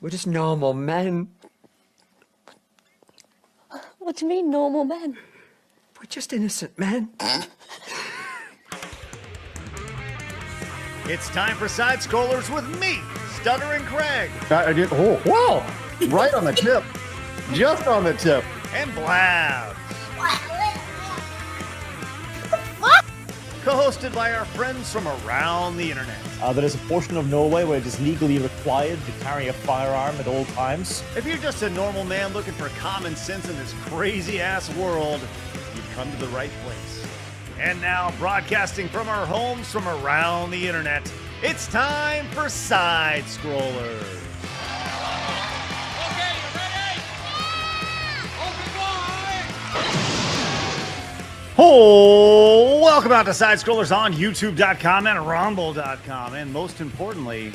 We're just normal men. What do you mean, normal men? We're just innocent men. It's time for Side Scrollers with me, Stuttering Craig. I did. Oh, wow! Right on the tip. Just on the tip. And Blabs. Co-hosted by our friends from around the internet. There is a portion of Norway where it is legally required to carry a firearm at all times. If you're just a normal man looking for common sense in this crazy-ass world, you've come to the right place. And now, broadcasting from our homes from around the internet, it's time for Side Scrollers. Okay, you ready? Open wide! Oh, welcome out to Side Scrollers on YouTube.com and Rumble.com, and most importantly,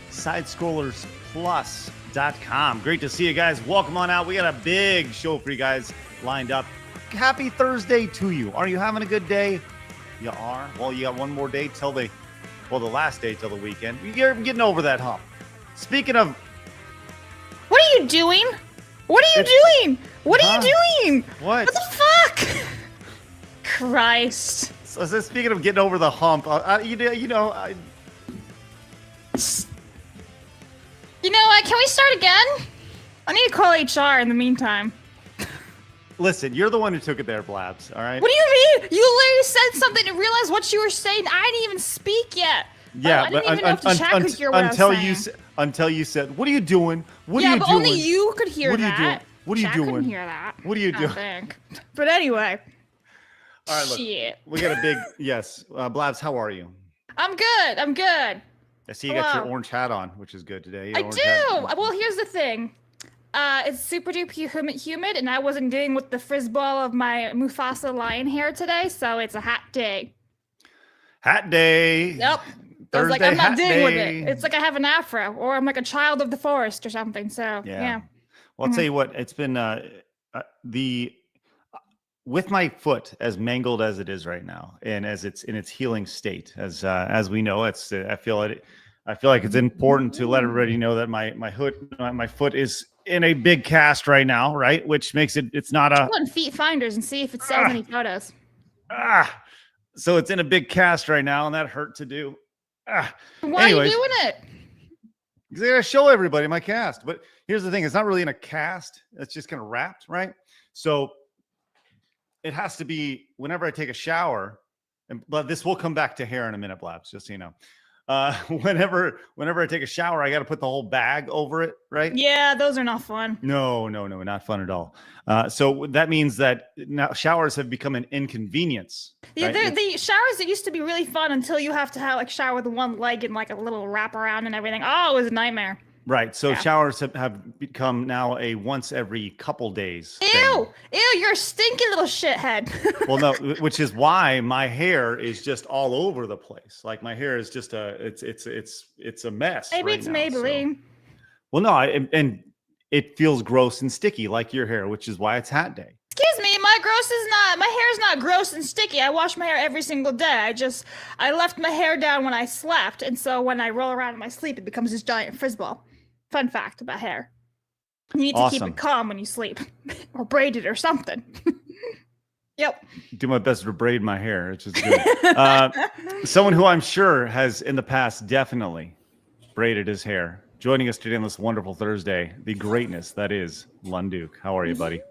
SidescrollersPlus.com. Great to see you guys. Welcome on out. We got a big show for you guys lined up. Happy Thursday to you. Are you having a good day? You are? Well, you got one more day till the last day till the weekend. You're getting over that hump. Speaking of... What are you doing? What are you doing? What are you doing? What? What the fuck? Christ. So speaking of getting over the hump, You know what? Can we start again? I need to call HR in the meantime. listen, you're the one who took it there, Blabs, all right? What do you mean? You literally said something and realized what you were saying. I didn't even speak yet. Yeah, I didn't even know if the chat could hear what I was saying. Until you said, "What are you doing? What are Yeah, you but doing? only you could hear What are you that. doing? What are you Chat doing? couldn't hear that. What are you doing?" I think. But anyway. All right, look, Shit. we got a big yes. Blabs, how are you? I'm good. I'm good. I see you got your Hello. orange hat on, which is good today. I Your orange do. hat. Well, here's the thing. It's super duper humid, and I wasn't dealing with the frizzball of my Mufasa lion hair today, so it's a hot day. Hat day. Yep. I was like, Thursday I'm not hat dealing with day. it. It's like I have an afro, or I'm like a child of the forest or something. So yeah. Well, I'll tell you what. It's been with my foot as mangled as it is right now, and as it's in its healing state, as we know, it's. I feel like it's important to let everybody know that my foot is in a big cast right now, right? Which makes it's not a. Go on Feet Finders and see if it sells any photos. So it's in a big cast right now, and that hurt to do. Why Anyways, are you doing it? because I gotta show everybody my cast. But here's the thing: it's not really in a cast. It's just kind of wrapped, right? So it has to be whenever I take a shower. But this will come back to hair in a minute, Blabs. Just so you know. Whenever I take a shower, I got to put the whole bag over it, right? Yeah, those are not fun. No, not fun at all. So that means that now showers have become an inconvenience. Yeah, right? the showers that used to be really fun until you have to have like shower with one leg and like a little wrap around and everything. Oh, it was a nightmare. Right. So Yeah. showers have become now a once every couple days. Ew, thing. you're a stinky little shithead. Well, no, which is why my hair is just all over the place. Like my hair is just it's a mess. Maybe right it's now, Maybelline. So. Well, no, and it feels gross and sticky like your hair, which is why it's hat day. Excuse me, my hair's not gross and sticky. I wash my hair every single day. I left my hair down when I slept, and so when I roll around in my sleep, it becomes this giant frizzball. Fun fact about hair. You need to keep Awesome. it calm when you sleep. Or braid it or something. Yep. Do my best to braid my hair, which is good. Someone who I'm sure has in the past definitely braided his hair. Joining us today on this wonderful Thursday, the greatness that is Lunduke. How are you, buddy?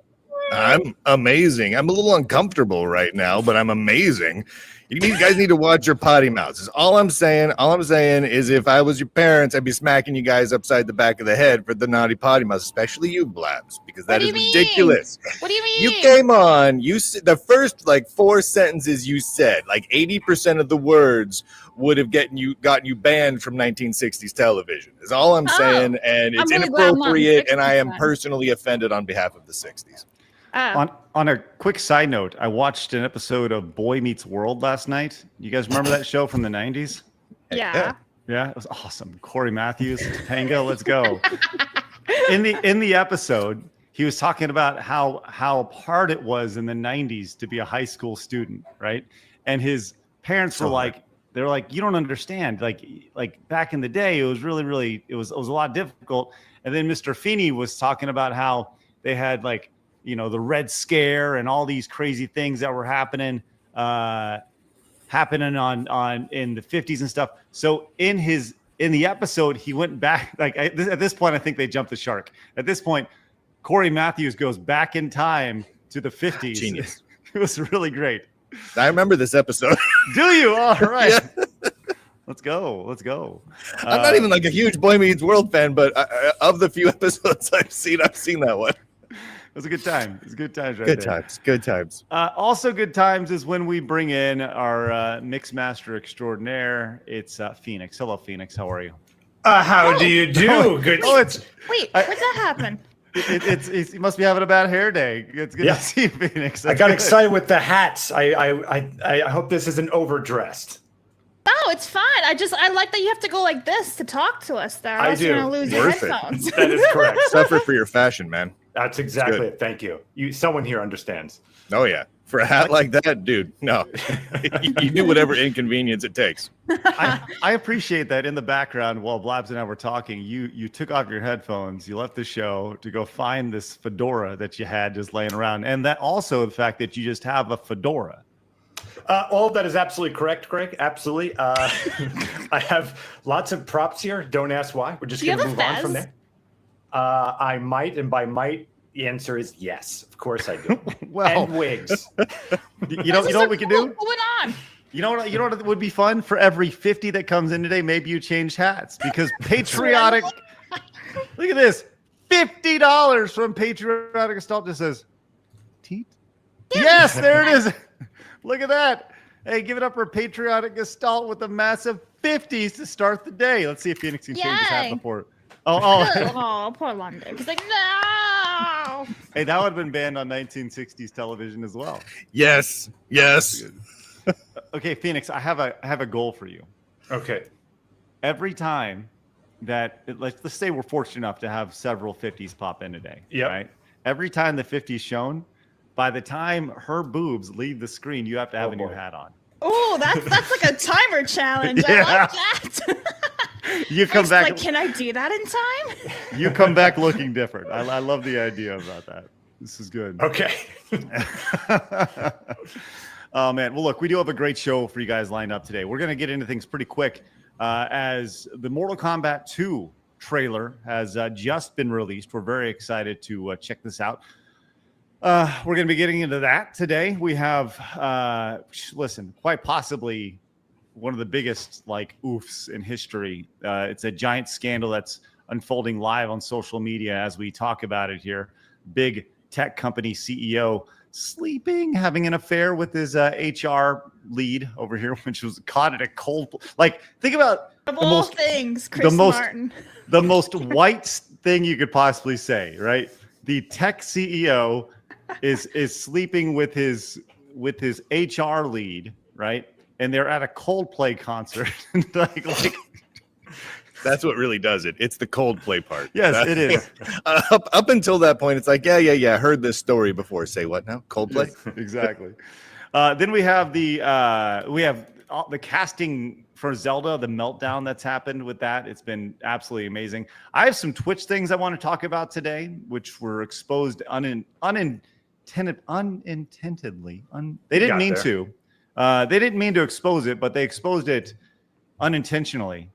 I'm amazing. I'm a little uncomfortable right now, but I'm amazing. You guys need to watch your potty mouths. Is all I'm saying. All I'm saying is if I was your parents, I'd be smacking you guys upside the back of the head for the naughty potty mouths, especially you, Blabs, because that is ridiculous. What do you mean? You came on, the first like 4 sentences you said, like 80% of the words would have gotten you banned from 1960s television. Is all I'm saying, and it's really glad I'm not in inappropriate, and I am 60s. personally offended on behalf of the 60s. On a quick side note, I watched an episode of Boy Meets World last night. You guys remember that show from the 90s? Yeah. Yeah, it was awesome. Corey Matthews, Topanga, let's go. In the episode, he was talking about how hard it was in the 90s to be a high school student, right? And his parents were like, they're like, you don't understand. Like back in the day, it was really it was a lot difficult. And then Mr. Feeney was talking about how they had like, you know, the Red Scare and all these crazy things that were happening on in the 50s and stuff. So in the episode, he went back. Like at this point, I think they jumped the shark. At this point, Corey Matthews goes back in time to the 50s. Genius. It was really great. I remember this episode. Do you? All right. Yeah. Let's go. I'm not even like a huge Boy Meets World fan, but of the few episodes I've seen that one. It was a good time. It was good times right Good there. times. Good times. Also good times is when we bring in our mix master extraordinaire. It's Phoenix. Hello, Phoenix. How are you? How do you do? Good. Oh, it's Wait, where'd that happen? it's he must be having a bad hair day. It's good to see you, Phoenix. I got excited with the hats. I hope this isn't overdressed. No, it's fine. I like that you have to go like this to talk to us there. I Else you're do. gonna lose your Worth it. headphones. That is correct. Suffer for your fashion, man. That's exactly good. it. Thank you. Someone here understands. Oh yeah. For a hat like that, dude, no. You do whatever inconvenience it takes. I appreciate that in the background while Blabs and I were talking, you took off your headphones, you left the show to go find this fedora that you had just laying around. And that also the fact that you just have a fedora. All of that is absolutely correct, Craig. Absolutely. I have lots of props here. Don't ask why. We're just Do you going to have move a on from fez? there. I might, and by might, the answer is yes. Of course I do. Well, And wigs. you know what we can do? Going on. You know what would be fun? For every 50 that comes in today, maybe you change hats because patriotic. Look at this. $50 from Patriotic Gestalt just says teat. Yes, there it is. Look at that. Hey, give it up for Patriotic Gestalt with a massive 50s to start the day. Let's see if Phoenix can change his hat Yay. before. Oh, poor Lunduke. He's like, no. Hey, that would have been banned on 1960s television as well. Yes. Yes. Okay, Phoenix, I have a goal for you. Okay. Every time that let's say we're fortunate enough to have several 50s pop in today. Yep. Right. Every time the 50s shown, by the time her boobs leave the screen, you have to have a new hat on. Oh, that's like a timer challenge. I Yeah. like that. You come back. Like, can I do that in time? You come back looking different. I love the idea about that. This is good. Okay. Oh man, well look, we do have a great show for you guys lined up today. We're gonna get into things pretty quick as the Mortal Kombat 2 trailer has just been released. We're very excited to check this out. We're gonna be getting into that today. We have, listen, quite possibly one of the biggest like oofs in history. It's a giant scandal that's unfolding live on social media as we talk about it here. Big tech company CEO sleeping, having an affair with his HR lead over here, which was caught at a cold. Like, think about Of the all most, things, Chris Martin. the most white thing you could possibly say, right? The tech CEO is sleeping with his HR lead, right? And they're at a Coldplay concert. like That's what really does it. It's the Coldplay part. Yes, it is. Up until that point, it's like, yeah. Heard this story before. Say what now? Coldplay? Yes, exactly. Then we have the casting for Zelda, the meltdown that's happened with that. It's been absolutely amazing. I have some Twitch things I want to talk about today, which were exposed unintendedly. They didn't mean to. They didn't mean to expose it, but they exposed it unintentionally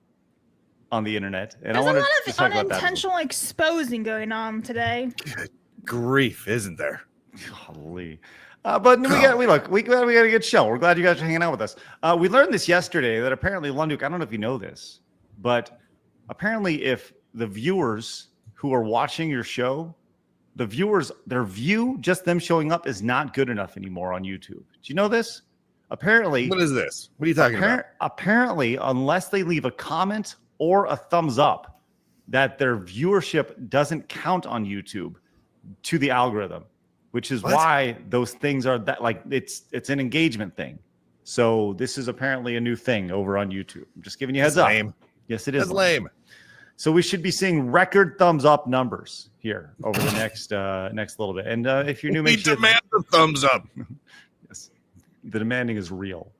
on the internet. And There's I want a lot to of talk about that. unintentional exposing going on today. Grief, isn't there? Golly. But we got a good show. We're glad you guys are hanging out with us. We learned this yesterday that apparently, Lunduke, I don't know if you know this, but apparently if the viewers who are watching your show, their view, just them showing up is not good enough anymore on YouTube. Do you know this? Apparently. What is this? What are you talking about? Apparently, unless they leave a comment or a thumbs up, that their viewership doesn't count on YouTube to the algorithm, which is why those things are that, like, it's an engagement thing. So this is apparently a new thing over on YouTube. I'm just giving you a heads up. Lame. Yes, it is. That's lame. So we should be seeing record thumbs up numbers here over the next little bit. And if you're new, We make sure demand the thumbs up. yes, the demanding is real.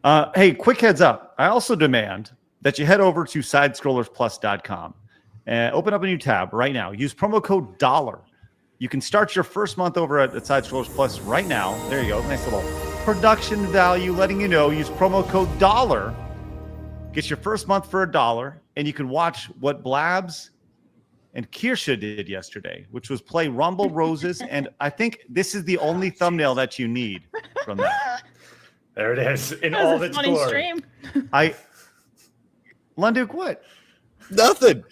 Hey, quick heads up. I also demand that you head over to sidescrollersplus.com and open up a new tab right now. Use promo code $. You can start your first month over at Side Scrollers Plus right now. There you go. Nice little production value letting you know. Use promo code $. Get your first month for $1, and you can watch what Blabs and Kirsche did yesterday, which was play Rumble Roses. And I think this is the only thumbnail that you need from that. There it is in That was all a its funny glory. stream. Lunduke, what? Nothing.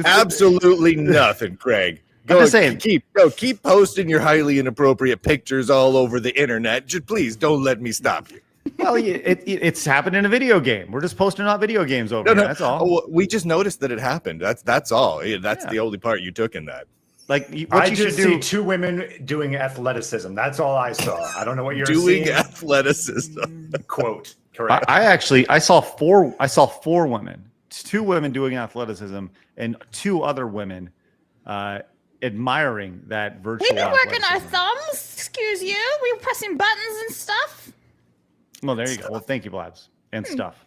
Absolutely nothing, Craig. I'm just saying. Keep posting your highly inappropriate pictures all over the internet. Just please don't let me stop you. Well, it's happened in a video game. We're just posting out video games over here. That's all. Oh, we just noticed that it happened. That's all. That's the only part you took in that. Like I just see two women doing athleticism. That's all I saw. I don't know what you're doing seeing. Athleticism. Quote. Correct. I saw four women. 2 women doing athleticism and 2 other women admiring that virtual. We've been working our athleticism. thumbs. Excuse you. We were pressing buttons and stuff. Well, there you go. Well, thank you, Blabs, and stuff.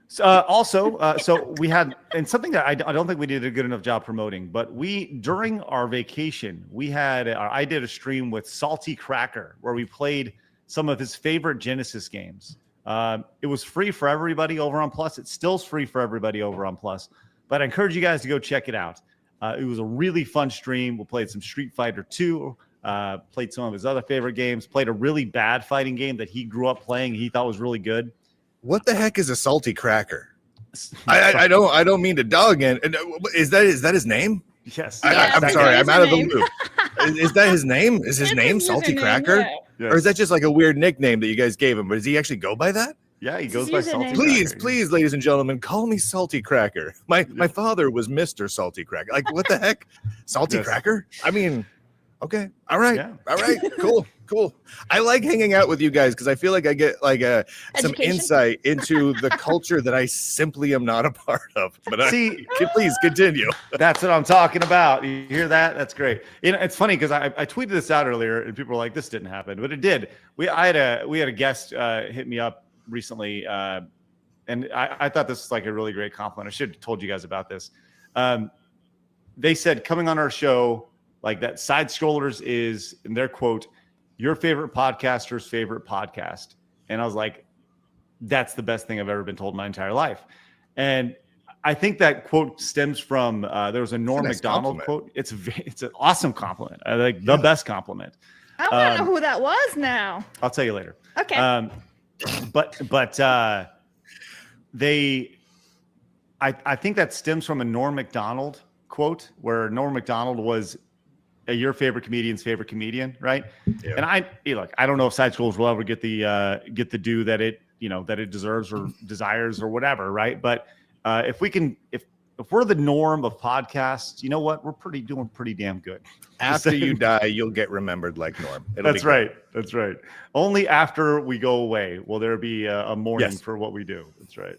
So we had, and something that I don't think we did a good enough job promoting, but during our vacation, I did a stream with Salty Cracker where we played some of his favorite Genesis games. It was free for everybody over on Plus. It's still free for everybody over on Plus, but I encourage you guys to go check it out. It was a really fun stream. We played some Street Fighter 2, played some of his other favorite games, played a really bad fighting game that he grew up playing. He thought was really good. What the heck is a salty cracker? I don't mean to dog in. Is that his name? Yes. I'm sorry. I'm out of the loop. Is that his name? Is his name Salty Cracker? Yeah. Yes. Or is that just like a weird nickname that you guys gave him? But does he actually go by that? Yeah, he It's goes his by username. Salty Please, Cracker. please, ladies and gentlemen, call me Salty Cracker. My father was Mr. Salty Cracker. Like, what the heck? Salty Yes. Cracker? I mean, okay. All right. Yeah. All right. Cool. I like hanging out with you guys because I feel like I get like some Education? insight into the culture that I simply am not a part of. But See, please continue. that's what I'm talking about. You hear that? That's great. You know, it's funny because I tweeted this out earlier and people were like, "This didn't happen," but it did. We had a guest hit me up recently, and I thought this was like a really great compliment. I should have told you guys about this. They said coming on our show, like that Side Scrollers is, in their quote, your favorite podcaster's favorite podcast. And I was like, that's the best thing I've ever been told in my entire life. And I think that quote stems from, there was a Norm Nice Macdonald compliment. quote. It's an awesome compliment. I like the best compliment. I want to know who that was now. I'll tell you later. Okay. But I think that stems from a Norm Macdonald quote where Norm Macdonald was your favorite comedian's favorite comedian, right? Yeah. And I don't know if Side Scrolls will ever get the due that it deserves or desires or whatever, right? But if we're the norm of podcasts, you know what? We're doing pretty damn good. After you die, you'll get remembered like Norm. That's right. That's right. Only after we go away will there be a mourning for what we do. That's right.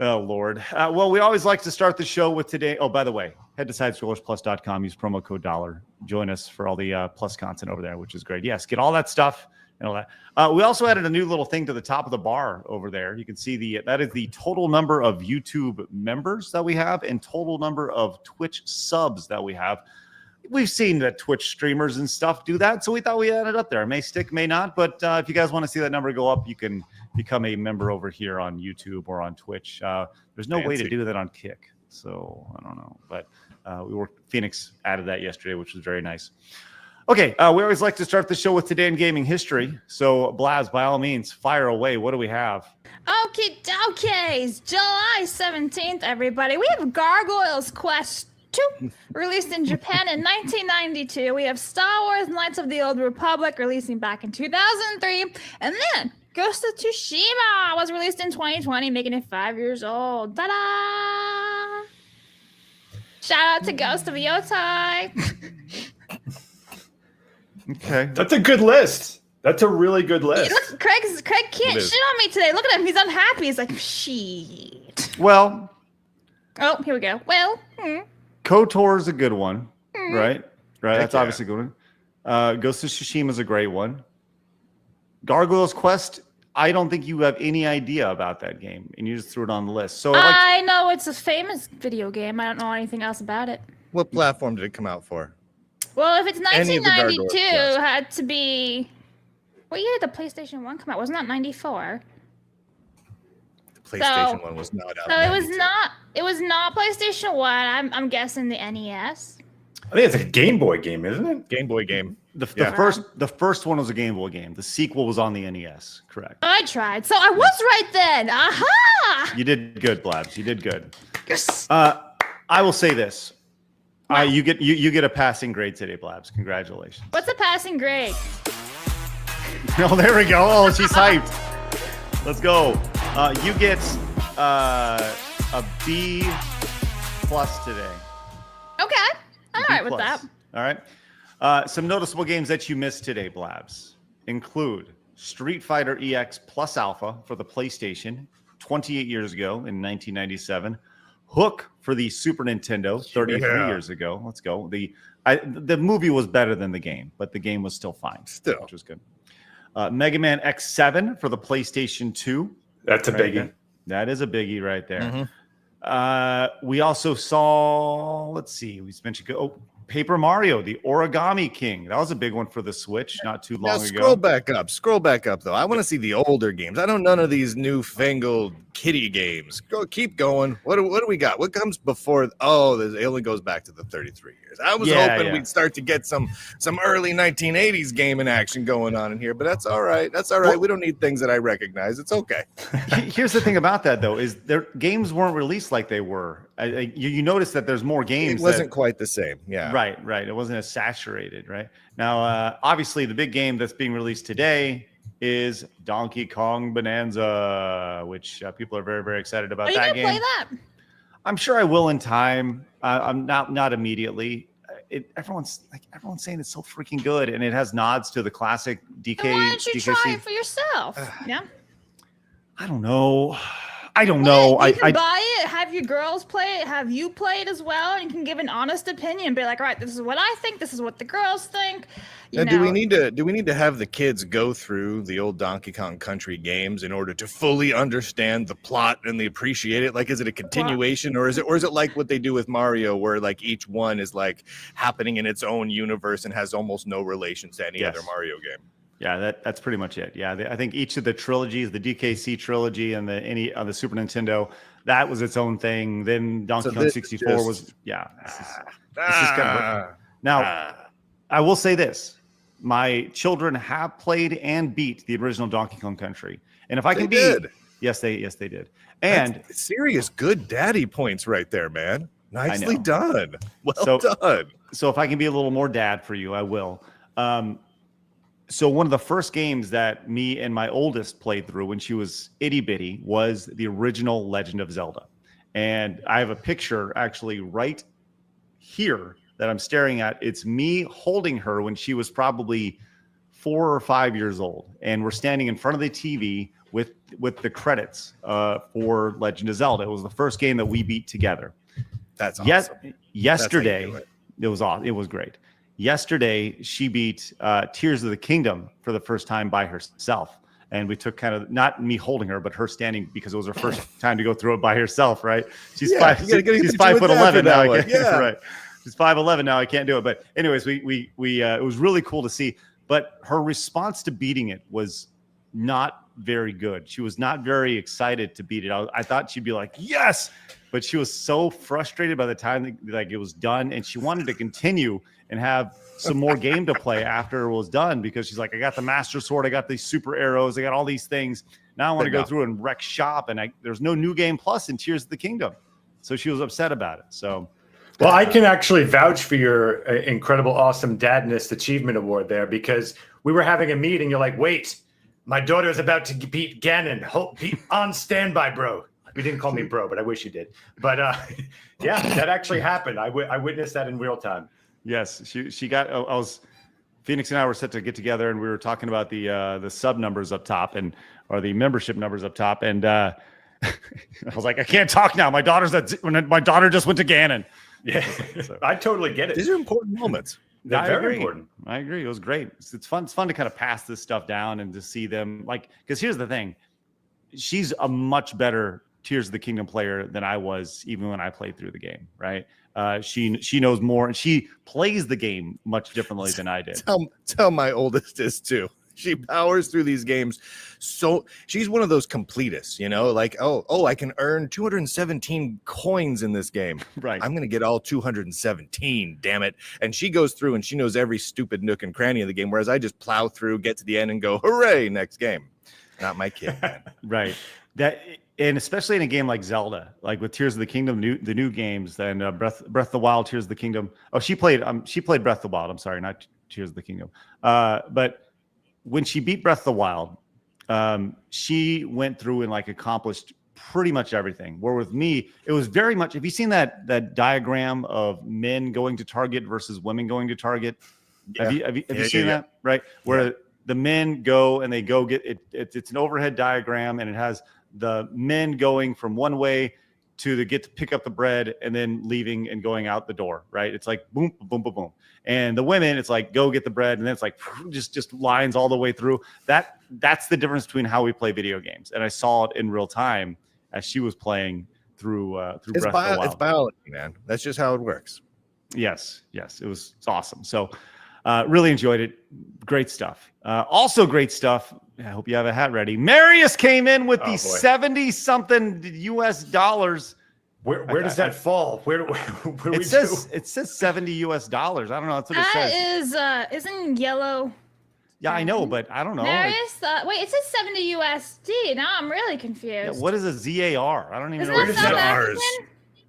Oh, Lord. Well, we always like to start the show with today. Oh, by the way, head to sidescrollersplus.com. Use promo code $. Join us for all the plus content over there, which is great. Yes, get all that stuff and all that. We also added a new little thing to the top of the bar over there. You can see that is the total number of YouTube members that we have and total number of Twitch subs that we have. We've seen that Twitch streamers and stuff do that, so we thought we added it up there. It may stick, may not, but if you guys want to see that number go up, you can become a member over here on YouTube or on Twitch. There's no way to do that on Kick, so I don't know. But Phoenix added that yesterday, which was very nice. Okay, we always like to start the show with Today in Gaming History. So, Blabs, by all means, fire away. What do we have? Okay, July 17th, everybody. We have Gargoyles Quest 2, released in Japan in 1992. We have Star Wars Knights of the Old Republic, releasing back in 2003. And then Ghost of Tsushima was released in 2020, making it 5 years old. Ta-da! Shout out to Ghost of Yotai. Okay. That's a good list. That's a really good list. Look, Craig can't shit on me today. Look at him. He's unhappy. He's like, shit. Well, Oh, here we go. Well, KOTOR is a good one, right? Right. That's yeah. obviously a good one. Ghost of Tsushima is a great one. Gargoyles Quest, I don't think you have any idea about that game, and you just threw it on the list. So I know it's a famous video game. I don't know anything else about it. What platform did it come out for? Well, if it's Any of the 1992, Gargoyles, it had to be. What year did the PlayStation 1 come out? Wasn't that 94? The PlayStation 1 was not out. So it was not. It was not PlayStation 1. I'm guessing the NES. I think it's a Game Boy game, isn't it? Game Boy game. the first one was a Game Boy game. The sequel was on the NES. Correct. I tried, so I was right then. Aha! You did good, Blabs. You did good. Yes. I will say this. You get a passing grade today, Blabs. Congratulations. What's a passing grade? Oh, there we go. Oh, she's hyped. Let's go. You get a B+ today. Okay, I'm all right with that. All right. Some noticeable games that you missed today, Blabs, include Street Fighter EX Plus Alpha for the PlayStation 28 years ago in 1997. Hook for the Super Nintendo 33 years ago. Let's go. The movie was better than the game, but the game was still fine. Which was good. Mega Man X7 for the PlayStation 2. That's a biggie. There. That is a biggie right there. We also saw, let's see, we mentioned Paper Mario, the Origami King. That was a big one for the Switch not too long ago. Scroll back up though. I want to see the older games. I don't none of these newfangled kiddie games. Keep going. What do we got? What comes before? It only goes back to the 33 years. I was hoping we'd start to get some early 1980s gaming action going on in here, but that's all right. Well, we don't need things that I recognize. It's okay. Here's the thing about that though, is their games weren't released like they were. You notice that there's more games. It wasn't quite the same. Yeah. Right. It wasn't as saturated, right? Now, obviously, the big game that's being released today is Donkey Kong Bonanza, which people are very, very excited about. Are you that gonna game. play that? I'm sure I will in time. I'm not immediately. Everyone's saying it's so freaking good, and it has nods to the classic DK. Then why don't you DKC. try it for yourself? Yeah. I don't know. You can buy it, have your girls play it, have you play it as well, and you can give an honest opinion. Be like, all right, this is what I think. This is what the girls think. Now, do we need to have the kids go through the old Donkey Kong Country games in order to fully understand the plot and they appreciate it? Like, is it a continuation, or is it like what they do with Mario, where like each one is like happening in its own universe and has almost no relation to any other Mario game? Yeah, that's pretty much it. Yeah, I think each of the trilogies, the DKC trilogy and on the Super Nintendo, that was its own thing. Then Donkey Kong 64 was This is kind of now. I will say this: my children have played and beat the original Donkey Kong Country, and if I can yes, they did. And that's serious good daddy points right there, man. Nicely done. Well done. So if I can be a little more dad for you, I will. So one of the first games that me and my oldest played through when she was itty bitty was the original Legend of Zelda. And I have a picture actually right here that I'm staring at. It's me holding her when she was probably 4 or 5 years old. And we're standing in front of the TV with the credits for Legend of Zelda. It was the first game that we beat together. That's awesome. Yesterday, it was awesome. It was great. Yesterday, she beat Tears of the Kingdom for the first time by herself. And we took kind of, not me holding her, but her standing, because it was her first time to go through it by herself, right? She's 5'11" now. Right. She's 5'11" now. I can't do it. But anyways, we it was really cool to see. But her response to beating it was not very good. She was not very excited to beat it. I thought she'd be like, yes! But she was so frustrated by the time it was done, and she wanted to continue and have some more game to play after it was done, because she's like, I got the Master Sword, I got these super arrows, I got all these things. Now I want to go through and wreck shop, and there's no New Game Plus in Tears of the Kingdom. So she was upset about it. So, well, I can actually vouch for your incredible, awesome dadness achievement award there, because we were having a meeting. You're like, wait, my daughter is about to beat Ganon. Be on standby, bro. You didn't call me bro, but I wish you did. But yeah, that actually happened. I witnessed that in real time. Yes, she got. Phoenix and I were set to get together, and we were talking about the sub numbers up top or the membership numbers up top, and I was like, I can't talk now. My daughter just went to Ganon. Yeah, so, I totally get it. These are important moments. They're I very agree. important. I agree. It was great. It's fun. It's fun to kind of pass this stuff down and to see them because here's the thing. She's a much better Tears of the Kingdom player than I was even when I played through the game. Right. She knows more and she plays the game much differently than I did. Tell my oldest is too. She powers through these games. So she's one of those completists, like, oh, I can earn 217 coins in this game. Right. I'm going to get all 217, damn it. And she goes through and she knows every stupid nook and cranny of the game, whereas I just plow through, get to the end and go, hooray, next game. Not my kid, man. Right. And especially in a game like Zelda, like with Tears of the Kingdom, the new games, and Breath of the Wild, Tears of the Kingdom. Oh, she played Breath of the Wild. I'm sorry, not Tears of the Kingdom. But when she beat Breath of the Wild, she went through and accomplished pretty much everything. Where with me, it was very much. Have you seen that diagram of men going to target versus women going to target? Yeah. Have you seen that? Right, where the men go and they go get it. It's an overhead diagram, and it has the men going from one way to get to pick up the bread and then leaving and going out the door. Right, it's like boom, boom, boom, boom. And the women, it's like go get the bread, and then it's like just lines all the way through. That's the difference between how we play video games. And I saw it in real time as she was playing through Breath of the Wild. It's biology, man. That's just how it works. Yes, it's awesome. So really enjoyed it. Great stuff. Also great stuff. I hope you have a hat ready. Marius came in with the 70-something US dollars. Where does that fall? Where it says 70 US dollars. I don't know. That's what it says. That is isn't yellow. Yeah, I know, but I don't know. Marius, wait, it says 70 USD. Now I'm really confused. Yeah, what is a ZAR? I don't even know. Where does that African?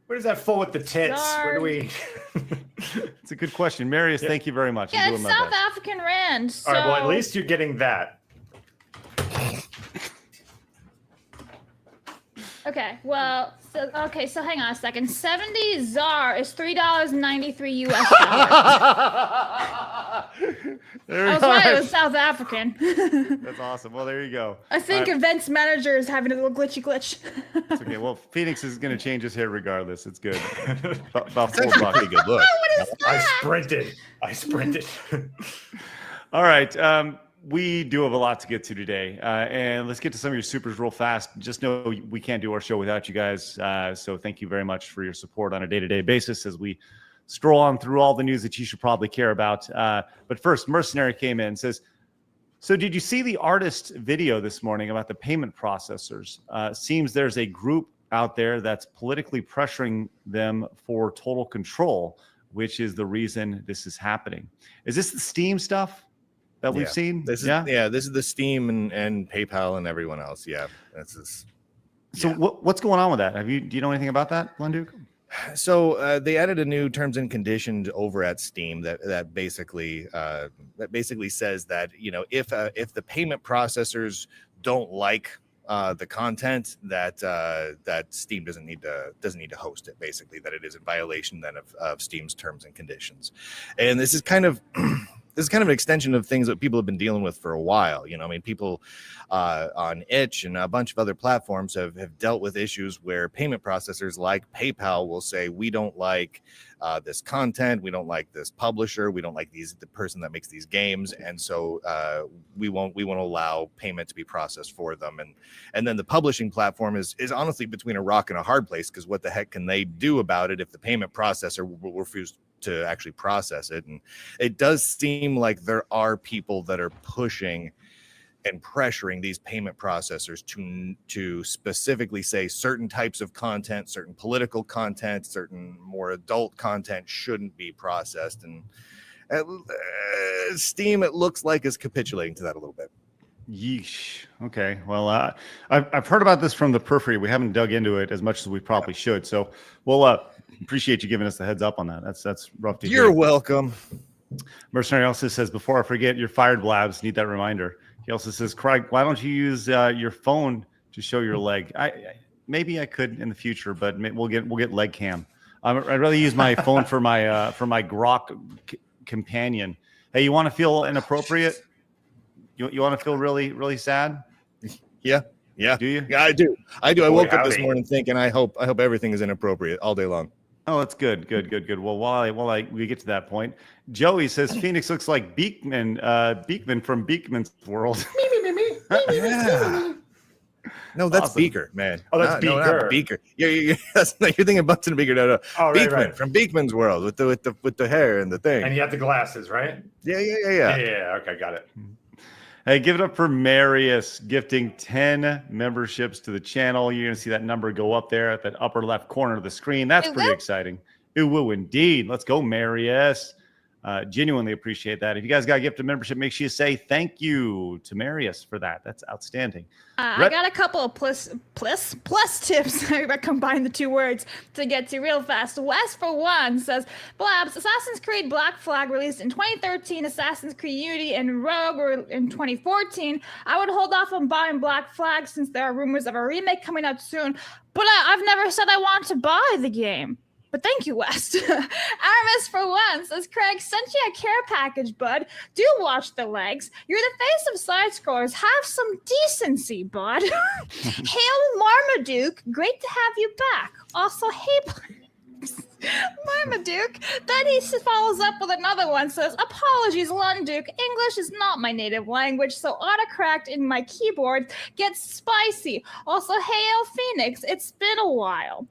Where does that fall with the tits? Where do we? It's a good question, Marius. Thank you very much. Yeah, it's South African rand. So... All right, well, at least you're getting that. Okay, well, so hang on a second. 70 ZAR is $3.93 US. I was right, it was South African. That's awesome. Well, there you go. I think events manager is having a little glitch. It's okay. Well, Phoenix is going to change his hair regardless. It's good. About That's $4. a good look. What is that? I sprinted. All right. We do have a lot to get to today. And let's get to some of your supers real fast. Just know we can't do our show without you guys. So thank you very much for your support on a day-to-day basis as we stroll on through all the news that you should probably care about. But first, Mercenary came in and says, so did you see the artist video this morning about the payment processors? Seems there's a group out there that's politically pressuring them for total control, which is the reason this is happening. Is this the Steam stuff that we've seen? This is the Steam and PayPal and everyone else. Yeah, that's this. So what's going on with that? Do you know anything about that, Lunduke? So they added a new terms and conditions over at Steam that basically says that if the payment processors don't like the content that Steam doesn't need to host it, basically that it is in violation then of Steam's terms and conditions. And this is kind of this is kind of an extension of things that people have been dealing with for a while. People on Itch and a bunch of other platforms have dealt with issues where payment processors like PayPal will say, we don't like this content, we don't like this publisher, we don't like the person that makes these games, and so we won't allow payment to be processed for them. And then the publishing platform is honestly between a rock and a hard place, because what the heck can they do about it if the payment processor will refuse to actually process it? And it does seem like there are people that are pushing and pressuring these payment processors to specifically say certain types of content, certain political content, certain more adult content shouldn't be processed. And Steam, it looks like, is capitulating to that a little bit. Yeesh. Okay. Well, I've heard about this from the periphery. We haven't dug into it as much as we probably should. So we'll appreciate you giving us the heads up on that. That's rough to hear. You're welcome. Mercenary also says, before I forget, you're fired, Blabs. Need that reminder. He also says, Craig, why don't you use your phone to show your leg? Maybe I could in the future, but we'll get leg cam. I'd rather use my phone for my Grok companion. Hey, you want to feel inappropriate? You want to feel really, really sad? Yeah. Do you? Yeah, I do. I woke up this morning thinking, I hope everything is inappropriate all day long. Oh, that's good. Well, while we get to that point, Joey says Phoenix looks like Beekman from Beekman's World. Yeah. No, that's Awesome. Beaker, man. Oh, that's No, Beaker. not Beaker. Yeah. You're thinking Bunsen Beaker. No. Oh, right, Beekman right. from Beekman's World with the hair and the thing. And you have the glasses, right? Yeah. Yeah. Okay, got it. Hey, give it up for Marius gifting 10 memberships to the channel. You're going to see that number go up there at that upper left corner of the screen. That's It pretty will? exciting. It will indeed. Let's go, Marius. Genuinely appreciate that. If you guys got a gift of membership, make sure you say thank you to Marius for that. That's outstanding. I got a couple of plus tips. I combine the two words to get to real fast. Wes, for one, says, Blabs, Assassin's Creed Black Flag released in 2013, Assassin's Creed Unity and Rogue were in 2014. I would hold off on buying Black Flag since there are rumors of a remake coming out soon, but I've never said I want to buy the game. But thank you, West. Aramis, for one, says, Craig, sent you a care package, bud. Do watch the legs. You're the face of side-scrollers. Have some decency, bud. Hail Marmaduke. Great to have you back. Also, hey, Marmaduke. Then he follows up with another one, says, apologies, Lunduke. English is not my native language, so autocorrect in my keyboard gets spicy. Also, hail Phoenix. It's been a while.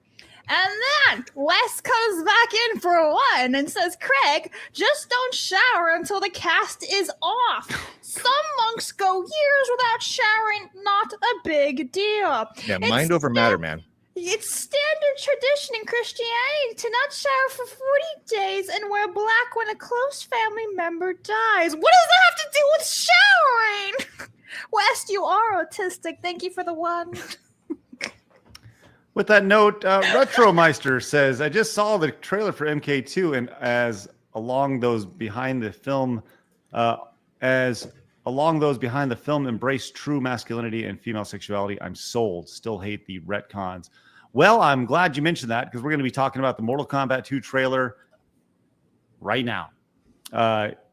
And then Wes comes back in for one and says, Craig, just don't shower until the cast is off. Some monks go years without showering, not a big deal. Yeah, mind over matter, man. It's standard tradition in Christianity to not shower for 40 days and wear black when a close family member dies. What does that have to do with showering? West, you are autistic. Thank you for the one. With that note, Retromeister says, I just saw the trailer for MK2 and as along those behind the film embrace true masculinity and female sexuality, I'm sold. Still hate the retcons. Well, I'm glad you mentioned that because we're going to be talking about the Mortal Kombat 2 trailer right now.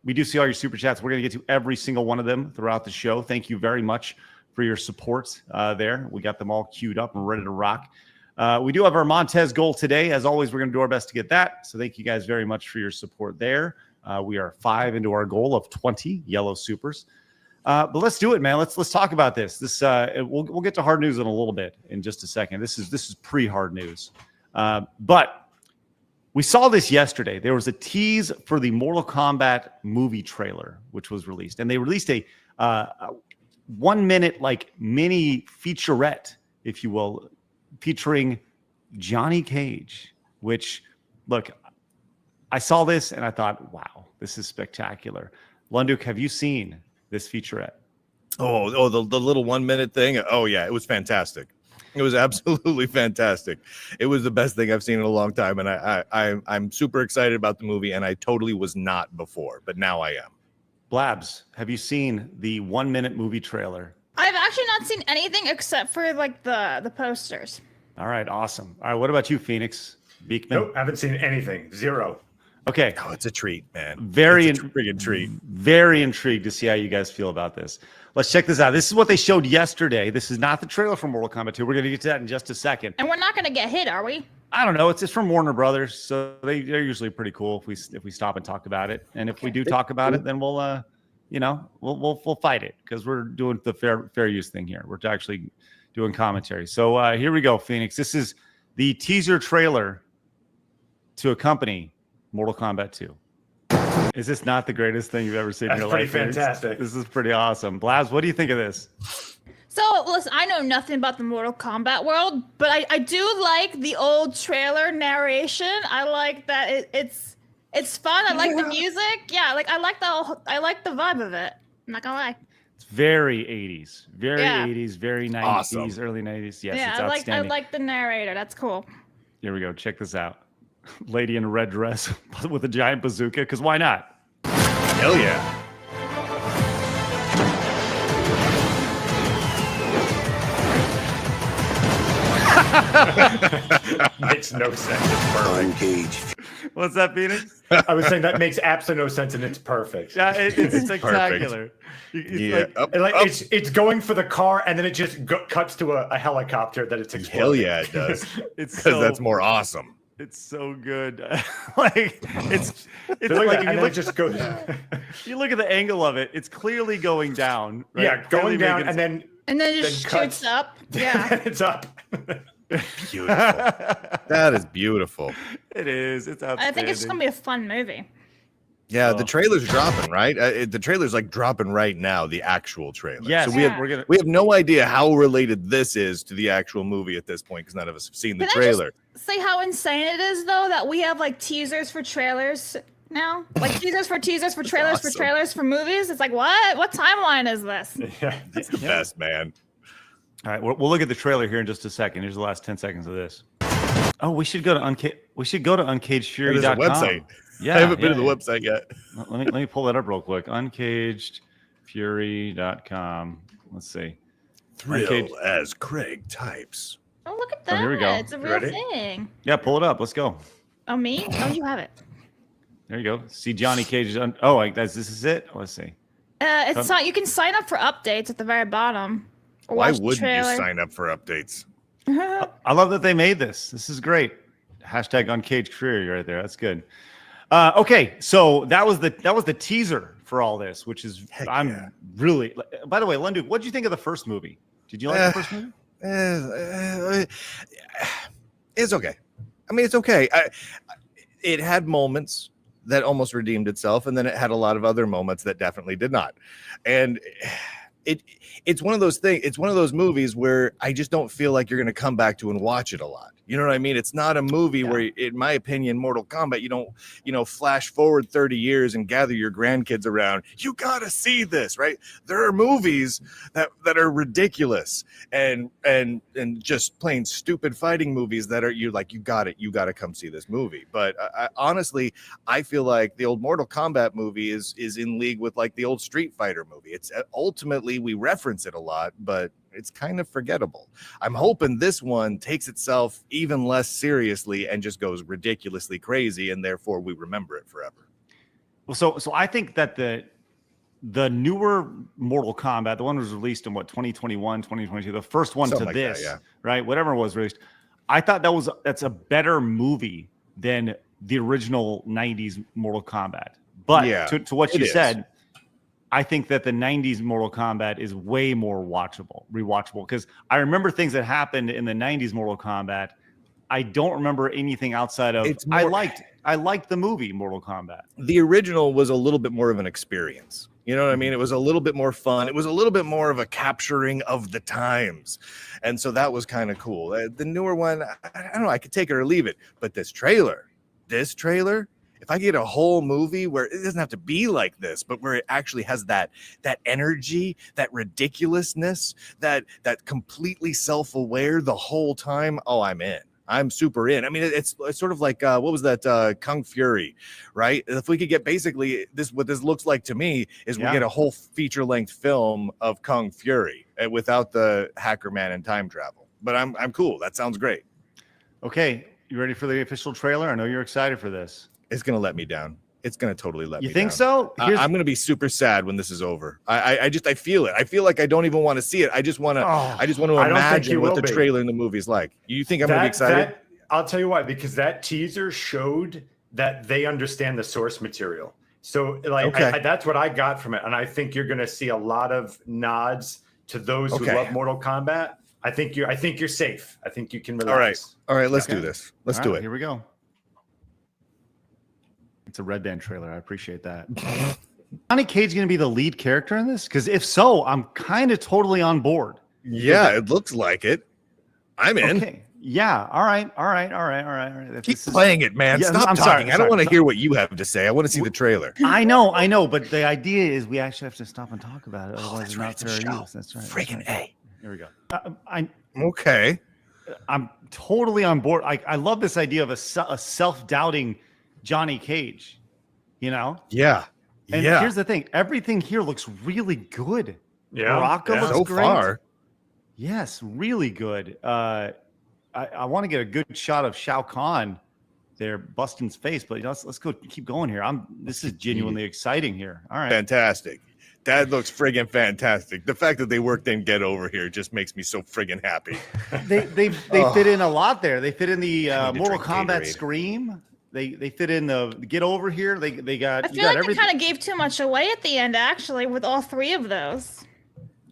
We do see all your super chats. We're going to get to every single one of them throughout the show. Thank you very much for your support there. We got them all queued up and ready to rock. We do have our Montez goal today. As always, we're going to do our best to get that. So thank you guys very much for your support there. We are 5 into our goal of 20 yellow supers. But let's do it, man. Let's talk about this. We'll get to hard news in a little bit in just a second. This is pre-hard news. But we saw this yesterday. There was a tease for the Mortal Kombat movie trailer, which was released. And they released a 1 minute like mini featurette, if you will, featuring Johnny Cage, which, look, I saw this and I thought, wow, this is spectacular. Lunduke, have you seen this featurette? Oh, the little 1 minute thing. Oh yeah, it was fantastic. It was absolutely fantastic. It was the best thing I've seen in a long time, and I'm super excited about the movie, and I totally was not before, but now I am. Blabs, have you seen the 1 minute movie trailer? I've actually not seen anything except for like the posters. All right, awesome. All right, what about you, Phoenix? Beekman? Nope, haven't seen anything. Zero. Okay. Oh, it's a treat, man. It's a friggin' treat. Very intrigued to see how you guys feel about this. Let's check this out. This is what they showed yesterday. This is not the trailer for Mortal Kombat 2. We're going to get to that in just a second. And we're not going to get hit, are we? I don't know. It's just from Warner Brothers, so they're usually pretty cool if we stop and talk about it. And if we do talk about it, then we'll we'll fight it because we're doing the fair use thing here. We're actually doing commentary. So here we go, Phoenix. This is the teaser trailer to accompany Mortal Kombat 2. Is this not the greatest thing you've ever seen in your life? That's pretty fantastic. This is pretty awesome. Blabs, what do you think of this? So, listen, I know nothing about the Mortal Kombat world, but I do like the old trailer narration. I like that it's fun. I like the music. Yeah, like I like the vibe of it. I'm not gonna lie. It's very 80s. Very 80s, very 90s, Awesome. Early 90s. Yes, Yeah, it's I outstanding. like the narrator. That's cool. Here we go. Check this out. Lady in a red dress with a giant bazooka, because why not? Hell yeah. Makes no sense. It's perfect. What's that, Phoenix? I was saying that makes absolutely no sense, and it's perfect. Yeah, it's spectacular. It's going for the car, and then it just cuts to a helicopter that it's exploding. Hell yeah, it does. It's Because that's more awesome. It's so good. Like it's like if and you then look, it just goes. you look at the angle of it, it's clearly going down. Right? Yeah, Clearly going down, making- and then it just then cuts. shoots up. Yeah. It's up. Beautiful. That is beautiful. It is. It's outstanding. I think it's gonna be a fun movie. Yeah, Oh. the trailer's dropping, right? The trailer's like dropping right now, the actual trailer. Yes, So we have we're gonna. we have no idea how related this is to the actual movie at this point because none of us have seen the Can I just trailer. say how insane it is though that we have like teasers for trailers now? Like teasers for trailers awesome. for trailers for movies? It's like what? What timeline is this? Yeah. It's the best, man. All right, we'll look at the trailer here in just a second. Here's the last 10 seconds of this. Oh, we should go to uncagedfury.com. There's a website. Yeah, I haven't been yeah, to the website yet. Let me pull that up real quick. Uncagedfury.com. Let's see. Thrill Uncaged- as Craig types. Oh, look at Oh, that. here we go. It's a real Ready? thing. Yeah, pull it up. Let's go. Oh, me? Oh, you have it. There you go. See Johnny Cage's. This is it. Let's see. It's not. You can sign up for updates at the very bottom. Or Why watch the wouldn't you trailer. sign up for updates? I love that they made this. This is great. Hashtag Uncaged Fury right there. That's good. Okay, so that was the teaser for all this, which is yeah. really. By the way, Lunduke, what did you think of the first movie? Did you like the first movie? It's okay. I mean, it's okay. It had moments that almost redeemed itself, and then it had a lot of other moments that definitely did not. And it's one of those things. It's one of those movies where I just don't feel like you're going to come back to and watch it a lot. You know what I mean? It's not a movie where, in my opinion, Mortal Kombat, you don't, flash forward 30 years and gather your grandkids around. You got to see this, right? There are movies that are ridiculous and just plain stupid fighting movies that are you got to come see this movie. But honestly, I feel like the old Mortal Kombat movie is in league with like the old Street Fighter movie. It's ultimately we reference it a lot, but it's kind of forgettable. I'm hoping this one takes itself even less seriously and just goes ridiculously crazy, and therefore we remember it forever. Well, so I think that the newer Mortal Kombat, the one was released in 2021, 2022, the first one Something to like this, that, yeah. right? Whatever was released. I thought that's a better movie than the original 90s Mortal Kombat. But Yeah, to what it you is. said, I think that the 90s Mortal Kombat is way more rewatchable, because I remember things that happened in the 90s Mortal Kombat. I don't remember anything outside of It's more- I liked the movie Mortal Kombat. The original was a little bit more of an experience. You know what I mean? It was a little bit more fun. It was a little bit more of a capturing of the times. And so that was kind of cool. The newer one, I don't know, I could take it or leave it. But this trailer, if I get a whole movie where it doesn't have to be like this, but where it actually has that energy, that ridiculousness, that completely self-aware the whole time, oh, I'm in. I'm super in. I mean, it's sort of like what was that Kung Fury, right? If we could get basically what this looks like to me is we get a whole feature-length film of Kung Fury without the hacker man and time travel. But I'm cool. That sounds great. Okay, you ready for the official trailer? I know you're excited for this. It's gonna let me down. It's gonna totally let me down. You think so? I'm gonna be super sad when this is over. I feel it. I feel like I don't even want to see it. I just want to. I just want to I don't think imagine you what will the be. trailer in the movie is like. You think I'm gonna be excited? I'll tell you why, because that teaser showed that they understand the source material. So that's what I got from it, and I think you're gonna see a lot of nods to those who love Mortal Kombat. I think you're safe. I think you can relax. All right. Let's do this. Let's do it. Here we go. It's a Red Band trailer. I appreciate that. Johnny Cage going to be the lead character in this? Because if so, I'm kind of totally on board. Yeah, it looks like it. I'm in. Okay. Yeah. All right. Keep playing it, man. Yeah, Stop I'm talking. sorry, I don't want to hear what you have to say. I want to see the trailer. I know. But the idea is we actually have to stop and talk about it. Otherwise, that's it's right. not It's a fair show. use. That's right. Friggin' A. Here we go. Okay. I'm totally on board. I love this idea of a self-doubting Johnny Cage, Yeah. And here's the thing. Everything here looks really good. Yeah. Baraka looks So great. far. Yes, really good. I want to get a good shot of Shao Kahn there busting his face, but let's go keep going here. This is genuinely exciting here. All right. Fantastic. That looks friggin' fantastic. The fact that they worked in Get Over Here just makes me so friggin' happy. They fit in a lot there. They fit in the I need to Mortal drink Kombat Gatorade. Scream. They fit in the Get Over Here. They got. I you feel got like everything. they kind of gave too much away at the end, actually, with all three of those.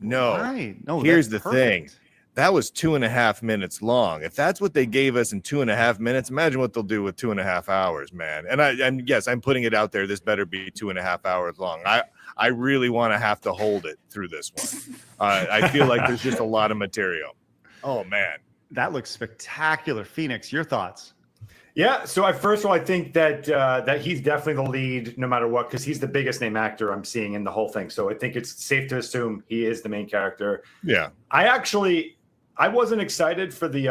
No. Right. No, Here's that's the thing. perfect. That was 2.5 minutes long. If that's what they gave us in 2.5 minutes, imagine what they'll do with 2.5 hours, man. And yes, I'm putting it out there. This better be 2.5 hours long. I really want to have to hold it through this one. I feel like there's just a lot of material. Oh man, That looks spectacular. Phoenix, your thoughts? Yeah, so first of all, I think that that he's definitely the lead no matter what, because he's the biggest name actor I'm seeing in the whole thing. So I think it's safe to assume he is the main character. yeah. I wasn't excited for the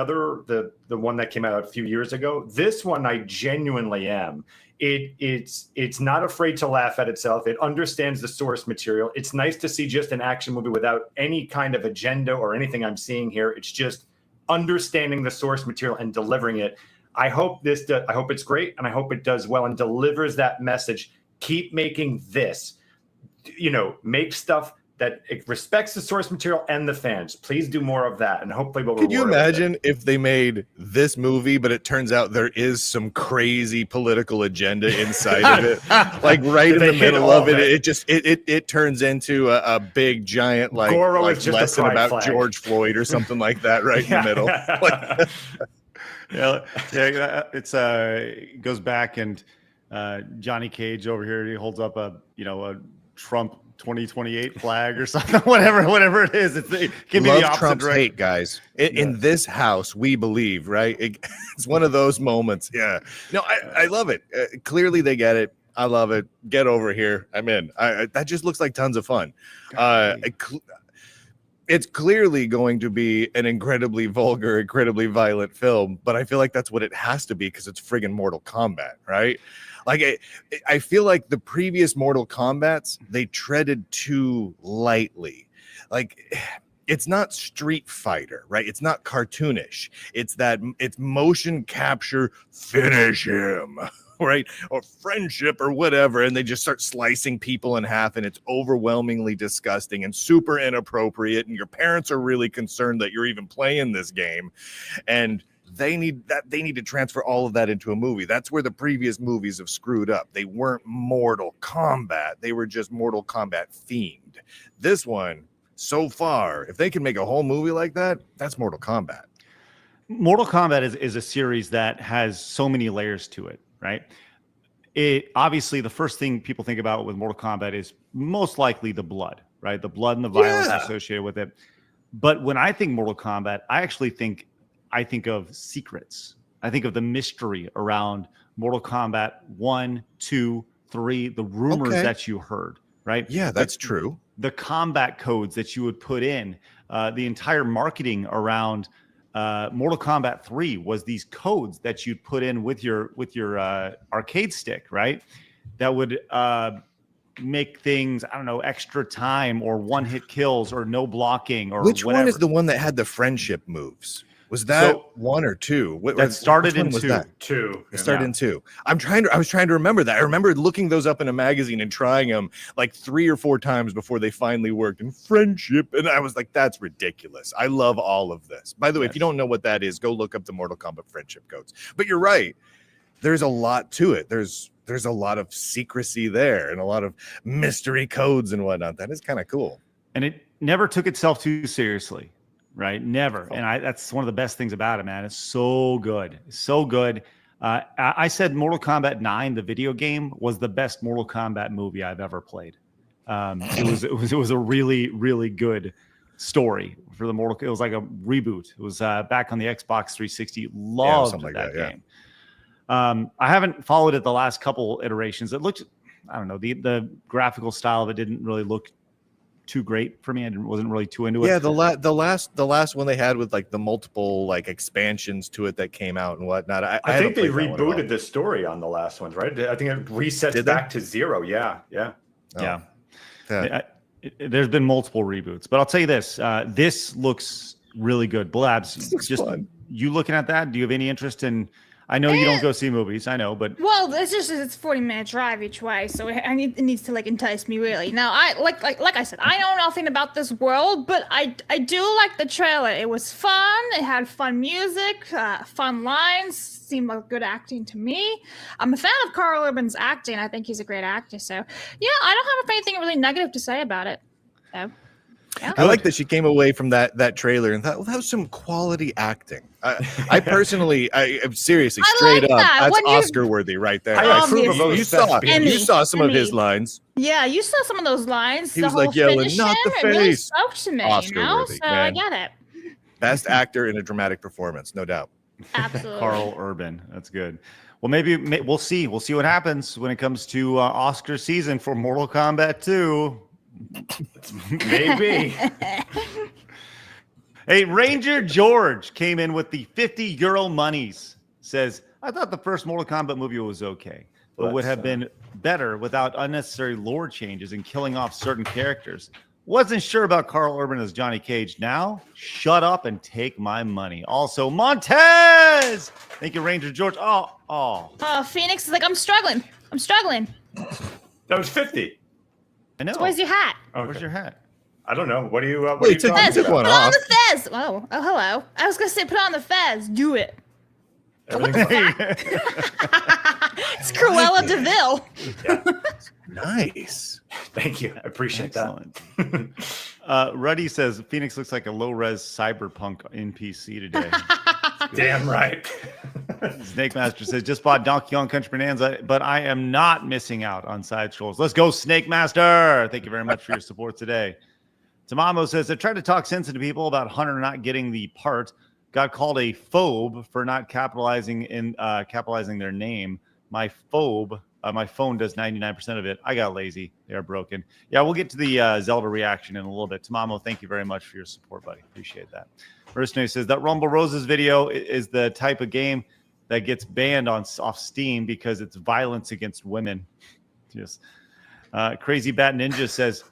one that came out a few years ago. This one I genuinely am. It's not afraid to laugh at itself. It understands the source material. It's nice to see just an action movie without any kind of agenda or anything I'm seeing here. It's just understanding the source material and delivering it. I hope it's great, and I hope it does well and delivers that message. Keep making this. Make stuff that it respects the source material and the fans. Please do more of that, and hopefully we'll. Could you reward it with imagine if they made this movie, but it turns out there is some crazy political agenda inside of it, like right in They the hit middle all of it? of it. It turns into a big giant Goro is just a lesson pride about flag. George Floyd or something like that, right in the middle. Like, Yeah, it goes back, and Johnny Cage over here, he holds up a Trump 2028 flag or something, whatever it is. It can be the love opposite Trump's direction. hate, guys. In this house, we believe, right? It's one of those moments. Yeah. No, I love it. Clearly, they get it. I love it. Get Over Here. I'm in. That just looks like tons of fun. It's clearly going to be an incredibly vulgar, incredibly violent film, but I feel like that's what it has to be because it's friggin' Mortal Kombat, right? Like I feel like the previous Mortal Kombats, they treaded too lightly. Like it's not Street Fighter, right? It's not cartoonish. It's motion capture, finish him. Right, or friendship or whatever, and they just start slicing people in half, and it's overwhelmingly disgusting and super inappropriate, and your parents are really concerned that you're even playing this game, and they need to transfer all of that into a movie. That's where the previous movies have screwed up. They weren't Mortal Kombat, they were just Mortal Kombat themed. This one, so far, if they can make a whole movie like that, that's Mortal Kombat. Mortal Kombat is a series that has so many layers to it, right? It obviously, the first thing people think about with Mortal Kombat is most likely the blood, right? The blood and the violence associated with it. But when I think Mortal Kombat, I think of secrets. I think of the mystery around Mortal Kombat 1, 2, 3, the rumors that you heard, right? Yeah, that's true. The combat codes that you would put in, the entire marketing around Mortal Kombat 3 was these codes that you'd put in with your arcade stick, right? That would make things, I don't know, extra time or one-hit kills or no blocking or Which whatever. one is the one that had the friendship moves? Was that one or two? That started in two. Two. It started in two. I was trying to remember that. I remember looking those up in a magazine and trying them like 3 or 4 times before they finally worked. And friendship, and I was like, that's ridiculous. I love all of this. By the way, if you don't know what that is, go look up the Mortal Kombat friendship codes. But you're right. There's a lot to it. There's a lot of secrecy there and a lot of mystery codes and whatnot. That is kind of cool. And it never took itself too seriously. Right, never, and that's one of the best things about it, man. It's so good, so good. I said Mortal Kombat 9, the video game, was the best Mortal Kombat movie I've ever played. It was a really, really good story for the Mortal. It was like a reboot. It was back on the Xbox 360. Loved that game. I haven't followed it the last couple iterations. It looked, I don't know, the graphical style of it didn't really look too great for me. I wasn't really too into it. Yeah, the last one they had with like the multiple like expansions to it that came out and whatnot. I think they rebooted the story on the last ones, right? I think it resets back to 0. Yeah. There's been multiple reboots, but I'll tell you this: this looks really good. Blabs, just fun. You looking at that? Do you have any interest in? I know you don't go see movies. I know, but Well, it's 40-minute drive each way, so it needs to like entice me really. Now, I like I said, I know nothing about this world, but I do like the trailer. It was fun. It had fun music, fun lines. Seemed like good acting to me. I'm a fan of Carl Urban's acting. I think he's a great actor. So yeah, I don't have anything really negative to say about it. So. Yeah. I like that she came away from that trailer and thought, well, that was some quality acting. I personally, I'm seriously straight like up, that. that's When you- Oscar worthy right there. I approve of those you saw thespians. you saw some of his Emmy. lines. Yeah, you saw some of those lines. He the was whole like yelling, finish "Not the it really face." spoke to me, Oscar you know? worthy, So I man. get it. Best actor in a dramatic performance, no doubt. Absolutely. Carl Urban. That's good. Well, maybe we'll see. We'll see what happens when it comes to Oscar season for Mortal Kombat 2. Maybe. Hey, Ranger George came in with the €50 monies. Says, I thought the first Mortal Kombat movie was okay, but would have been better without unnecessary lore changes and killing off certain characters. Wasn't sure about Carl Urban as Johnny Cage. Now, shut up and take my money. Also, Montez! Thank you, Ranger George. Oh, Phoenix is like, I'm struggling. That was 50. I know. So where's your hat? Okay. Where's your hat? I don't know. What are you? What Well, are you you took- talking you took about? one Put on off. the fez. Oh, hello. I was gonna say, put on the fez. Do it. It's Cruella DeVille. Nice. Thank you. I appreciate Excellent. that. Ruddy says Phoenix looks like a low-res cyberpunk NPC today. Damn right. Snake Master says just bought Donkey Kong Country Bonanza, but I am not missing out on side scrolls. Let's go, Snake Master! Thank you very much for your support today. Tamamo says I tried to talk sense into people about Hunter not getting the part. Got called a phobe for not capitalizing their name. My phone does 99% of it. I got lazy. They are broken. Yeah, we'll get to the Zelda reaction in a little bit. Tamamo, thank you very much for your support, buddy. Appreciate that. Mercenary says that Rumble Roses video is the type of game that gets banned off Steam because it's violence against women. Just Crazy Bat Ninja says,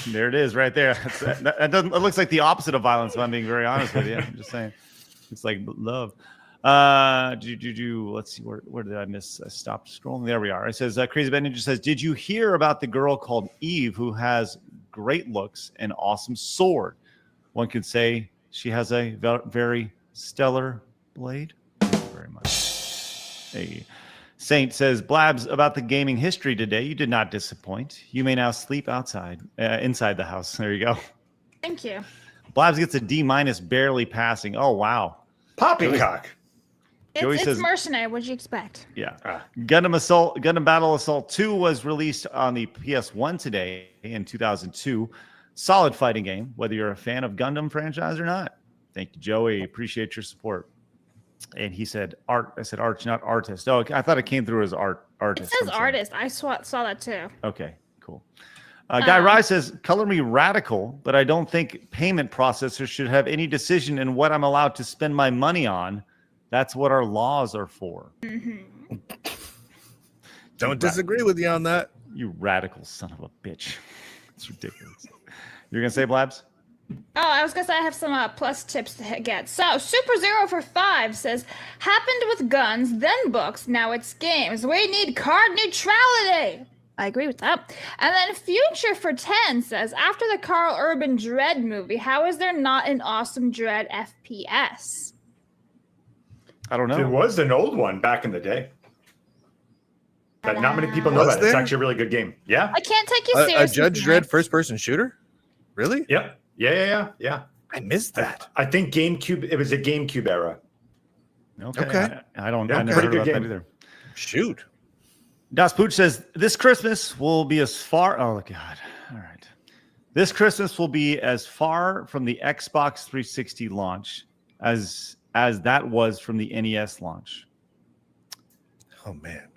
there it is right there. That doesn't. It looks like the opposite of violence. If I'm being very honest with you, I'm just saying, it's like love. Let's see, where did I miss? I stopped scrolling. There we are. It says Crazy Bat Ninja says, did you hear about the girl called Eve who has great looks and awesome sword? One could say she has a very stellar blade. Thank you very much. Hey. Saint says, Blabs, about the gaming history today, you did not disappoint. You may now sleep inside the house. There you go. Thank you. Blabs gets a D- barely passing. Oh, wow. Poppycock. Joey It's says- mercenary. What'd you expect? Yeah. Gundam Battle Assault 2 was released on the PS1 today in 2002. Solid fighting game, whether you're a fan of Gundam franchise or not. Thank you, Joey. Appreciate your support. And he said art. I said art, not artist. Oh, I thought it came through as artist. It says I'm sorry. artist. I saw that too. Okay, cool. Guy Rye says, color me radical, but I don't think payment processors should have any decision in what I'm allowed to spend my money on. That's what our laws are for. Mm-hmm. Don't disagree with you on that. You radical son of a bitch. It's ridiculous. You're going to say, Blabs? Oh, I was gonna say I have some plus tips to get. So, Super Zero for 5 says, happened with guns, then books, now it's games. We need card neutrality. I agree with that. And then Future for 10 says, after the Carl Urban Dread movie, how is there not an awesome Dread FPS? I don't know. There was an old one back in the day. But not many people know Was that. It's there? actually a really good game. Yeah. I can't take you A seriously. Judge tonight. Dredd first-person shooter? Really? Yep. Yeah. I missed that. I think GameCube. It was a GameCube era. Okay. I don't. Yeah, I never pretty heard good about that game. either. Shoot. Das Pooch says this Christmas will be as far. Oh God! All right, this Christmas will be as far from the Xbox 360 launch as that was from the NES launch. Oh man.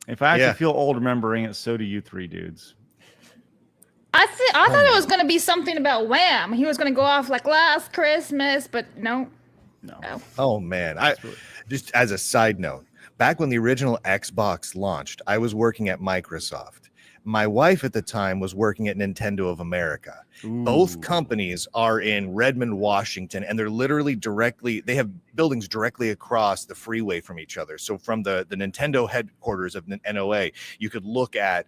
If I actually feel old remembering it, so do you three dudes. I thought it was going to be something about Wham. He was going to go off like last Christmas, but no. Oh man. Just as a side note, back when the original Xbox launched, I was working at Microsoft. My wife at the time was working at Nintendo of America. Both companies are in Redmond, Washington, and they're literally they have buildings directly across the freeway from each other. So from the Nintendo headquarters of NOA, you could look at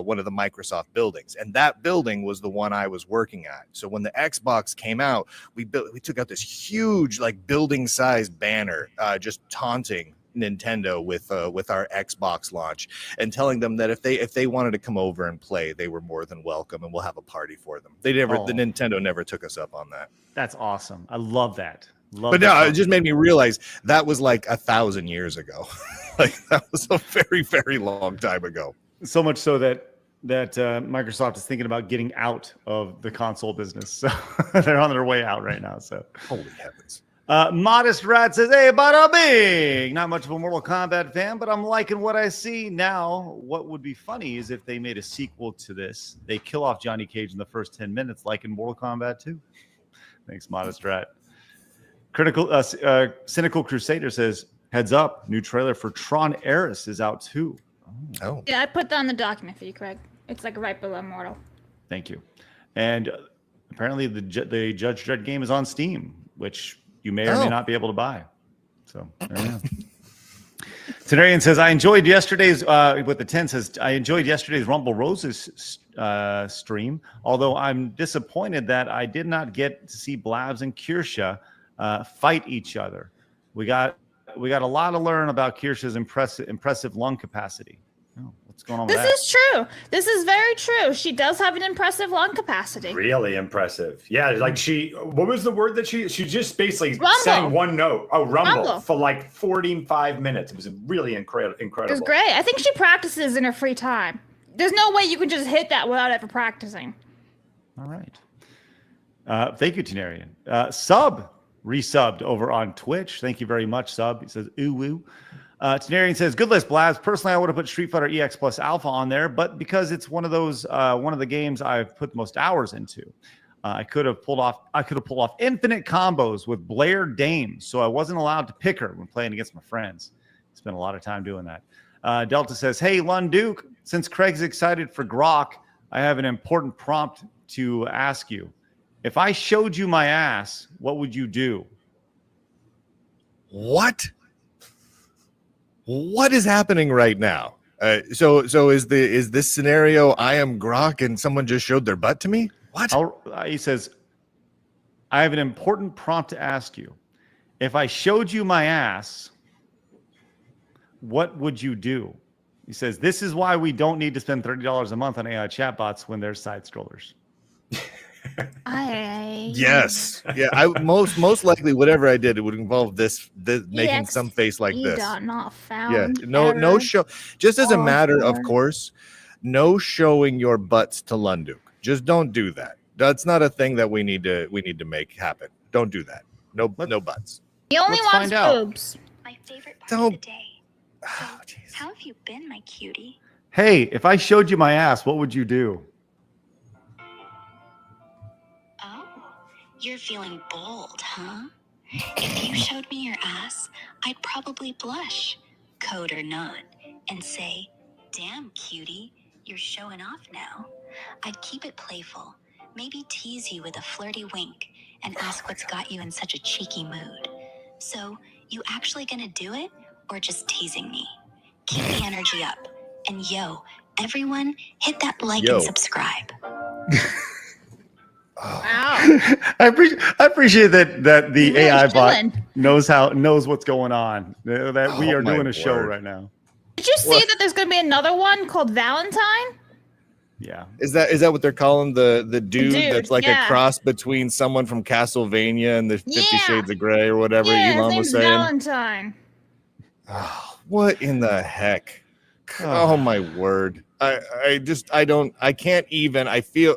one of the Microsoft buildings, and that building was the one I was working at. So when the Xbox came out, we took out this huge, like, building-sized banner, just taunting Nintendo with our Xbox launch and telling them that if they wanted to come over and play, they were more than welcome, and we'll have a party for them. The Nintendo never took us up on that. That's awesome. I love that. But no, it just made me realize that was like 1,000 years ago. Like, that was a very, very long time ago. So much so that Microsoft is thinking about getting out of the console business. So they're on their way out right now. So holy heavens. Modest Rat says, hey, bada bing. Not much of a Mortal Kombat fan, but I'm liking what I see now. What would be funny is if they made a sequel to this. They kill off Johnny Cage in the first 10 minutes, like in Mortal Kombat 2. Thanks, Modest Rat. Cynical Crusader says, heads up, new trailer for Tron Ares is out too. Oh. Yeah, I put that in the document for you, Craig. It's like right below Mortal. Thank you. And apparently the Judge Dredd game is on Steam, which you may or may not be able to buy. So there you go. Tenarian says, I enjoyed yesterday's, with the 10 says, I enjoyed yesterday's Rumble Roses stream, although I'm disappointed that I did not get to see Blabs and Kirsche fight each other. We got a lot to learn about Kirsche's impressive lung capacity. Oh, what's going on with that? This is true. This is very true. She does have an impressive lung capacity. Really impressive. Yeah, like what was the word that she just basically Rumble. sang one note. Oh, rumble. For Rumble. like 45 minutes. It was really incredible. It was great. I think she practices in her free time. There's no way you can just hit that without ever practicing. All right. Thank you, Tenarian. Resubbed over on Twitch. Thank you very much, Sub. He says, ooh, woo. Tenarian says, good list, Blabs. Personally, I would have put Street Fighter EX plus Alpha on there, but because it's one of the games I've put the most hours into, I could have pulled off infinite combos with Blair Dame, so I wasn't allowed to pick her when playing against my friends. Spent a lot of time doing that. Delta says, hey, Lunduke, since Craig's excited for Grok, I have an important prompt to ask you. If I showed you my ass, what would you do? What is happening right now? So is this scenario I am Grok and someone just showed their butt to me? What? He says, I have an important prompt to ask you. If I showed you my ass, what would you do? He says, this is why we don't need to spend $30 a month on AI chatbots when there's side scrollers. Yes. Yeah. I most likely whatever I did, it would involve this making some face like this. Not found. Yeah. No show. Just as a matter of course, no showing your butts to Lunduke. Just don't do that. That's not a thing that we need to make happen. Don't do that. No butts. He only wants boobs. My favorite part of the day. So, how have you been, my cutie? Hey, if I showed you my ass, what would you do? You're feeling bold, huh? If you showed me your ass, I'd probably blush, code or not, and say, damn, cutie, you're showing off now. I'd keep it playful, maybe tease you with a flirty wink, and ask what's got you in such a cheeky mood. So, you actually gonna do it, or just teasing me? Keep the energy up. And yo, everyone, hit that like and subscribe. Wow. I appreciate that the Really AI bot chilling. knows what's going on. That we are doing a show word. right now. Did you see that there's going to be another one called Valentine? Yeah. Is that what they're calling the dude that's like yeah. a cross between someone from Castlevania and the 50 Yeah. Shades of Grey or whatever Yeah, his Elon was name's saying? Valentine. What in the heck? Oh my word. I can't even. I feel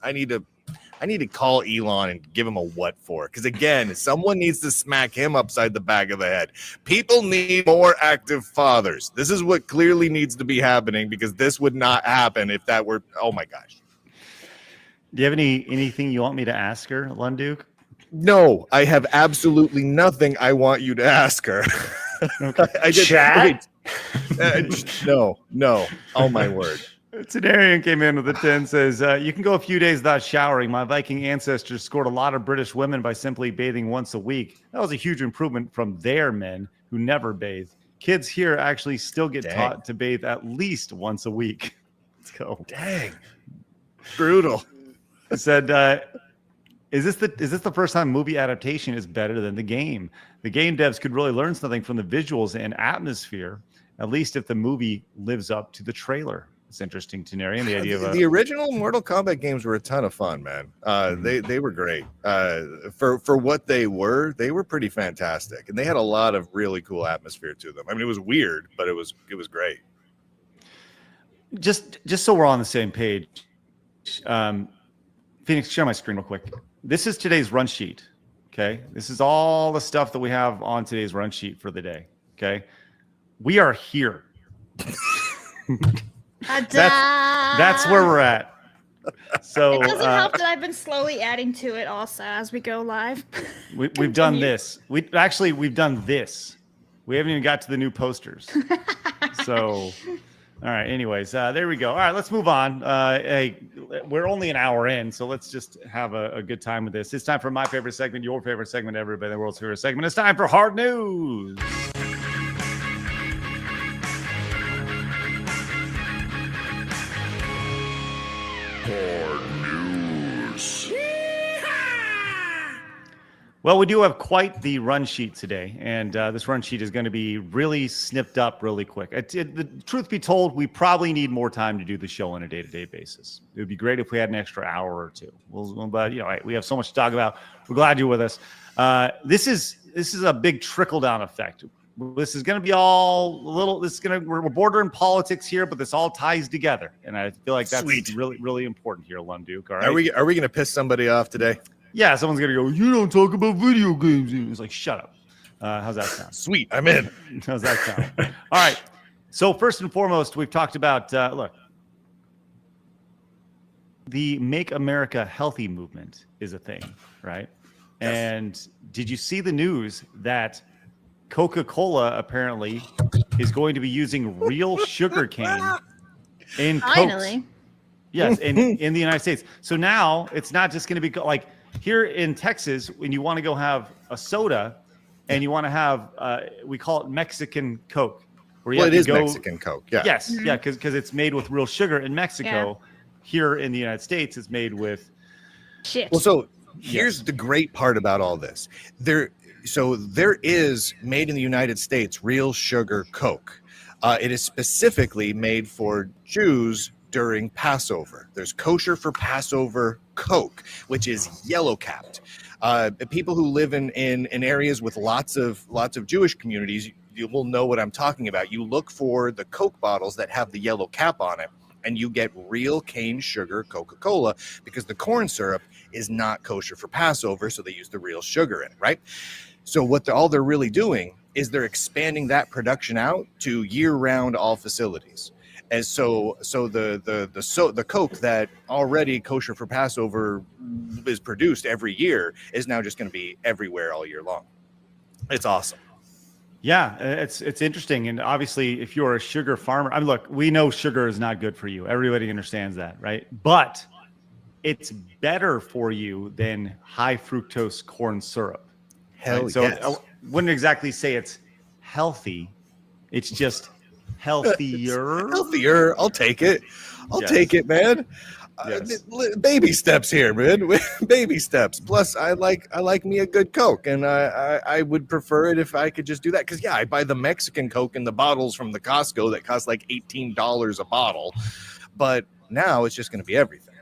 I need to call Elon and give him a what for. Because again, someone needs to smack him upside the back of the head. People need more active fathers. This is what clearly needs to be happening, because this would not happen if that were. Oh my gosh. Do you have anything you want me to ask her, Lunduke? No, I have absolutely nothing I want you to ask her. Chat? No. Oh my word. Tenarian came in with a 10, says, you can go a few days without showering. My Viking ancestors scored a lot of British women by simply bathing once a week. That was a huge improvement from their men who never bathed. Kids here actually still get taught to bathe at least once a week. Let's go. Dang. Brutal. It said, is this the first time movie adaptation is better than the game? The game devs could really learn something from the visuals and atmosphere, at least if the movie lives up to the trailer. It's interesting, Tenarian. The idea of the original Mortal Kombat games were a ton of fun, man. They were great. For what they were pretty fantastic, and they had a lot of really cool atmosphere to them. I mean, it was weird, but it was great. Just so we're on the same page, Phoenix, share my screen real quick. This is today's run sheet. Okay, this is all the stuff that we have on today's run sheet for the day. Okay, we are here. That's where we're at. So it doesn't help that I've been slowly adding to it also as we go live. We've done this. We've done this. We haven't even got to the new posters. So, all right. Anyways, there we go. All right, let's move on. Hey, we're only an hour in, so let's just have a good time with this. It's time for my favorite segment, your favorite segment, everybody, the world's favorite segment. It's time for Hard News. Well, we do have quite the run sheet today, and this run sheet is going to be really snipped up really quick. The truth be told, we probably need more time to do the show on a day-to-day basis. It would be great if we had an extra hour or two. But we have so much to talk about. We're glad you're with us. This is a big trickle-down effect. This is going to be all a little. We're bordering politics here, but this all ties together, and I feel like that's really, really important here, Lunduke. All right, Are we going to piss somebody off today? Yeah, someone's gonna go, you don't talk about video games. It's like, shut up. How's that sound? Sweet, I'm in. How's that sound? All right. So first and foremost, we've talked about look, the Make America Healthy movement is a thing, right? Yes. And did you see the news that Coca-Cola apparently is going to be using real sugar cane in Finally. Cokes? Yes, in the United States. So now it's not just going to be like here in Texas, when you want to go have a soda and you want to have, we call it Mexican Coke. Where it is Mexican Coke, yeah. Yes, yeah, because it's made with real sugar in Mexico. Yeah. Here in the United States, it's made with shit. Well, so here's the great part about all this. There is made in the United States real sugar Coke. It is specifically made for Jews during Passover. There's kosher for Passover Coke, which is yellow capped. People who live in areas with lots of Jewish communities, you will know what I'm talking about. You look for the Coke bottles that have the yellow cap on it, and you get real cane sugar Coca-Cola because the corn syrup is not kosher for Passover, so they use the real sugar in it, right? So what all they're really doing is they're expanding that production out to year-round all facilities. And so the Coke that already kosher for Passover is produced every year is now just going to be everywhere all year long. It's awesome. Yeah, it's interesting. And obviously, if you're a sugar farmer, I mean, look, we know sugar is not good for you. Everybody understands that, right? But it's better for you than high fructose corn syrup. Hell right? So yes. I wouldn't exactly say it's healthy. It's just healthier. Healthier. I'll take it. I'll take it, man. Yes. Baby steps here, man. Baby steps. Plus, I like me a good Coke, and I would prefer it if I could just do that. Because I buy the Mexican Coke in the bottles from the Costco that cost like $18 a bottle, but now it's just going to be everything,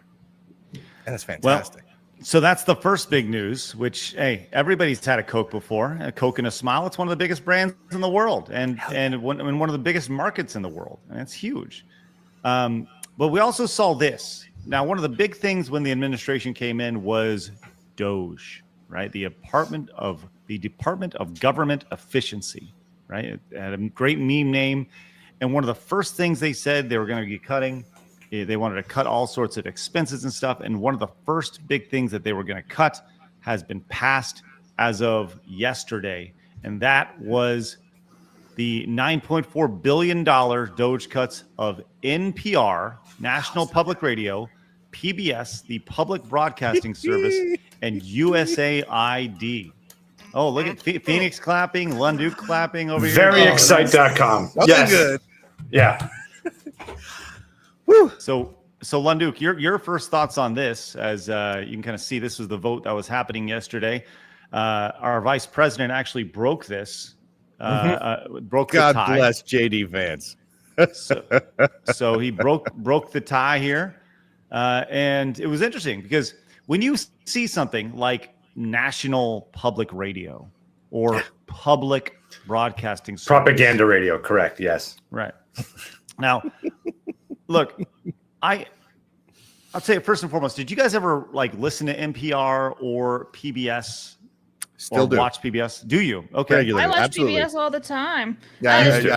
and it's fantastic. Well, so that's the first big news. Which everybody's had a Coke before. A Coke and a Smile. It's one of the biggest brands in the world, and one of the biggest markets in the world, and it's huge. But we also saw this. Now, one of the big things when the administration came in was DOGE, right? The Department of Government Efficiency, right? It had a great meme name. And one of the first things they said they were going to be cutting, they wanted to cut all sorts of expenses and stuff. And one of the first big things that they were going to cut has been passed as of yesterday. And that was the $9.4 billion Doge cuts of NPR, National Public Radio, PBS, the Public Broadcasting Service, and USAID. Oh, look at Phoenix clapping, Lunduke clapping over here. Veryexcite.com. Yes. Good. Yeah. Woo. So Lunduke, your first thoughts on this, as you can kind of see, this was the vote that was happening yesterday. Our vice president actually broke this. Broke God the tie. bless JD Vance. So he broke the tie here, and it was interesting because when you see something like National Public Radio or Public Broadcasting Service, Propaganda radio, correct? Yes. right now, look, I'll say it first and foremost. Did you guys ever like listen to NPR or PBS? Still do. Watch PBS? Do you? Okay. Regularly. I watch Absolutely. PBS all the time. Yeah,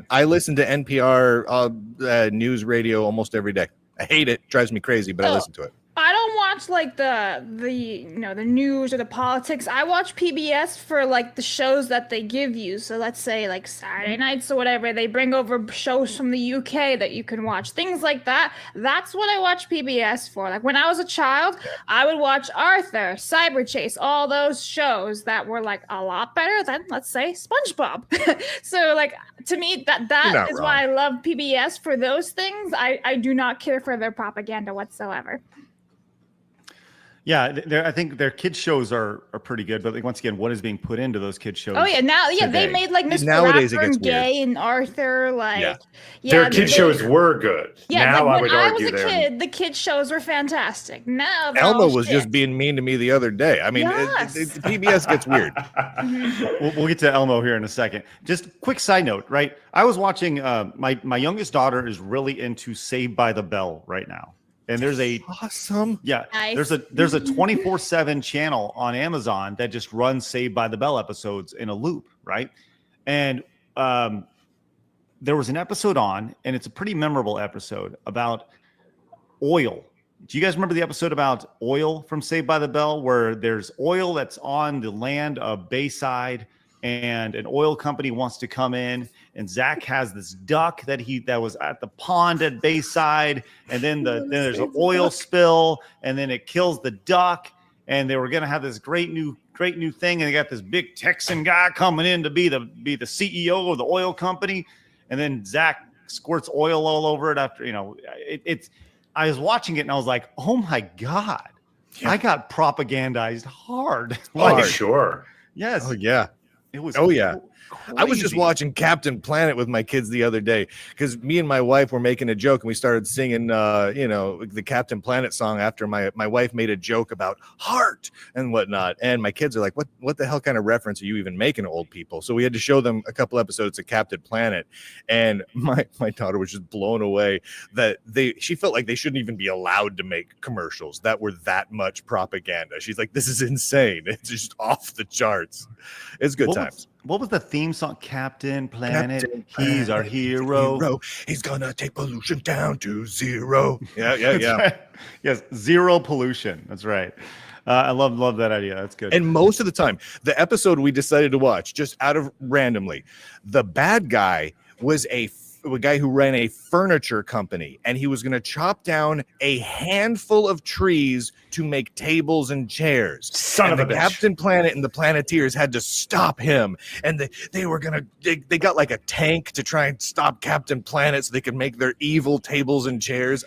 I listen to NPR news radio almost every day. I hate it. Drives me crazy, but I listen to it. I don't watch like the the news or the politics. I watch PBS for like the shows that they give you. So let's say like Saturday nights or whatever, they bring over shows from the UK that you can watch. Things like that. That's what I watch PBS for. Like when I was a child, I would watch Arthur, Cyber Chase, all those shows that were like a lot better than, let's say, SpongeBob. So like to me, that is why I love PBS for those things. I do not care for their propaganda whatsoever. Yeah, I think their kids shows are pretty good, but like, once again, what is being put into those kids shows? Oh yeah, they made like Mr. Nowadays it Rapper gets and Gay and Arthur, like their kid shows were good. Yeah, now like I would when I argue was a kid, the kid shows were fantastic. Now Elmo was just being mean to me the other day. I mean, PBS gets weird. We'll get to Elmo here in a second. Just quick side note, right? I was watching. My youngest daughter is really into Saved by the Bell right now. And there's awesome. Yeah. Nice. There's a 24/7 channel on Amazon that just runs Saved by the Bell episodes in a loop, right? And there was an episode on, and it's a pretty memorable episode about oil. Do you guys remember the episode about oil from Saved by the Bell, where there's oil that's on the land of Bayside, and an oil company wants to come in, and Zach has this duck that was at the pond at Bayside, and then there's an oil spill, and then it kills the duck, and they were gonna have this great new thing, and they got this big Texan guy coming in to be the CEO of the oil company, and then Zach squirts oil all over it after it's. I was watching it and I was like, oh my God, I got propagandized hard. Oh, sure. Yes. Oh yeah. It was. Oh yeah. Crazy. I was just watching Captain Planet with my kids the other day because me and my wife were making a joke and we started singing, the Captain Planet song after my wife made a joke about heart and whatnot. And my kids are like, what the hell kind of reference are you even making to old people? So we had to show them a couple episodes of Captain Planet. And my daughter was just blown away that she felt like they shouldn't even be allowed to make commercials that were that much propaganda. She's like, this is insane. It's just off the charts. It's good times. What was the theme song? Captain Planet. He's our hero. He's gonna take pollution down to zero. Yeah. Right. Yes, zero pollution. That's right. I love that idea. That's good. And most of the time, the episode we decided to watch, just out of randomly, the bad guy was a guy who ran a furniture company, and he was going to chop down a handful of trees to make tables and chairs. Son of a bitch. Captain Planet and the Planeteers had to stop him, and they got like a tank to try and stop Captain Planet so they could make their evil tables and chairs.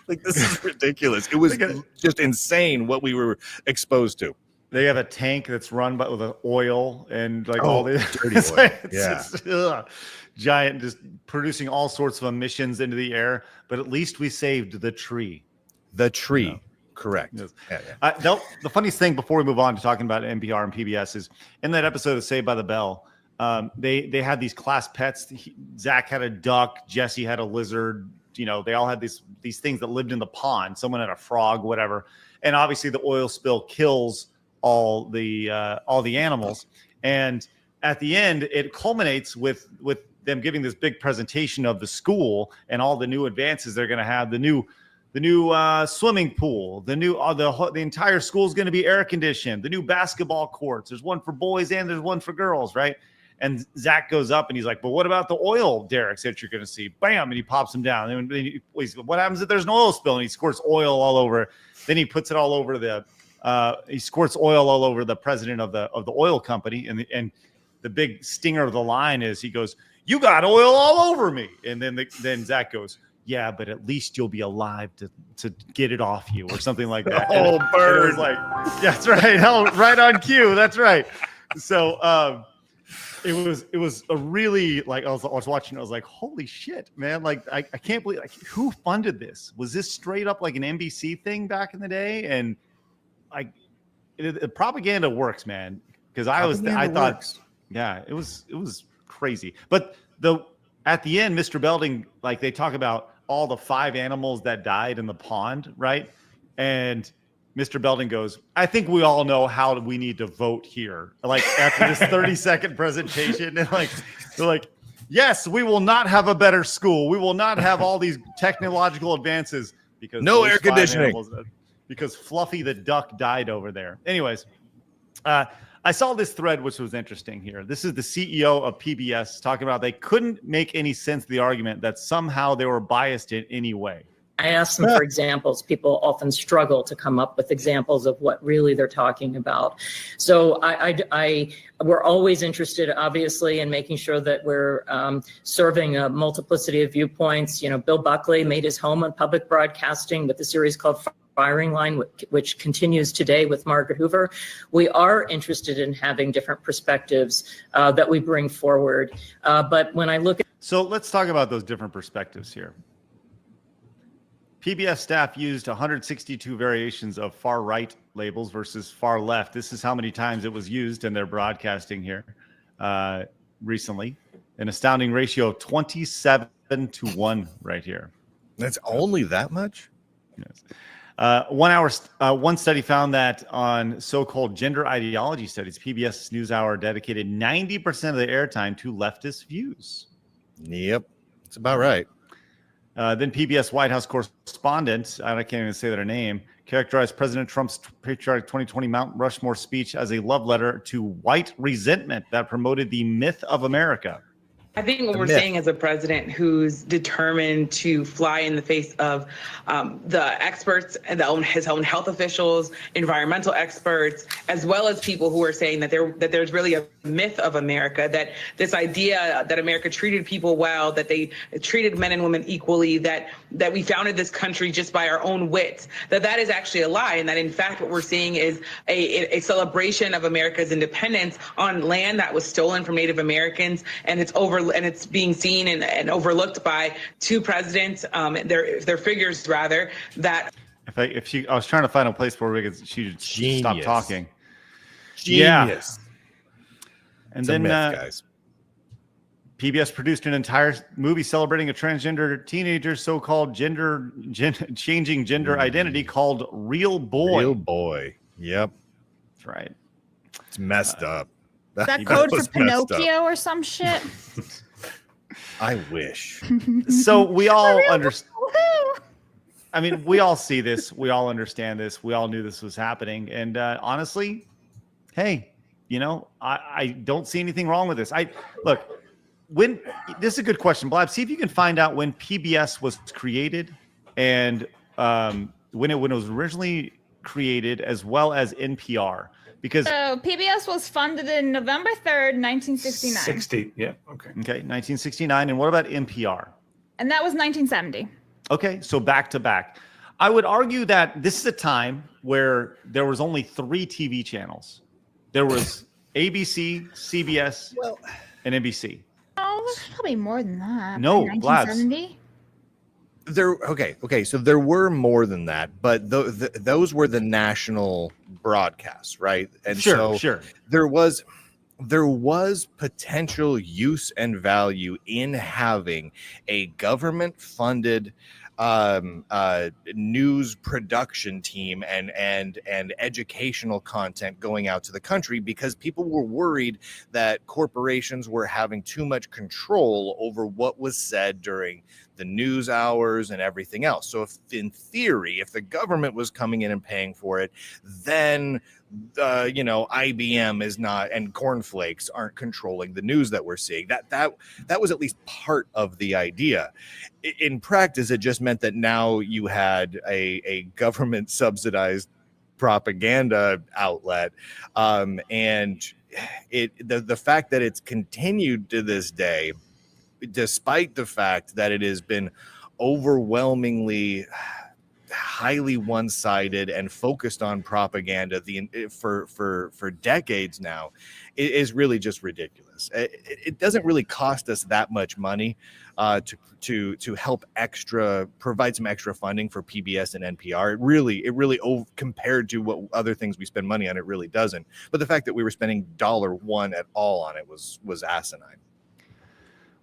Like, this is ridiculous. It was just insane what we were exposed to. They have a tank that's run with oil and like all the dirty oil. It's giant, just producing all sorts of emissions into the air. But at least we saved the tree. The tree, correct. Yes. Yeah. The funniest thing before we move on to talking about NPR and PBS is in that episode of Saved by the Bell, they had these class pets. Zach had a duck. Jesse had a lizard. They all had these things that lived in the pond. Someone had a frog, whatever. And obviously the oil spill kills all the animals. And at the end, it culminates with them giving this big presentation of the school and all the new advances they're going to have. The new swimming pool, the entire school is going to be air conditioned. The new basketball courts. There's one for boys and there's one for girls, right? And Zach goes up and he's like, but what about the oil derricks that you're going to see? Bam. And he pops them down. And then what happens if there's an oil spill? And he squirts oil all over. Then he puts it all over he squirts oil all over the president of the oil company. And the big stinger of the line is he goes, you got oil all over me. And then Zach goes, yeah, but at least you'll be alive to get it off you or something like that. Oh, bird. It was like, that's right. Hell, right on cue. That's right. So it was a really, like, I was watching, I was like, holy shit, man. Like, I can't believe, like, who funded this? Was this straight up like an NBC thing back in the day? And the propaganda works, man. Because I thought, yeah, it was crazy. But at the end, Mr. Belding, like, they talk about all the 5 animals that died in the pond, right? And Mr. Belding goes, I think we all know how we need to vote here. Like, after this 30-second presentation, and they're like, yes, we will not have a better school. We will not have all these technological advances because no air conditioning. Because Fluffy the duck died over there. Anyways, I saw this thread, which was interesting here. This is the CEO of PBS talking about they couldn't make any sense of the argument that somehow they were biased in any way. I asked them for examples. People often struggle to come up with examples of what really they're talking about. So we're always interested, obviously, in making sure that we're serving a multiplicity of viewpoints. You know, Bill Buckley made his home on public broadcasting with a series called Firing Line, which continues today with Margaret Hoover. We are interested in having different perspectives that we bring forward. But when I look at... So let's talk about those different perspectives here. PBS staff used 162 variations of far right labels versus far left. This is how many times it was used in their broadcasting here recently. An astounding ratio of 27-1 right here. That's only that much? Yes. One study found that on so-called gender ideology studies, PBS NewsHour dedicated 90% of the airtime to leftist views. Yep, that's about right. Then PBS White House correspondent, I can't even say their name, characterized President Trump's patriotic 2020 Mount Rushmore speech as a love letter to white resentment that promoted the myth of America. I think what we're seeing is a president who's determined to fly in the face of the experts and his own health officials, environmental experts, as well as people who are saying that there's really a myth of America, that this idea that America treated people well, that they treated men and women equally, that we founded this country just by our own wit, that is actually a lie, and that in fact what we're seeing is a celebration of America's independence on land that was stolen from Native Americans, and it's being seen and overlooked by 2 presidents, their figures rather, that I was trying to find a place where she would stop talking. Genius. Yeah. And then guys. PBS produced an entire movie celebrating a transgender teenager's so-called changing gender identity called Real Boy. Real Boy. Yep. That's right. It's messed up. Is that code for Pinocchio or some shit? I wish. So we all understand. I mean, we all see this. We all understand this. We all knew this was happening. And honestly, hey, you know, I don't see anything wrong with this. This is a good question, Blab. See if you can find out when PBS was created and when it was originally created, as well as NPR. Because PBS was funded in November 3rd, 1969. 60, yeah, okay. Okay, 1969. And what about NPR? And that was 1970. Okay, so back to back. I would argue that this is a time where there was only 3 TV channels. There was ABC, CBS, and NBC. Oh, there's probably more than that. No, 1970. So there were more than that, but those were the national broadcasts, right? And sure. There was potential use and value in having a government-funded news production team and educational content going out to the country, because people were worried that corporations were having too much control over what was said during the news hours and everything else. So if in theory, if the government was coming in and paying for it, then IBM is not, and cornflakes aren't controlling the news that we're seeing. That was at least part of the idea. In practice, it just meant that now you had a government subsidized propaganda outlet, and the fact that it's continued to this day, despite the fact that it has been overwhelmingly highly one-sided and focused on propaganda for decades now, it is really just ridiculous. It doesn't really cost us that much money to help provide some extra funding for PBS and NPR. It really compared to what other things we spend money on, it really doesn't. But the fact that we were spending $1 at all on it was asinine.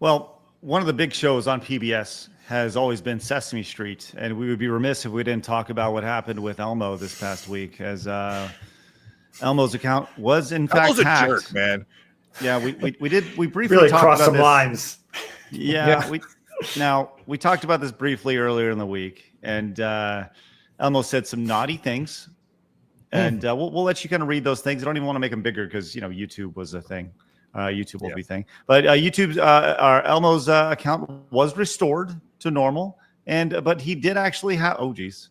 Well, one of the big shows on PBS has always been Sesame Street, and we would be remiss if we didn't talk about what happened with Elmo this past week, as Elmo's account was in fact hacked. Elmo's a jerk, man. Yeah, we briefly really talked crossed about some this. lines. Yeah, we talked about this briefly earlier in the week, and Elmo said some naughty things, and we'll let you kind of read those things. I don't even want to make them bigger because YouTube was a thing. YouTube will be thing, but YouTube's Elmo's account was restored to normal, but he did actually have. Oh geez,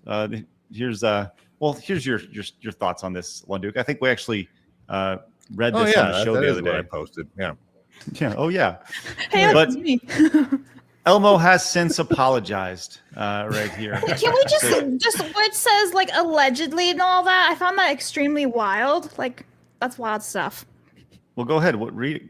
here's your thoughts on this, Lunduke. I think we actually read this on the show the other day. I posted. Yeah. Oh yeah. Hey, but that's me. Elmo has since apologized right here. Can we just what it says like allegedly and all that? I found that extremely wild. Like that's wild stuff. Well, go ahead. Read it.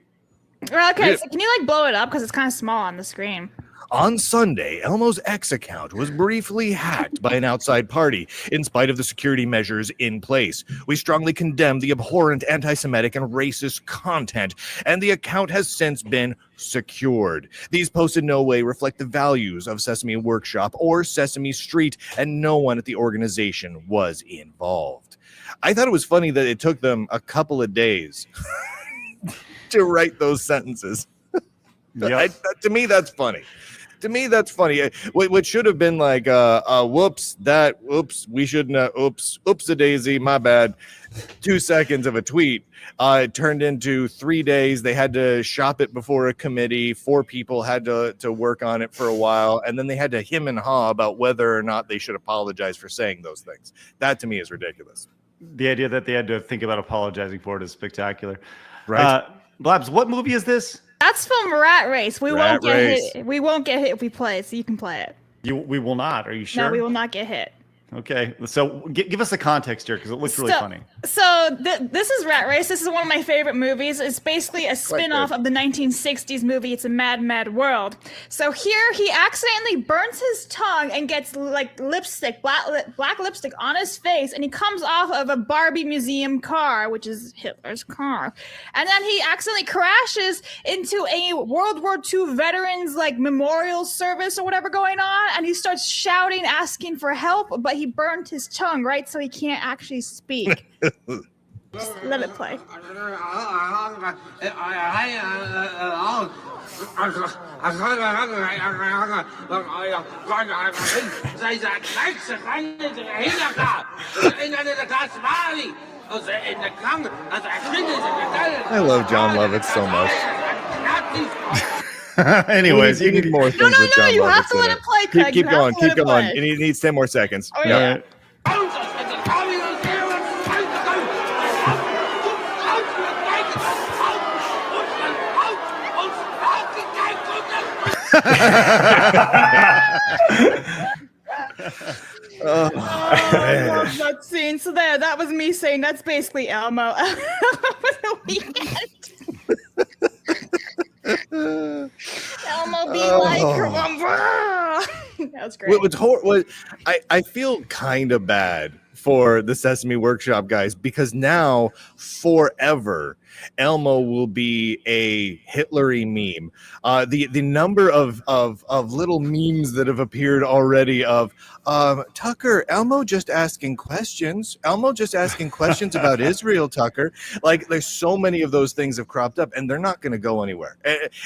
Okay, so can you blow it up because it's kind of small on the screen? On Sunday, Elmo's X account was briefly hacked by an outside party, in spite of the security measures in place. We strongly condemn the abhorrent anti-Semitic and racist content, and the account has since been secured. These posts in no way reflect the values of Sesame Workshop or Sesame Street, and no one at the organization was involved. I thought it was funny that it took them a couple of days to write those sentences. Yep. To me, that's funny. What should have been like, whoops, we shouldn't, oops a daisy, my bad. 2 seconds of a tweet turned into 3 days. They had to shop it before a committee. 4 people had to work on it for a while. And then they had to hem and haw about whether or not they should apologize for saying those things. That to me is ridiculous. The idea that they had to think about apologizing for it is spectacular. Right. Blabs, what movie is this? That's from Rat Race. We won't get Race. hit. We won't get hit if we play it, so you can play it. We will not. Are you sure? No, we will not get hit. Okay, so give us the context here because it looks really funny. So this is Rat Race. This is one of my favorite movies. It's basically a spin-off of the 1960s movie. It's a Mad, Mad World. So here he accidentally burns his tongue and gets lipstick, black lipstick on his face, and he comes off of a Barbie museum car, which is Hitler's car. And then he accidentally crashes into a World War II veterans memorial service or whatever going on, and he starts shouting, asking for help, but he burned his tongue, right? So he can't actually speak. Just let it play. I love John Lovitz so much. Anyways, you need more things with John you Lovitz have to in let it. it play, Craig. Keep You going. have to let Keep it going. play. It needs 10 more seconds. Oh, yeah. I love that scene. So that was me saying that's basically Elmo over the weekend. Elmo be like, that was great. I feel kind of bad for the Sesame Workshop guys because now forever Elmo will be a Hitlery meme. The number of little memes that have appeared already of Tucker, Elmo just asking questions. Elmo just asking questions about Israel, Tucker. Like, there's so many of those things have cropped up, and they're not going to go anywhere.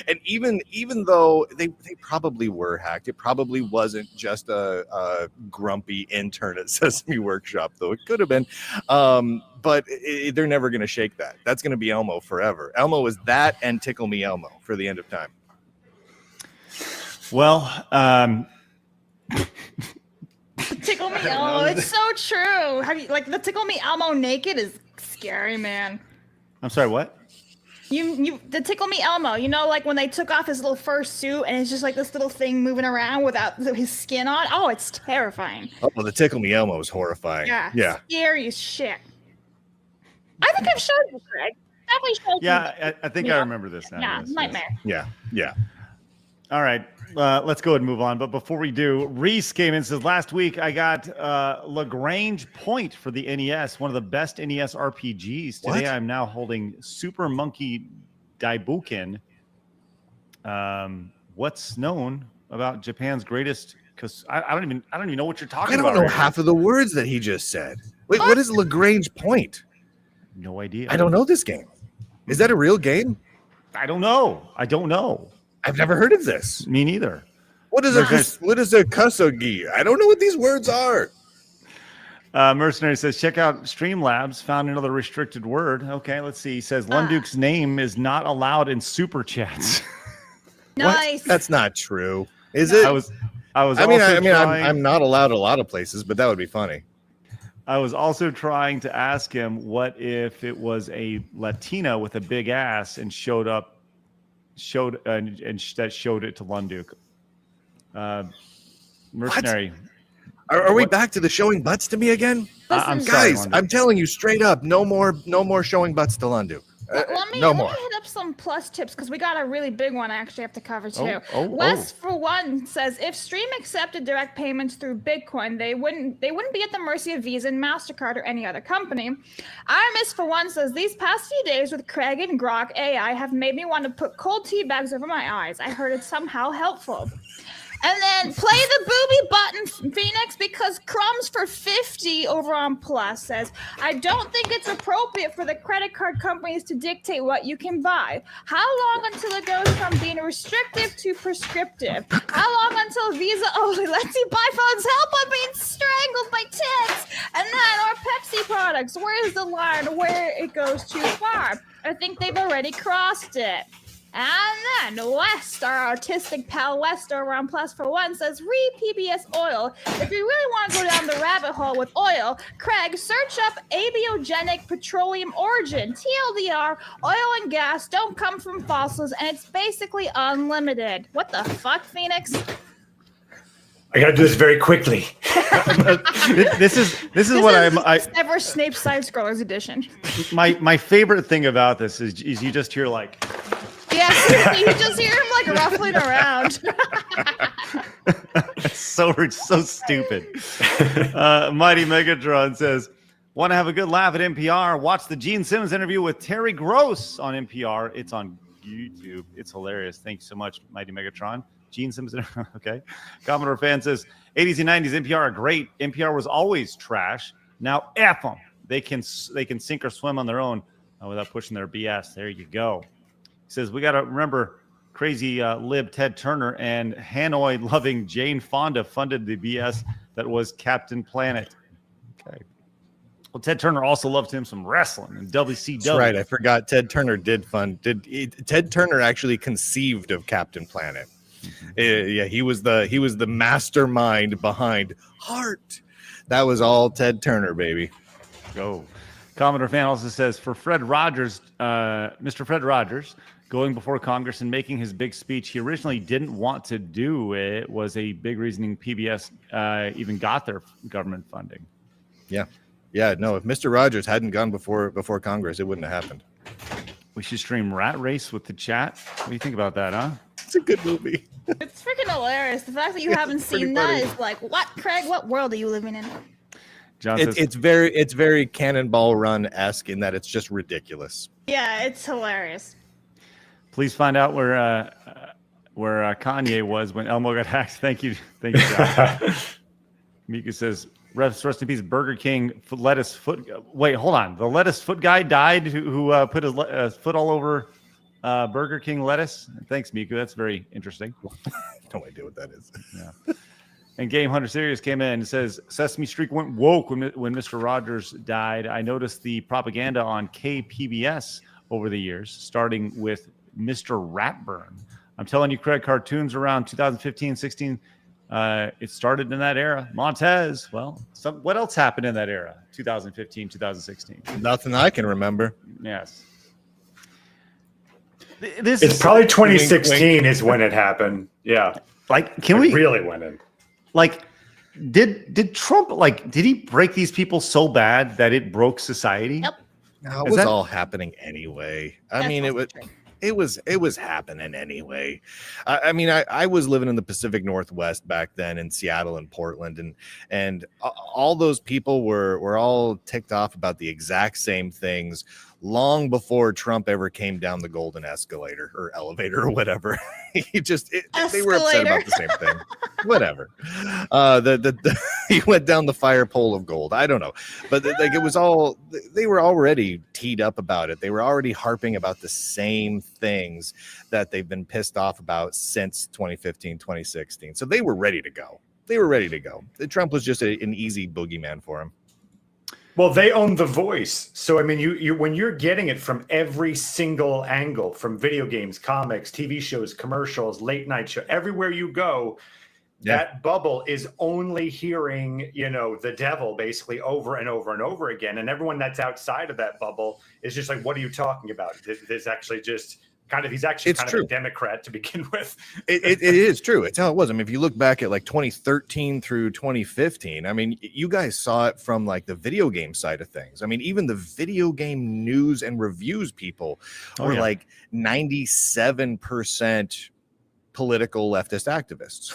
And even though they probably were hacked, it probably wasn't just a grumpy intern at Sesame Workshop, though it could have been. But they're never going to shake that. That's going to be Elmo forever. Elmo is that and Tickle Me Elmo for the end of time. Well, Tickle Me Elmo. It's so true. Have you like the Tickle Me Elmo naked is scary, man. I'm sorry, what? The Tickle Me Elmo, you know, like when they took off his little fur suit and it's just like this little thing moving around without his skin on. Oh, it's terrifying. Oh, well, the Tickle Me Elmo is horrifying. Yeah. Scary as shit. I think I've showed you, Craig. Definitely showed you. Yeah, I think I remember this now. Yeah, Yes, nightmare. yes. Yeah. All right. Let's go ahead and move on. But before we do, Reese came in and says, last week I got Lagrange Point for the NES, one of the best NES RPGs. Today I'm now holding Super Monkey Daibuken. What's known about Japan's greatest? Because I don't even know what you're talking about. I don't know half of the words that he just said. Wait, what is Lagrange Point? No idea. I don't know this game. Is that a real game? I don't know. I've never heard of this. Me neither. What is a kusogi? I don't know what these words are. Mercenary says, check out Streamlabs. Found another restricted word. Okay, let's see. He says, Lunduke's name is not allowed in Superchats. Nice. What? That's not true. Is it? I'm not allowed a lot of places, but that would be funny. I was also trying to ask him what if it was a Latina with a big ass and showed it to Lunduke. Mercenary. Are we back to the showing butts to me again? I'm guys, sorry, I'm telling you straight up, no more showing butts to Lunduke. Let me hit up some plus tips because we got a really big one I actually have to cover too. Wes, for one, says if Stream accepted direct payments through Bitcoin, they wouldn't be at the mercy of Visa and MasterCard or any other company. Aramis, for one, says these past few days with Craig and Grok AI have made me want to put cold tea bags over my eyes. I heard it's somehow helpful. And then play the booby button, Phoenix, because Crumbs for 50 over on Plus says, I don't think it's appropriate for the credit card companies to dictate what you can buy. How long until it goes from being restrictive to prescriptive? How long until Visa only lets you buy phones? Help, I'm being strangled by tits. And then our Pepsi products. Where's the line where it goes too far? I think they've already crossed it. And then West, our artistic pal West around Plus for one, says, read PBS oil. If you really want to go down the rabbit hole with oil, Craig, search up abiogenic petroleum origin. TLDR, oil and gas don't come from fossils, and it's basically unlimited. What the fuck, Phoenix? I gotta do this very quickly. This is what I'm. Ever Snape Side Scrollers edition. My favorite thing about this is you just hear like. Yeah, you just hear him like ruffling around. It's so stupid. Mighty Megatron says, want to have a good laugh at NPR? Watch the Gene Simmons interview with Terry Gross on NPR. It's on YouTube. It's hilarious. Thanks so much, Mighty Megatron. Gene Simmons. Okay. Commodore Fan says, 80s and 90s NPR are great. NPR was always trash. Now F them. They can sink or swim on their own without pushing their BS. There you go. He says, we got to remember crazy lib Ted Turner and Hanoi-loving Jane Fonda funded the BS that was Captain Planet. Okay. Well, Ted Turner also loved him some wrestling and WCW. That's right. I forgot Ted Turner did fund. Ted Turner actually conceived of Captain Planet. Yeah, he was the mastermind behind Heart. That was all Ted Turner, baby. Go. Commodore Fan also says, for Fred Rogers, Mr. Fred Rogers, going before Congress and making his big speech, he originally didn't want to do it, was a big reasoning PBS even got their government funding. Yeah. No, if Mr. Rogers hadn't gone before Congress, it wouldn't have happened. We should stream Rat Race with the chat. What do you think about that, huh? It's a good movie. It's freaking hilarious. The fact that you haven't seen that is like, what, Craig? What world are you living in? John says, It's very Cannonball Run-esque in that it's just ridiculous. Yeah, it's hilarious. please find out where Kanye was when Elmo got hacked. Thank you, John. Mika says, rest in peace, Burger King lettuce foot. Wait, hold on. The lettuce foot guy died who put his foot all over Burger King lettuce. Thanks, Mika. That's very interesting. No idea what that is. Yeah. And Game Hunter Sirius came in and says, Sesame Street went woke when Mr. Rogers died. I noticed the propaganda on KPBS over the years, starting with Mr. Ratburn. I'm telling you, Craig, cartoons around 2015, 16, it started in that era. Montez, well, what else happened in that era? 2015, 2016. Nothing I can remember. Yes. It's probably 2016 is when it happened. Yeah. Like, can we really went in? Like, did Trump, like, did he break these people so bad that it broke society? Yep. No, it was all happening anyway. I mean, it was happening anyway. I mean, I was living in the Pacific Northwest back then in Seattle and Portland, and all those people were all ticked off about the exact same things long before Trump ever came down the golden escalator or elevator or whatever. They were upset about the same thing. Whatever. He went down the fire pole of gold. I don't know, but like it was all, they were already teed up about it. They were already harping about the same things that they've been pissed off about since 2015, 2016. So they were ready to go. Trump was just an easy boogeyman for him. Well, they own the voice. So, I mean, you when you're getting it from every single angle, from video games, comics, TV shows, commercials, late night show, everywhere you go, that bubble is only hearing, the devil basically over and over and over again. And everyone that's outside of that bubble is just like, what are you talking about? There's actually just he's actually kind of a Democrat to begin with. It is true. It's how it was. I mean, if you look back at like 2013 through 2015, I mean, you guys saw it from like the video game side of things. I mean, even the video game news and reviews people were like 97% political leftist activists.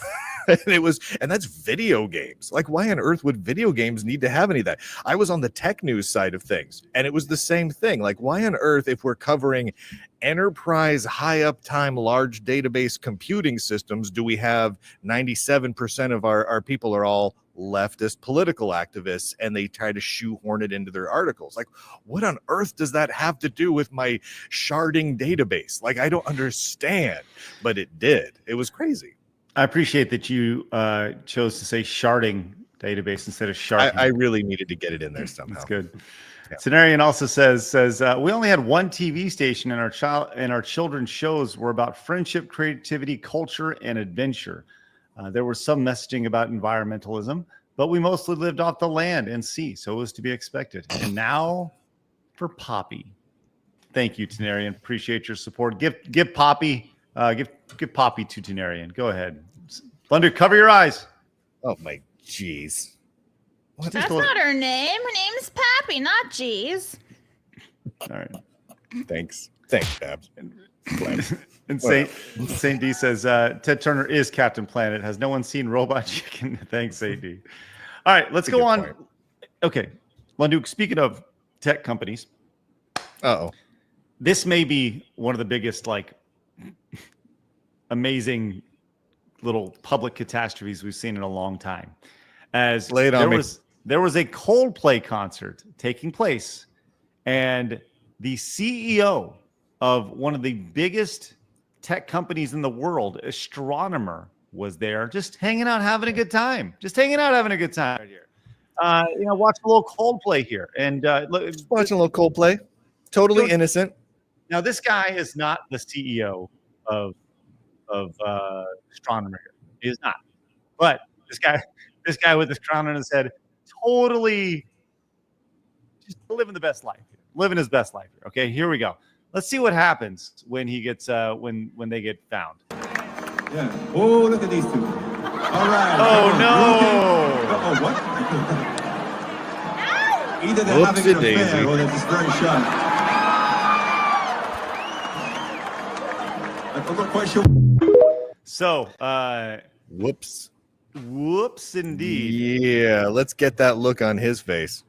and that's video games. Like, why on earth would video games need to have any of that? I was on the tech news side of things, and it was the same thing. Like, why on earth, if we're covering enterprise high uptime large database computing systems, do we have 97% of our people are all leftist political activists, and they try to shoehorn it into their articles? Like, what on earth does that have to do with my sharding database? Like, I don't understand, but it did. It was crazy. I appreciate that you chose to say sharding database instead of sharding. I really needed to get it in there somehow. That's good. Yeah. Scenarian also says we only had one TV station, and our children's shows were about friendship, creativity, culture, and adventure. There was some messaging about environmentalism, but we mostly lived off the land and sea, so it was to be expected. And now for Poppy. Thank you, Tenarian. Appreciate your support. Give Poppy give Poppy to Tenarian. Go ahead. Lunduke, cover your eyes. Oh my jeez. That's not her name. Her name is Pappy, not Jeez. All right. Thanks, Babs. And Saint D says Ted Turner is Captain Planet. Has no one seen Robot Chicken? Thanks, Saint D. All right, let's go on. Point. Okay, Lunduke, speaking of tech companies, this may be one of the biggest, like, amazing little public catastrophes we've seen in a long time. As there was a Coldplay concert taking place, and the CEO of one of the biggest tech companies in the world, Astronomer, was there, just hanging out, having a good time. Right here. Watch a little Coldplay here, and watching a little Coldplay. Totally innocent. Now, this guy is not the CEO of Astronomer here. He is not. But this guy with Astronomer in his head, totally just living the best life. Living his best life here. Okay, here we go. Let's see what happens when he gets when they get found. Yeah. Oh, look at these two. All right. Oh no. Oh, what? Either they're having an affair or they're just very shy. I'm not quite sure. So, whoops. Whoops, indeed. Yeah, let's get that look on his face.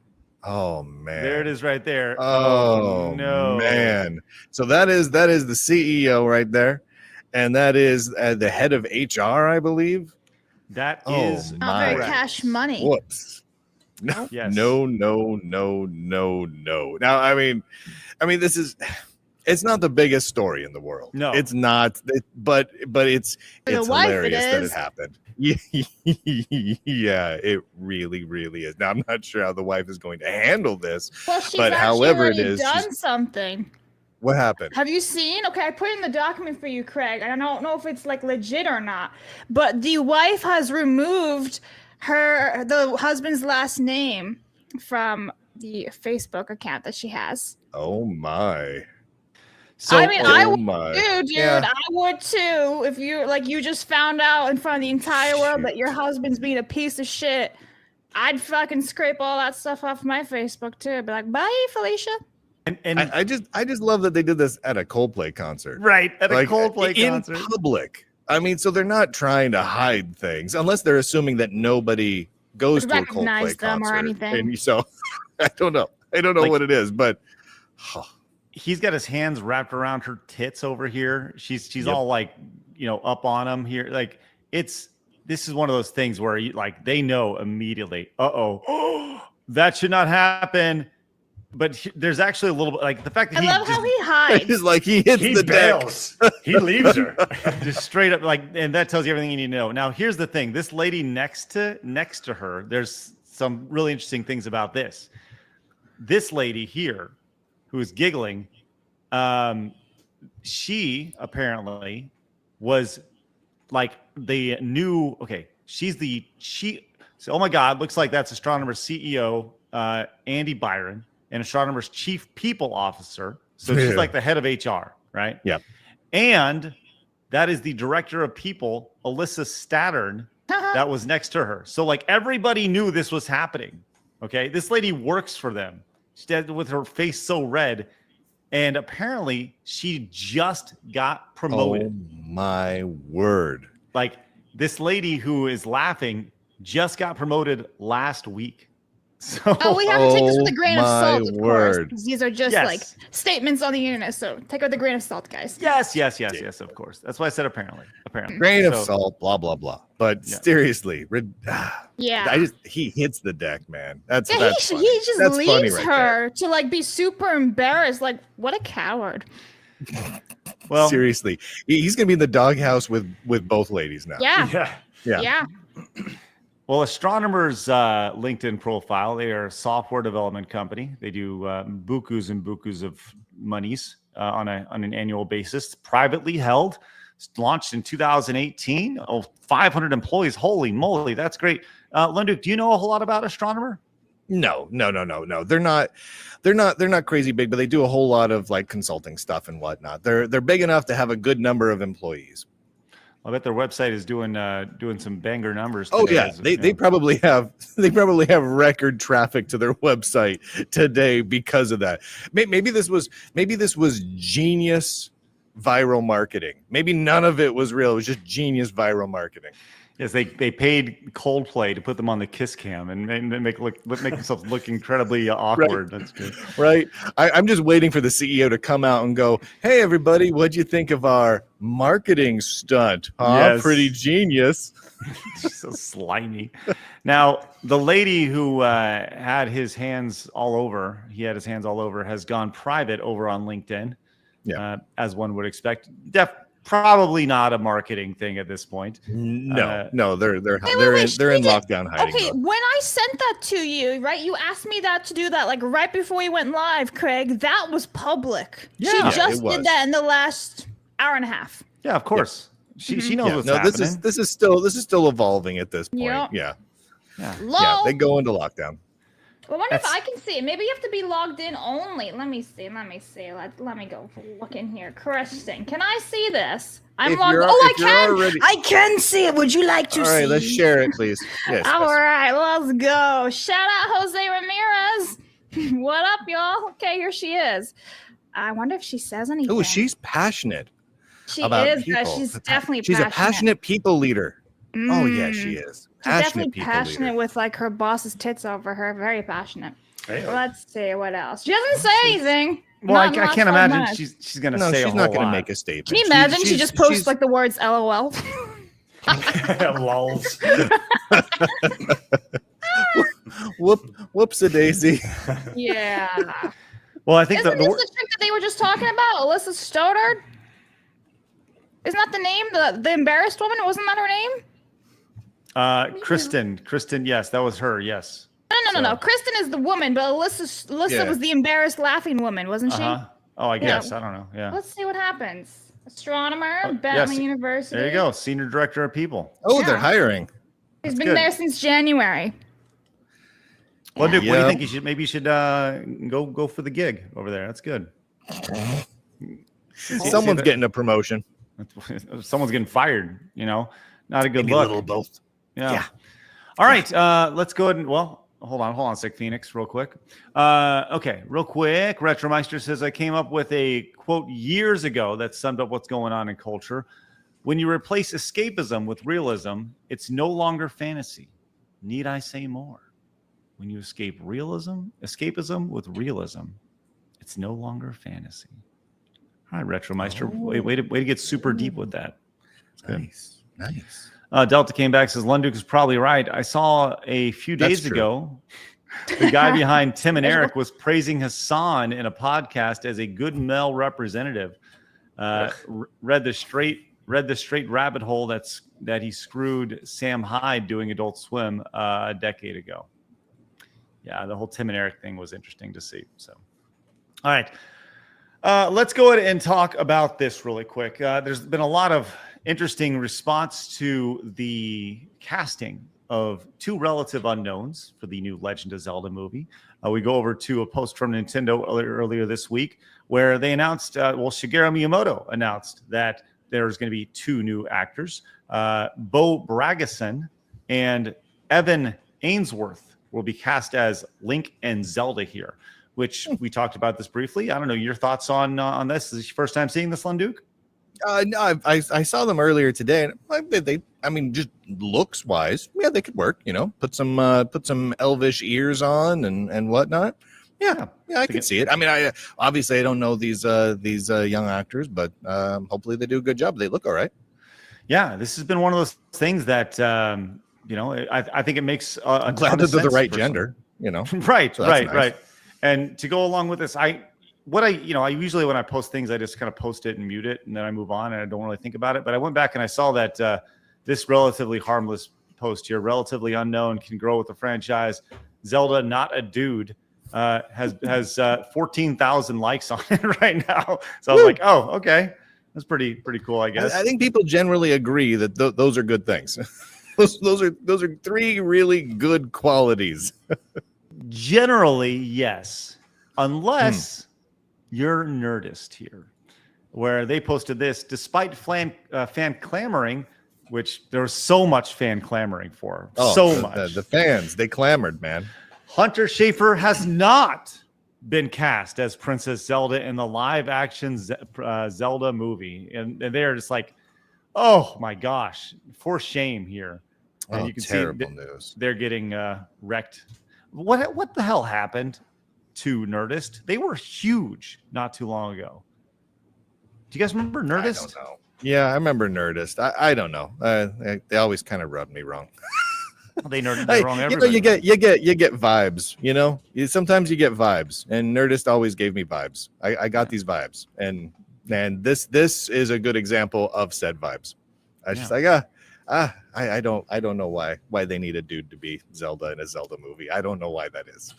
Oh man, There it is, right there. Oh no, man. So that is the CEO right there, and that is the head of HR, I believe. That Oh is Not very my. cash money. Whoops. No, Yes. no. Now, I mean, this is. It's not the biggest story in the world. No, it's not. But it's For the wife, hilarious that it is. happened. Yeah, it really is. Now I'm not sure how the wife is going to handle this. Well, she's but actually however it already is, done something. what happened? Have you seen? Okay, I put in the document for you, Craig. I don't know if it's like legit or not, but the wife has removed the husband's last name from the Facebook account that she has. Oh my. So, I mean, I would my. too, dude. Yeah. I would too. If you just found out in front of the entire world that your husband's being a piece of shit, I'd fucking scrape all that stuff off my Facebook too. Be like, bye, Felicia. And I just love that they did this at a Coldplay concert. Right, at a Like, Coldplay in concert. public. I mean, so they're not trying to hide things unless they're assuming that nobody goes Would to a recognize Coldplay them or concert. anything. And so I don't know Like- what it is, but He's got his hands wrapped around her tits over here. She's Yep. all like, up on him here. Like this is one of those things where they know immediately. That should not happen. But there's actually a little bit like the fact that I love how he hides. it's like he hits He the deck. bails. He leaves her. just straight up and that tells you everything you need to know. Now here's the thing: this lady next to her, there's some really interesting things about this. This lady here, who is giggling, she apparently was like the new. Okay, So, oh my God, looks like that's Astronomer CEO Andy Byron and Astronomer's Chief People Officer. So she's like the head of HR, right? Yeah. And that is the Director of People, Alyssa Stattern, that was next to her. So like everybody knew this was happening. Okay, this lady works for them. She did with her face so red, and apparently she just got promoted. Oh my word! Like this lady who is laughing just got promoted last week. So we have to take this with a grain of salt, of course. word. 'Cause these are just Yes. like statements on the internet, so take it with a grain of salt, guys. yes, of course. That's why I said apparently. Grain of So- salt, blah blah blah. But Yeah. seriously, Yeah. he hits the deck, man. That's Yeah, that's he funny. just That's funny leaves right her to like be super embarrassed. Like, what a coward. Well, Seriously, he's gonna be in the doghouse with both ladies now. Yeah. Yeah. Well, Astronomer's LinkedIn profile, they are a software development company. They do bukus and bukus of monies on an annual basis. Privately held, launched in 2018. 500 employees. Holy moly, that's great. Lunduke, do you know a whole lot about Astronomer? No. They're not crazy big, but they do a whole lot of like consulting stuff and whatnot. They're big enough to have a good number of employees. I bet their website is doing some banger numbers. Oh today, yeah, they probably have record traffic to their website today because of that. Maybe this was genius viral marketing. Maybe none of it was real. It was just genius viral marketing. Yes, they paid Coldplay to put them on the kiss cam and make themselves look incredibly awkward. Right. That's good. Right. I'm just waiting for the CEO to come out and go, "Hey everybody, what'd you think of our marketing stunt? Huh? Yes. Pretty genius." So slimy. Now, the lady who had his hands all over, has gone private over on LinkedIn. Yeah. As one would expect. Probably not a marketing thing at this point. No, they're in wait, lockdown hiding. Okay, mode. when I sent that to you, right? You asked me to do that like right before we went live, Craig. That was public. Yeah, she just it was. did that in the last hour and a half. Yeah, of course. She knows Yeah, what's no, happening. this is still evolving at this point. Yep. Yeah. Lol. Yeah, they go into lockdown. I wonder if I can see it. Maybe you have to be logged in only. Let me see. Let me go look in here. Christian, can I see this? I'm If logged. you're- Oh, I if you're can. already- I can see it. Would you like to All see? right, let's share it, please. Yes. All yes. right, let's go. Shout out Jose Ramirez. What up, y'all? Okay, here she is. I wonder if she says anything. Oh, she's passionate. She about is, guys. people. She's definitely She's a passionate people leader. Oh yeah, Mm. she is. definitely passionate with like her boss's tits over her. Very passionate. Hey. Let's see what else. She doesn't say anything. Well, I can't imagine she's gonna say she's a not whole gonna lot. make a statement. Can you imagine? She just posts like the words LOL. Lols. Whoops a daisy. Yeah. Well, I think Isn't this the trick that they were just talking about? Alyssa Stoddard? Isn't that the name? The embarrassed woman? Wasn't that her name? Kristen, yes, that was her, yes. No. Kristen is the woman, but Alyssa was the embarrassed laughing woman, wasn't she? Oh, I guess. I don't know. Yeah. Let's see what happens. Astronomer, Bentley University. There you go. Senior director of people. Oh, they're hiring. He's been there since January. Well, Duke, what do you think? You should go for the gig over there. That's good. Someone's getting a promotion. Someone's getting fired. Not a good Maybe look. A little both. Yeah. All right. Let's go ahead and hold on a sec, Phoenix, real quick. Okay, real quick. Retromeister says I came up with a quote years ago that summed up what's going on in culture. When you replace escapism with realism, it's no longer fantasy. Need I say more? When you escapism with realism, it's no longer fantasy. All right, Retromeister. Way to get super deep with that. Nice. Delta came back, says Lunduke is probably right. I saw a few days ago the guy behind Tim and Eric was praising Hassan in a podcast as a good male representative. Read the straight rabbit hole that he screwed Sam Hyde doing Adult Swim a decade ago. Yeah, the whole Tim and Eric thing was interesting to see. So, all right, let's go ahead and talk about this really quick. There's been a lot of interesting response to the casting of two relative unknowns for the new Legend of Zelda movie. We go over to a post from Nintendo earlier this week where they announced, Shigeru Miyamoto announced that there's going to be two new actors. Bo Bragason and Evan Ainsworth will be cast as Link and Zelda here, which we talked about this briefly. I don't know your thoughts on this. Is this your first time seeing this, Lunduke? No, I saw them earlier today, and just looks wise, they could work. Put some elvish ears on and whatnot. Yeah, I can see it. I obviously I don't know these young actors, but hopefully they do a good job. They look all right. Yeah, this has been one of those things that I think it makes I'm glad that they're the right gender. Right, so nice. Right. And to go along with this, I usually when I post things, I just kind of post it and mute it, and then I move on, and I don't really think about it. But I went back and I saw that this relatively harmless post here, relatively unknown, can grow with the franchise. Zelda, not a dude, has 14,000 likes on it right now. So I was like, oh, okay, that's pretty cool, I guess. I think people generally agree that those are good things. those are three really good qualities. Generally, yes, unless you're Nerdist here, where they posted this despite fan clamoring, which there was so much fan clamoring for. The fans, they clamored, man. Hunter Schafer has not been cast as Princess Zelda in the live action Zelda movie. And they're just like, oh my gosh, for shame here. And you can terrible see news. They're getting wrecked. What the hell happened to Nerdist? They were huge not too long ago. Do you guys remember Nerdist? I don't know. Yeah, I remember Nerdist. I don't know. They always kind of rubbed me wrong. They nerded me wrong. You get vibes. Sometimes you get vibes, and Nerdist always gave me vibes. I got these vibes, and this is a good example of said vibes. I was just like, I don't know why they need a dude to be Zelda in a Zelda movie. I don't know why that is.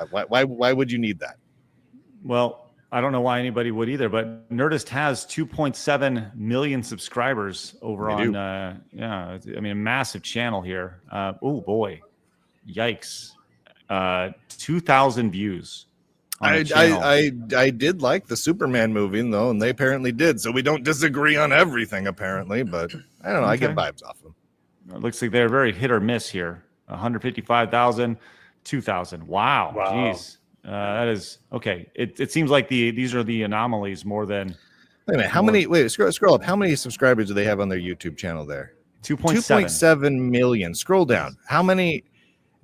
Why would you need that? Well, I don't know why anybody would either, but Nerdist has 2.7 million subscribers over on a massive channel here. Oh boy, yikes. 2,000 views. I did like the Superman movie though, and they apparently did. So we don't disagree on everything apparently, but I don't know. I get vibes off them. It looks like they're very hit or miss here. 155,000, 2,000. Wow. Jeez. That is okay. It seems like these are the anomalies more than. Wait a minute. How many? Wait, scroll up. How many subscribers do they have on their YouTube channel there? 2.7 million. Scroll down. How many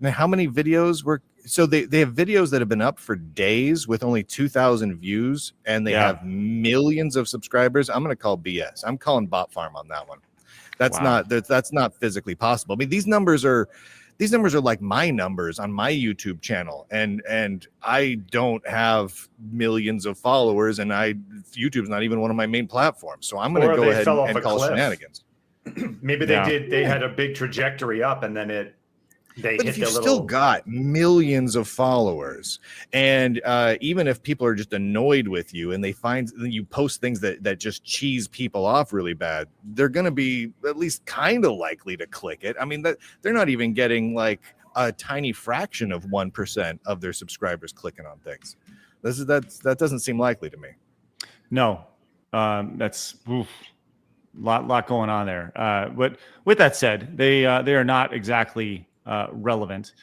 videos were? So they have videos that have been up for days with only 2,000 views, and they have millions of subscribers. I'm going to call BS. I'm calling bot farm on that one. That's not physically possible. I mean, these numbers are like my numbers on my YouTube channel, and I don't have millions of followers, and YouTube's not even one of my main platforms. So I'm going to go ahead and call Shenanigans. Maybe they had a big trajectory up, and then But if you've still got millions of followers, and even if people are just annoyed with you and they find that you post things that just cheese people off really bad, they're going to be at least kind of likely to click it. I mean, they're not even getting like a tiny fraction of 1% of their subscribers clicking on things. That doesn't seem likely to me. No, that's lot going on there. But with that said, they are not exactly relevant.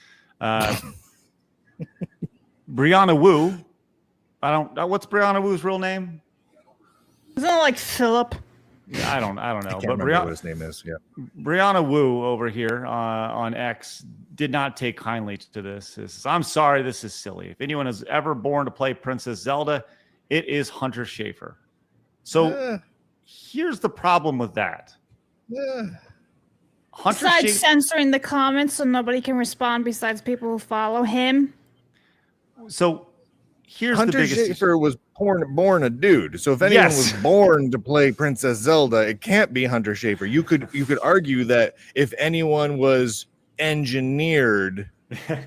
Brianna Wu. What's Brianna Wu's real name? Isn't it like Philip? Yeah, I don't know. I can't remember what his name is. Yeah. Brianna Wu over here on X did not take kindly to this. I'm sorry, this is silly. If anyone is ever born to play Princess Zelda, it is Hunter Schafer. So here's the problem with that. Besides censoring the comments so nobody can respond besides people who follow him. So here's Hunter the biggest Schafer was born a dude. So if anyone was born to play Princess Zelda, it can't be Hunter Schafer. You could argue that if anyone was engineered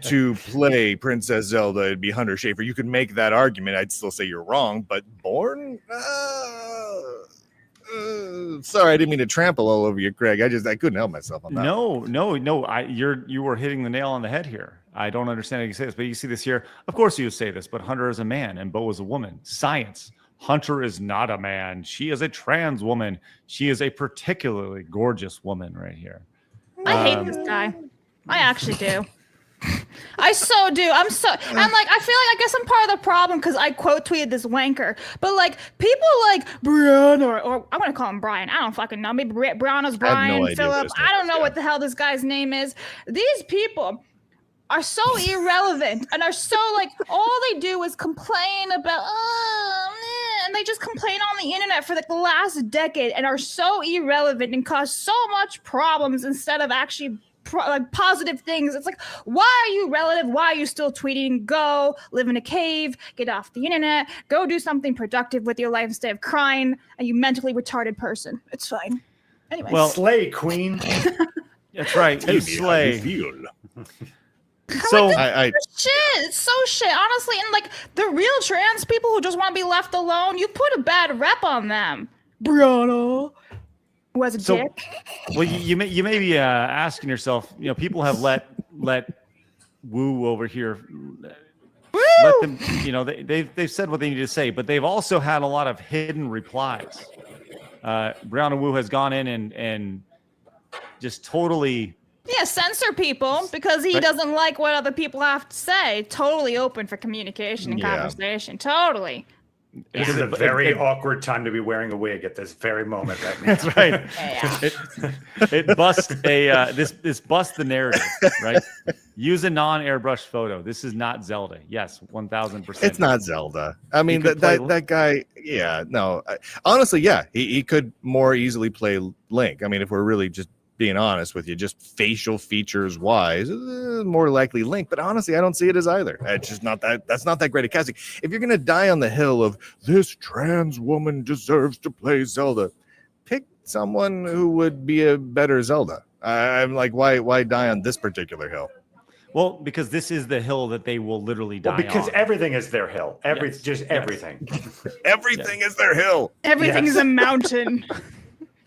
to play Princess Zelda, it'd be Hunter Schafer. You could make that argument. I'd still say you're wrong, but born? Sorry, I didn't mean to trample all over you, Craig. I couldn't help myself on that. No. You were hitting the nail on the head here. I don't understand how you say this, but you see this here. Of course you would say this, but Hunter is a man and Bo is a woman. Science. Hunter is not a man. She is a trans woman. She is a particularly gorgeous woman right here. I hate this guy. I actually do. I so do. I'm like, I feel like I guess I'm part of the problem because I quote tweeted this wanker. But like people like Brianna, or I'm gonna call him Brian. I don't fucking know. Maybe Brianna's Brian, Philip. I don't know what the hell this guy's name is. These people are so irrelevant and are so like all they do is complain about and they just complain on the internet for like the last decade and are so irrelevant and cause so much problems instead of actually like positive things. It's like, why are you relative? Why are you still tweeting? Go live in a cave, get off the internet, go do something productive with your life instead of crying and you mentally retarded person. It's fine. Anyway. Well, slay, queen. That's right. You slay. So it's so shit, honestly. And like the real trans people who just want to be left alone, you put a bad rep on them. Brianna was a dick. Well, you may be asking yourself, people have let Woo over here. Let them, they've said what they need to say, but they've also had a lot of hidden replies. Brianna Wu has gone in and just totally censor people because he doesn't like what other people have to say. Totally open for communication and conversation. Totally. This is a very awkward time to be wearing a wig at this very moment right now. That's right. It busts this busts the narrative, right? Use a non-airbrush photo. This is not Zelda. Yes, 1000%. It's not Zelda. I mean, that guy. Yeah, no. Honestly, he could more easily play Link. I mean, if we're really just being honest with you, just facial features wise, more likely Link. But honestly, I don't see it as either. It's just not that. That's not that great a casting. If you're gonna die on the hill of this trans woman deserves to play Zelda, pick someone who would be a better Zelda. I'm like, why die on this particular hill? Well, because this is the hill that they will literally die on. Because everything is their hill. Everything. Everything is their hill. Everything is a mountain.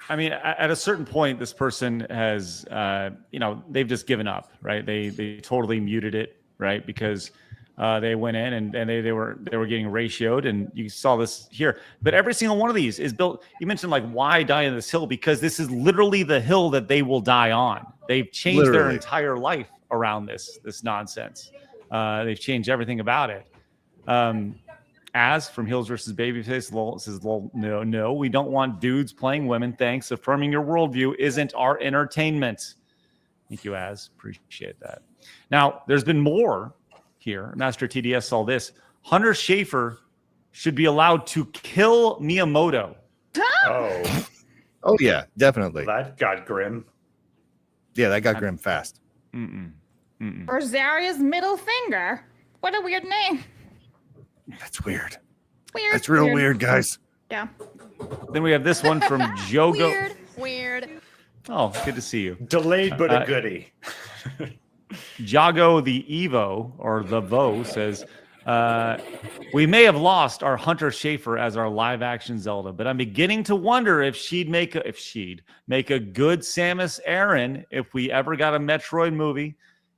I mean, at a certain point, this person has, they've just given up, right? They totally muted it, right? Because they went in and they were getting ratioed, and you saw this here. But every single one of these is built. You mentioned like why die on this hill? Because this is literally the hill that they will die on. They've changed their entire life around this nonsense. They've changed everything about it. As from Hills versus Babyface, lol, says, lol, no, we don't want dudes playing women. Thanks. Affirming your worldview isn't our entertainment. Thank you, Az. Appreciate that. Now, there's been more here. Master TDS saw this. Hunter Schafer should be allowed to kill Miyamoto. Oh yeah, definitely. That got grim. Yeah, that got grim fast. Or Zarya's middle finger. What a weird name. That's weird. Weird. That's real weird, guys. Yeah. Then we have this one from Jogo. Weird. Oh, good to see you. Delayed but a goodie. Jago the Evo, or the Vo, says, we may have lost our Hunter Schafer as our live action Zelda, but I'm beginning to wonder if she'd make a good Samus Aran if we ever got a Metroid movie.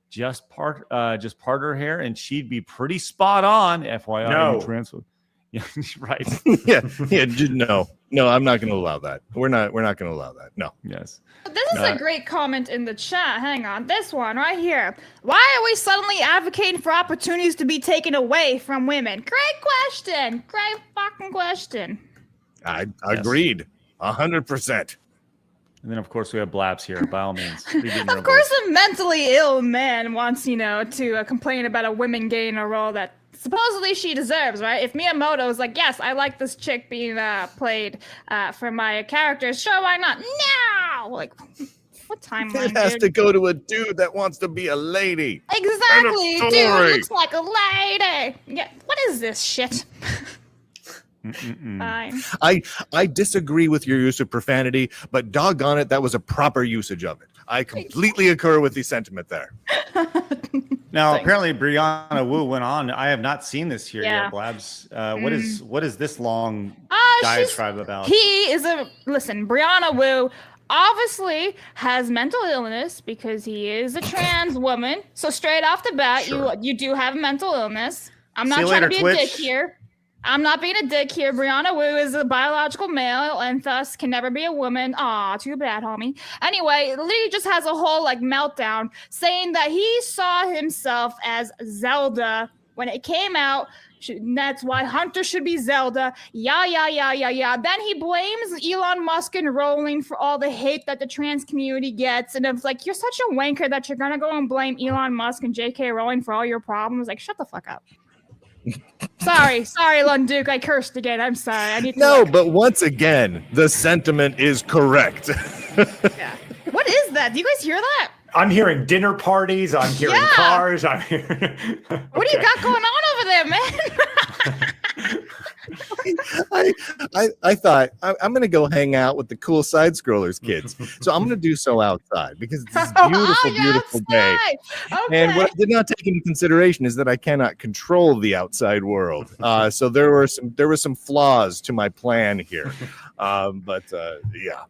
Just part her hair, and she'd be pretty spot on. FYI, No. Yeah, right. yeah. No, I'm not going to allow that. We're not going to allow that. No. Yes. This is a great comment in the chat. Hang on. This one right here. Why are we suddenly advocating for opportunities to be taken away from women? Great question. Great fucking question. I agreed. 100%. And then, of course, we have Blabs here, by all means. Of course, a mentally ill man wants, to complain about a woman getting a role that supposedly she deserves, right? If Miyamoto is like, yes, I like this chick being played for my character, sure, why not? No! Like, what timeline, It has dude? to go to a dude that wants to be a lady. Exactly, And a dude story. looks like a lady. Yeah, what is this shit? Fine. I disagree with your use of profanity, but doggone it, that was a proper usage of it. I completely concur with the sentiment there. Now, apparently, Brianna Wu went on. I have not seen this here Yeah. yet, Blabs. What is this long She's- diatribe about? Listen, Brianna Wu obviously has mental illness because he is a trans woman. So straight off the bat, you do have mental illness. I'm not See you trying later, to be Twitch. a dick here. I'm not being a dick here. Brianna Wu is a biological male and thus can never be a woman. Aw, too bad, homie. Anyway, Lee just has a whole meltdown saying that he saw himself as Zelda when it came out. That's why Hunter should be Zelda. Yeah. Then he blames Elon Musk and Rowling for all the hate that the trans community gets. And it's like, you're such a wanker that you're going to go and blame Elon Musk and J.K. Rowling for all your problems. Like, shut the fuck up. Sorry, Lunduke. I cursed again. I'm sorry. I need to But once again, the sentiment is correct. Yeah. What is that? Do you guys hear that? I'm hearing dinner parties. I'm hearing cars. I'm hearing... What do you got going on over there, man? I thought I'm going to go hang out with the cool side scrollers kids. So I'm going to do so outside because it's this beautiful day. Okay. And what I did not take into consideration is that I cannot control the outside world. So there were some flaws to my plan here. Yeah.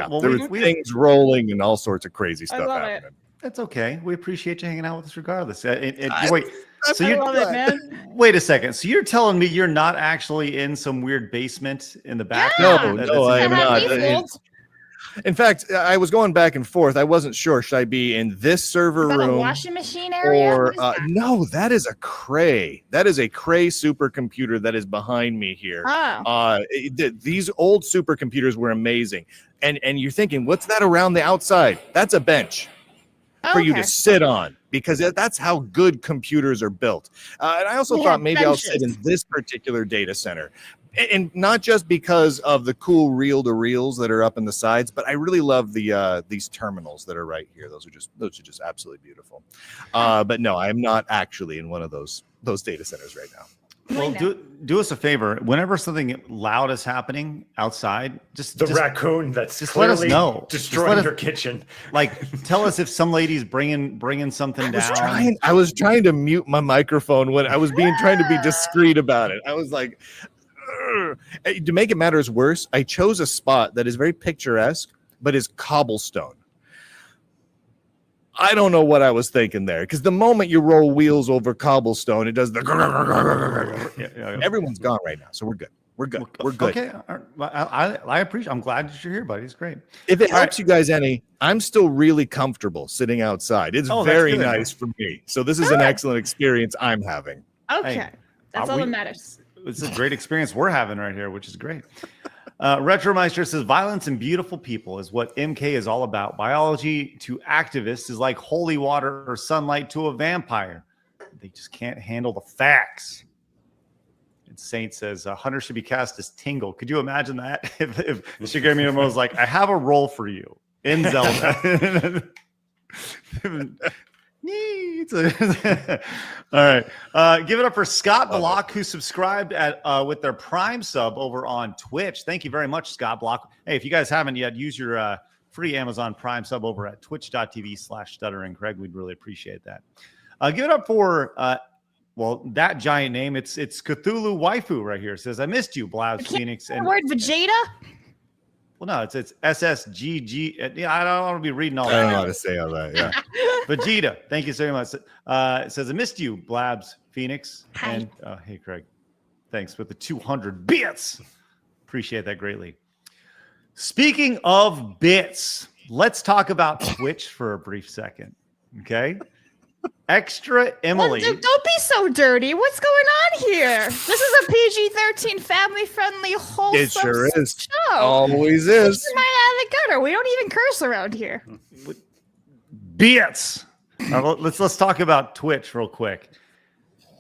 Well, there were things rolling and all sorts of crazy stuff love happening. That's okay. We appreciate you hanging out with us regardless. Wait, I love it, man. wait a second. So you're telling me you're not actually in some weird basement in the back? No, I am not. In fact, I was going back and forth. I wasn't sure. Should I be in this server Is that room? a washing machine area? Or What is that? no, that is a Cray. That is a Cray supercomputer that is behind me here. Oh. These old supercomputers were amazing. And you're thinking, what's that around the outside? That's a bench for you to sit on, because that's how good computers are built. And I also thought maybe I'll sit in this particular data center. And not just because of the cool reel-to-reels that are up in the sides, but I really love these terminals that are right here. Those are just absolutely beautiful. But no, I am not actually in one of those data centers right now. Well, do us a favor. Whenever something loud is happening outside, just raccoon that's just let us clearly know. destroying your kitchen. Like, tell us if some lady's bringing something down. I was trying to mute my microphone when I was trying to be discreet about it. I was like, ugh. To make it matters worse, I chose a spot that is very picturesque, but is cobblestone. I don't know what I was thinking there, because the moment you roll wheels over cobblestone, it does the. Everyone's gone right now, so we're good. We're good. We're good. Okay, I appreciate. I'm glad that you're here, buddy. It's great. If it helps you guys any, I'm still really comfortable sitting outside. It's very good. nice for me. So this is an excellent experience I'm having. Okay. That's all that matters. It's a great experience we're having right here, which is great. Retromeister says, violence and beautiful people is what MK is all about. Biology to activists is like holy water or sunlight to a vampire. They just can't handle the facts. And Saint says, Hunter should be cast as Tingle. Could you imagine that? if Shigeru Miyamoto was like, I have a role for you in Zelda. All right. Give it up for Scott Block, who subscribed with their Prime sub over on Twitch. Thank you very much, Scott Block. Hey, if you guys haven't yet, use your free Amazon Prime sub over at twitch.tv/Stuttering Craig. We'd really appreciate that. Give it up for that giant name. It's Cthulhu Waifu right here. It says, I missed you, Blabs Phoenix. And word Vegeta? Well, no, it's SSGG. Yeah, I don't want to be reading all that. I don't know how to say all that. Yeah. Vegeta, thank you so much. It says, I missed you, Blabs Phoenix. Hi. And hey, Craig. Thanks with the 200 bits. Appreciate that greatly. Speaking of bits, let's talk about Twitch for a brief second. Okay. Extra Emily. Well, don't be so dirty. What's going on here? This is a PG-13 family-friendly, wholesome It sure is. show. Always is. Keep your mind out of the gutter. We don't even curse around here. Bits. Let's talk about Twitch real quick.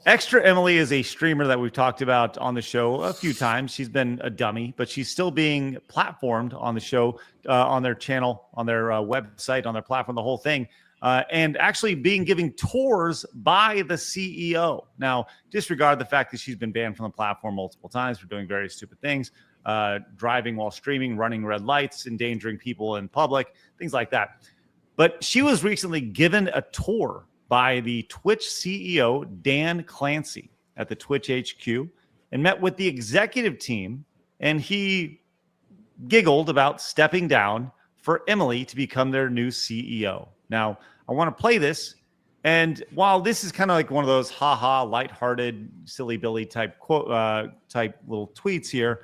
Extra Emily is a streamer that we've talked about on the show a few times. She's been a dummy, but she's still being platformed on the show, on their channel, on their website, on their platform, the whole thing. And actually being given tours by the CEO. Now, disregard the fact that she's been banned from the platform multiple times for doing various stupid things, driving while streaming, running red lights, endangering people in public, things like that. But she was recently given a tour by the Twitch CEO, Dan Clancy, at the Twitch HQ and met with the executive team. And he giggled about stepping down for Emily to become their new CEO. Now, I want to play this. And while this is kind of like one of those haha, lighthearted, silly Billy type type little tweets here,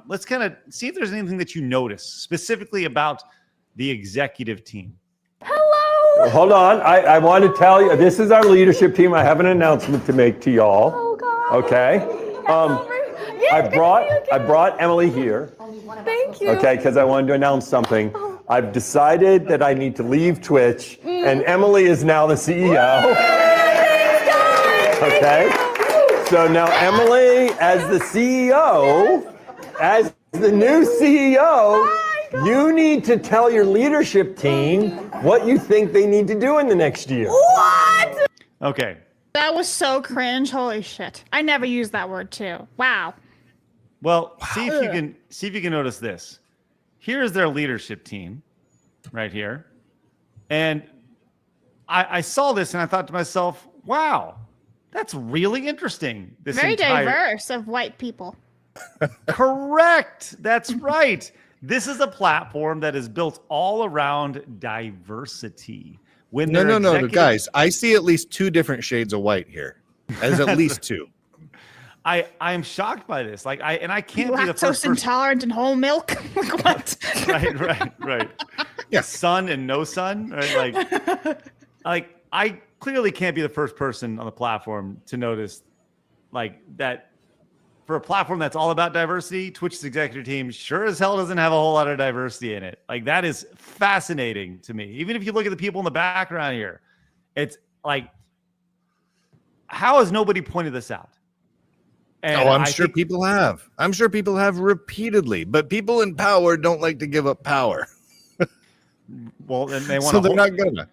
let's kind of see if there's anything that you notice specifically about the executive team. Hello. Hold on. I want to tell you, this is our leadership team. I have an announcement to make to y'all. Oh, God. Okay. I brought Emily here. Thank you. Okay, because I wanted to announce something. I've decided that I need to leave Twitch, and Emily is now the CEO. Okay? So now Emily, as the CEO, as the new CEO, you need to tell your leadership team what you think they need to do in the next year. What? Okay. That was so cringe. Holy shit. I never used that word too. Wow. Well, see if you can notice this. Here's their leadership team right here. And I saw this and I thought to myself, wow, that's really interesting. This Very entire... diverse of white people. Correct. That's right. This is a platform that is built all around diversity. When No, guys, I see at least two different shades of white here. As at least two. I'm shocked by this. I can't be the first Lactose intolerant and whole milk. Like what? Right. Yeah, sun and no sun. Right? Like I clearly can't be the first person on the platform to notice like that. For a platform that's all about diversity, Twitch's executive team sure as hell doesn't have a whole lot of diversity in it. Like that is fascinating to me. Even if you look at the people in the background here, it's like, how has nobody pointed this out? And I'm sure people have. I'm sure people have repeatedly, but people in power don't like to give up power. Well, and they want so they're not gonna.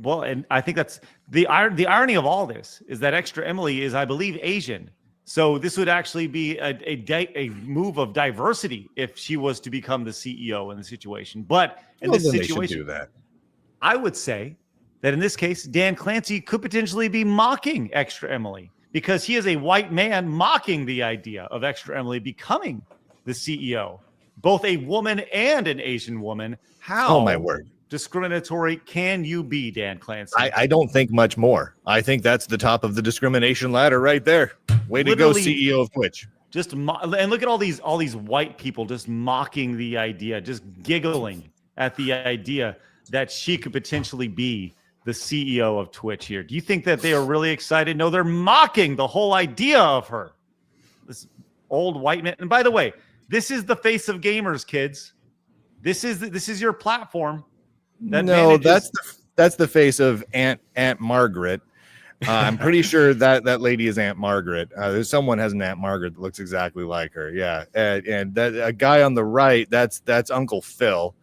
Well, and I think that's the irony of all this is that Extra Emily is, I believe, Asian. So this would actually be a move of diversity if she was to become the CEO in the situation. But in this situation, do that. I would say that in this case, Dan Clancy could potentially be mocking Extra Emily because he is a white man mocking the idea of Extra Emily becoming the CEO, both a woman and an Asian woman. How? Oh, my word. Discriminatory can you be, Dan Clancy? I don't think much more. I think that's the top of the discrimination ladder right there. Way to go, CEO of Twitch. Just and look at all these white people just mocking the idea, just giggling at the idea that she could potentially be the CEO of Twitch here. Do you think that they are really excited? No, they're mocking the whole idea of her. This old white man. And by the way, this is the face of gamers, kids. This is your platform. That's the face of Aunt Margaret. I'm pretty sure that lady is Aunt Margaret. There's someone has an Aunt Margaret that looks exactly like her. Yeah, and that a guy on the right, that's Uncle Phil.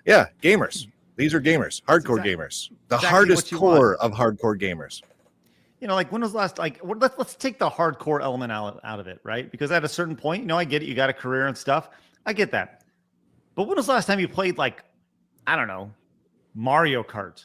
Yeah, gamers. These are gamers, hardcore gamers. The hardest core of hardcore gamers. You know, like when was the last, like, let's take the hardcore element out of it, right? Because at a certain point, you know, I get it. You got a career and stuff. I get that. But when was the last time you played, like, I don't know, Mario Kart,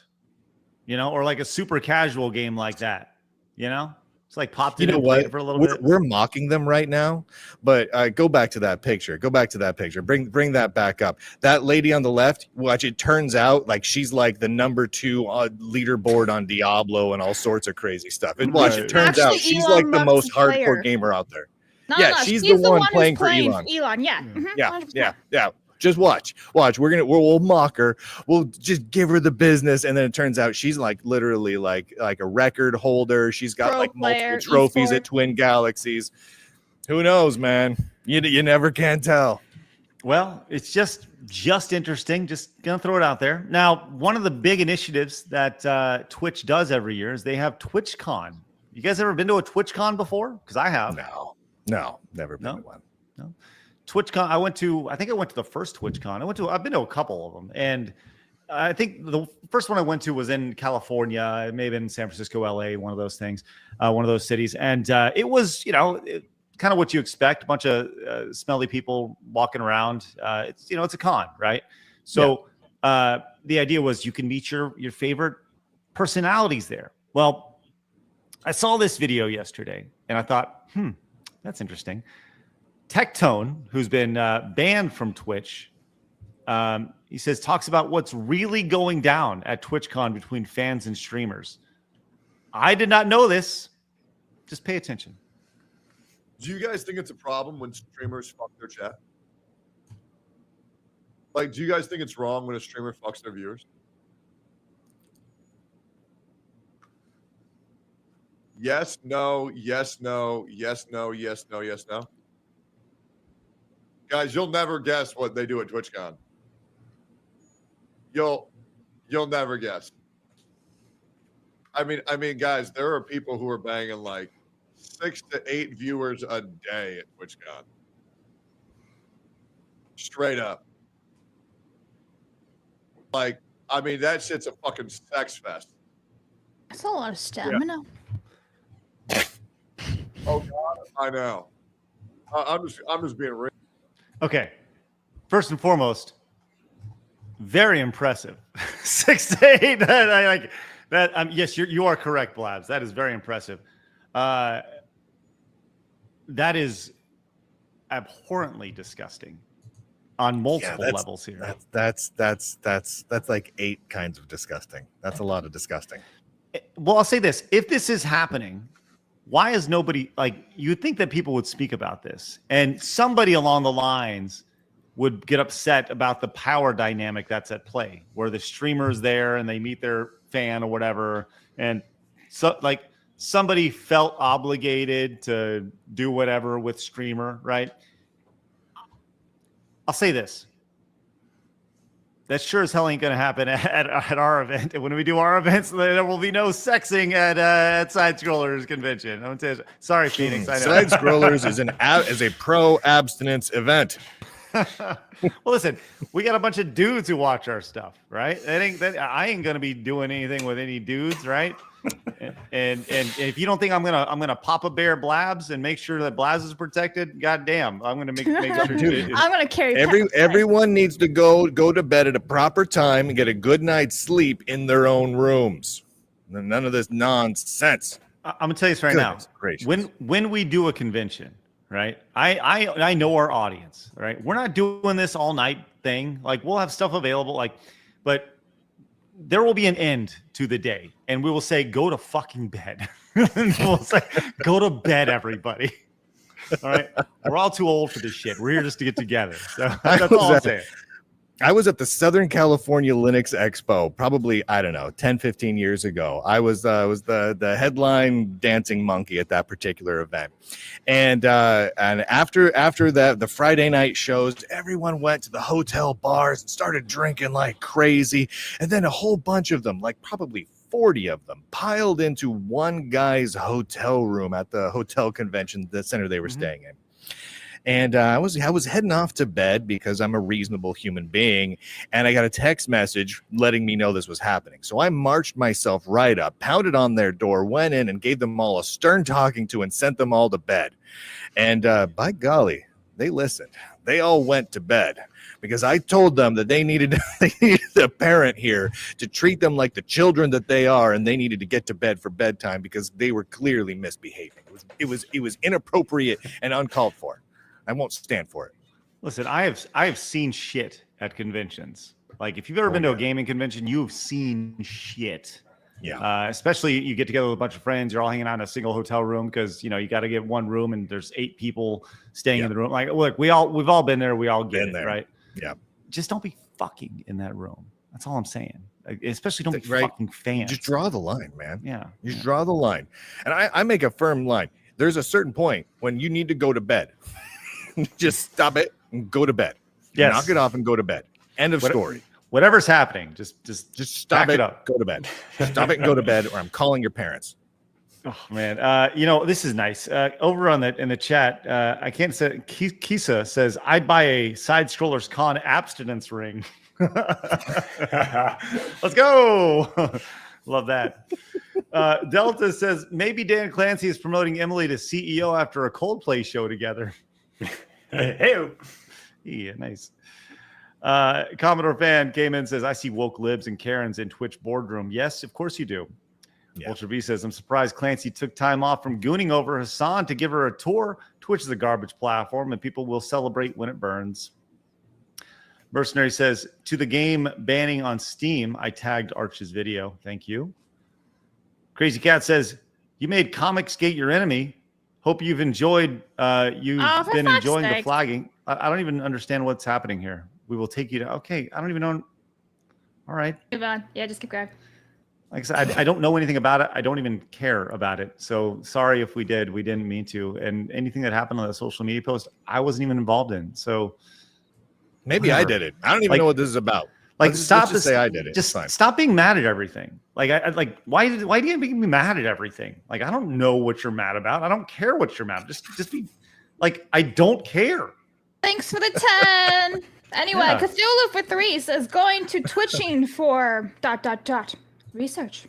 you know, or like a super casual game like that, you know? It's like popped in and played for a little bit. We're mocking them right now, but go back to that picture. Bring that back up. That lady on the left, watch, it turns out like she's like the number 2 leaderboard on Diablo and all sorts of crazy stuff. And watch, it turns out she's like the most hardcore gamer out there. She's the one playing for Elon. Yeah. Mm-hmm. Yeah. Just watch. We'll mock her. We'll just give her the business, and then it turns out she's like literally like a record holder. She's got like multiple trophies at Twin Galaxies. Who knows, man? You never can tell. Well, it's just interesting. Just gonna throw it out there. Now, one of the big initiatives that Twitch does every year is they have TwitchCon. You guys ever been to a TwitchCon before? Because I have. No, never been to one. No. TwitchCon, I think I went to the first TwitchCon. I've been to a couple of them. And I think the first one I went to was in California. It may have been in San Francisco, LA, one of those things, one of those cities. And it was, you know, kind of what you expect. A bunch of smelly people walking around. It's, you know, it's a con, right? So the idea was you can meet your favorite personalities there. Well, I saw this video yesterday and I thought, that's interesting. Tectone, who's been banned from Twitch, he says, talks about what's really going down at TwitchCon between fans and streamers. I did not know this. Just pay attention. Do you guys think it's a problem when streamers fuck their chat? Like, do you guys think it's wrong when a streamer fucks their viewers? Yes, no, yes, no, yes, no, yes, no, yes, no. Guys, you'll never guess what they do at TwitchCon. You'll never guess. I mean, guys, there are people who are banging like 6 to 8 viewers a day at TwitchCon. Straight up. Like, I mean, that shit's a fucking sex fest. That's a lot of stamina. Yeah. Oh God, I know. I'm just being real. Okay. First and foremost, very impressive. 6 to 8. I like that. Yes, you are correct, Blabs. That is very impressive. That is abhorrently disgusting on multiple levels here. That's like 8 kinds of disgusting. That's a lot of disgusting. Well, I'll say this. If this is happening, why is nobody, like, you'd think that people would speak about this and somebody along the lines would get upset about the power dynamic that's at play, where the streamer's there and they meet their fan or whatever. And so, like, somebody felt obligated to do whatever with streamer, right? I'll say this. That sure as hell ain't going to happen at our event. And when we do our events, there will be no sexing at Side Scrollers Convention. I'm saying, sorry, Phoenix. I know. Side Scrollers is a pro abstinence event. Well, listen, we got a bunch of dudes who watch our stuff, right? I ain't gonna be doing anything with any dudes, right? and if you don't think I'm gonna pop a bear Blabs and make sure that Blabs is protected, goddamn, I'm gonna make sure. I'm gonna carry. Everyone needs to go to bed at a proper time and get a good night's sleep in their own rooms. None of this nonsense. I'm gonna tell you this right now. When we do a convention, right? I know our audience, right? We're not doing this all night thing. Like, we'll have stuff available, but there will be an end to the day, and we will say, go to fucking bed. We'll say, go to bed, everybody. All right. We're all too old for this shit. We're here just to get together. So that's all I'm saying. I was at the Southern California Linux Expo, probably, I don't know, 10, 15 years ago. I was the headline dancing monkey at that particular event. And after that, the Friday night shows, everyone went to the hotel bars and started drinking like crazy. And then a whole bunch of them, like probably 40 of them, piled into one guy's hotel room at the hotel convention, the center they were staying in. And I was heading off to bed because I'm a reasonable human being, and I got a text message letting me know this was happening. So I marched myself right up, pounded on their door, went in and gave them all a stern talking to and sent them all to bed. And by golly, they listened. They all went to bed because I told them that they needed a parent here to treat them like the children that they are, and they needed to get to bed for bedtime because they were clearly misbehaving. It was inappropriate and uncalled for. I won't stand for it. Listen, I have seen shit at conventions. Like if you've ever been to a gaming convention, you've seen shit. Yeah. Especially you get together with a bunch of friends. You're all hanging out in a single hotel room because you got to get one room and there's 8 people staying in the room. Like, look, we've all been there. We all get it, right? Yeah. Just don't be fucking in that room. That's all I'm saying. Especially don't be fucking fans. Just draw the line, man. Yeah. Just draw the line. And I make a firm line. There's a certain point when you need to go to bed. Just stop it and go to bed. Yes. Knock it off and go to bed. End of story. Whatever's happening, just stop it up. Go to bed. Stop it and go to bed, or I'm calling your parents. Oh man, this is nice. Over in the chat, I can't say. Kisa says I'd buy a Side Scrollers Con abstinence ring. Let's go. Love that. Delta says maybe Dan Clancy is promoting Emily to CEO after a Coldplay show together. Hey, yeah, nice. Commodore fan came in and says, I see woke libs and Karens in Twitch boardroom. Yes, of course you do. Yeah. Ultra V says, I'm surprised Clancy took time off from gooning over Hassan to give her a tour. Twitch is a garbage platform and people will celebrate when it burns. Mercenary says, to the game banning on Steam, I tagged Arch's video. Thank you. Crazy Cat says, you made Comicsgate your enemy. Hope you've enjoyed, you've been enjoying the flagging. I don't even understand what's happening here. We will take you to, okay, I don't even know. All right. Move on. Yeah, just keep going. Like I said, I don't know anything about it. I don't even care about it. So sorry if we did. We didn't mean to. And anything that happened on the social media post, I wasn't even involved in. So maybe I did it. I don't even know what this is about. Like, let's stop. Just say I did it. Just stop being mad at everything. Like, why do you make me mad at everything? Like, I don't know what you're mad about. I don't care what you're mad about. Just be like, I don't care. Thanks for the 10. Anyway, Yeah. Cthulhu for 3 says going to twitching for ... research.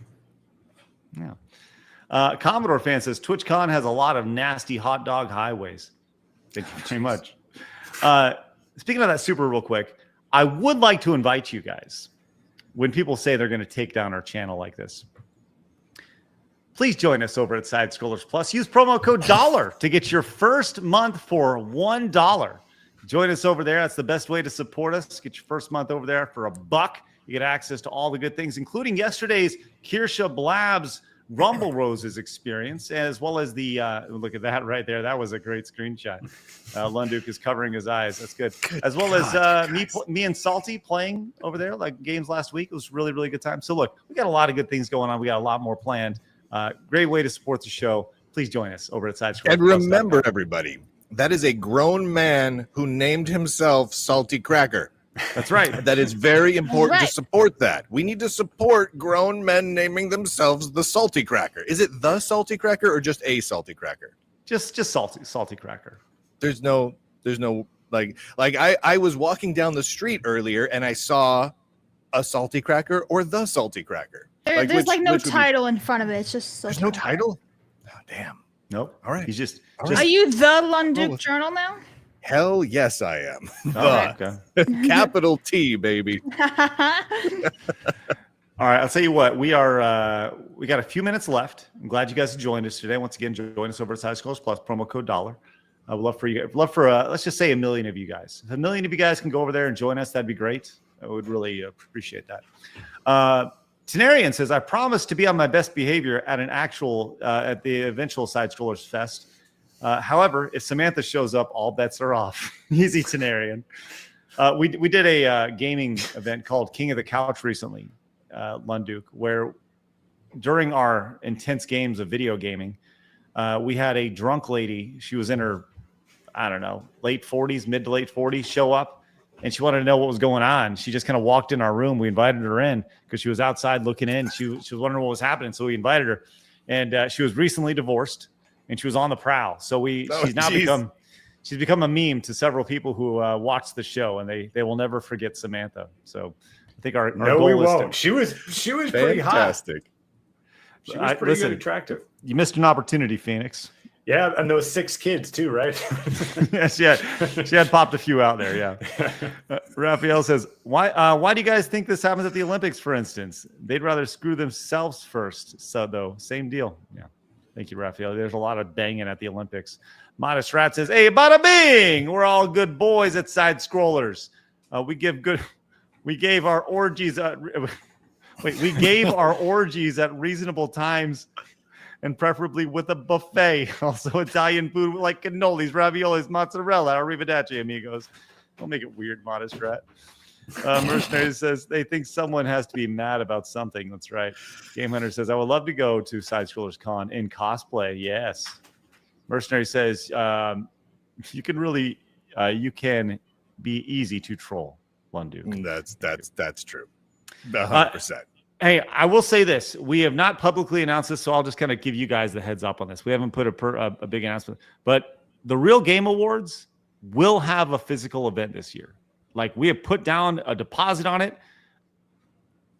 Yeah. Commodore fan says TwitchCon has a lot of nasty hot dog highways. Thank you very much. Speaking of that super real quick, I would like to invite you guys, when people say they're going to take down our channel like this, please join us over at Side Scrollers Plus. Use promo code $, to get your first month for $1. Join us over there. That's the best way to support us. Get your first month over there for $1. You get access to all the good things, including yesterday's Kirsche Blabs Rumble Roses experience, as well as the look at that right there. That was a great screenshot. Lunduke is covering his eyes. That's good. As well as me and Salty playing over there like games last week. It was really, really good time. So look, we got a lot of good things going on. We got a lot more planned. Great way to support the show. Please join us over at Side Scrollers. And remember, everybody, that is a grown man who named himself Salty Cracker. That's right. That is very important to support that. We need to support grown men naming themselves the Salty Cracker. Is it the Salty Cracker or just a Salty Cracker? Just salty cracker. There's no like I was walking down the street earlier and I saw a Salty Cracker or the Salty Cracker. There's no title in front of it. It's just there's no title? Oh, damn. Nope. All right. He's just Are you the Lunduke Journal now? Hell yes, I am. Okay. Capital T, baby. All right, I'll tell you what. We got a few minutes left. I'm glad you guys joined us today. Once again, join us over at Side Scrollers Plus, promo code $. I would love for let's just say 1 million of you guys. If 1 million of you guys can go over there and join us, that'd be great. I would really appreciate that. Tenarian says, I promise to be on my best behavior at at the eventual Side Scrollers Fest. However, if Samantha shows up, all bets are off. Easy, Tenarian. We did a gaming event called King of the Couch recently, Lunduke, where during our intense games of video gaming, we had a drunk lady. She was in her, I don't know, late 40s, mid to late 40s, show up, and she wanted to know what was going on. She just kind of walked in our room. We invited her in because she was outside looking in. She was wondering what was happening, so we invited her. And she was recently divorced, and she was on the prowl. So she's become a meme to several people who watch the show, and they will never forget Samantha. So I think our no, goal we is won't. She was pretty hot. Fantastic. She was pretty good, attractive. You missed an opportunity, Phoenix. Yeah, and those 6 kids too, right? Yes, she had popped a few out there. Yeah. Raphael says, why do you guys think this happens at the Olympics, for instance? They'd rather screw themselves first. So though, same deal. Yeah. Thank you, Raphael. There's a lot of banging at the Olympics. Modest Rat says, hey, bada bing. We're all good boys at Side Scrollers. We gave our orgies at reasonable times, and preferably with a buffet. Also Italian food like cannolis, raviolis, mozzarella. Arrivederci, amigos. Don't make it weird, Modest Rat. Mercenary says they think someone has to be mad about something. That's right. Game Hunter says, I would love to go to Side Scrollers Con in cosplay. Yes. Mercenary says, you can be easy to troll, Lunduke. That's true. 100%. Hey, I will say this. We have not publicly announced this, so I'll just kind of give you guys the heads up on this. We haven't put a big announcement, but the Real Game Awards will have a physical event this year. Like, we have put down a deposit on it.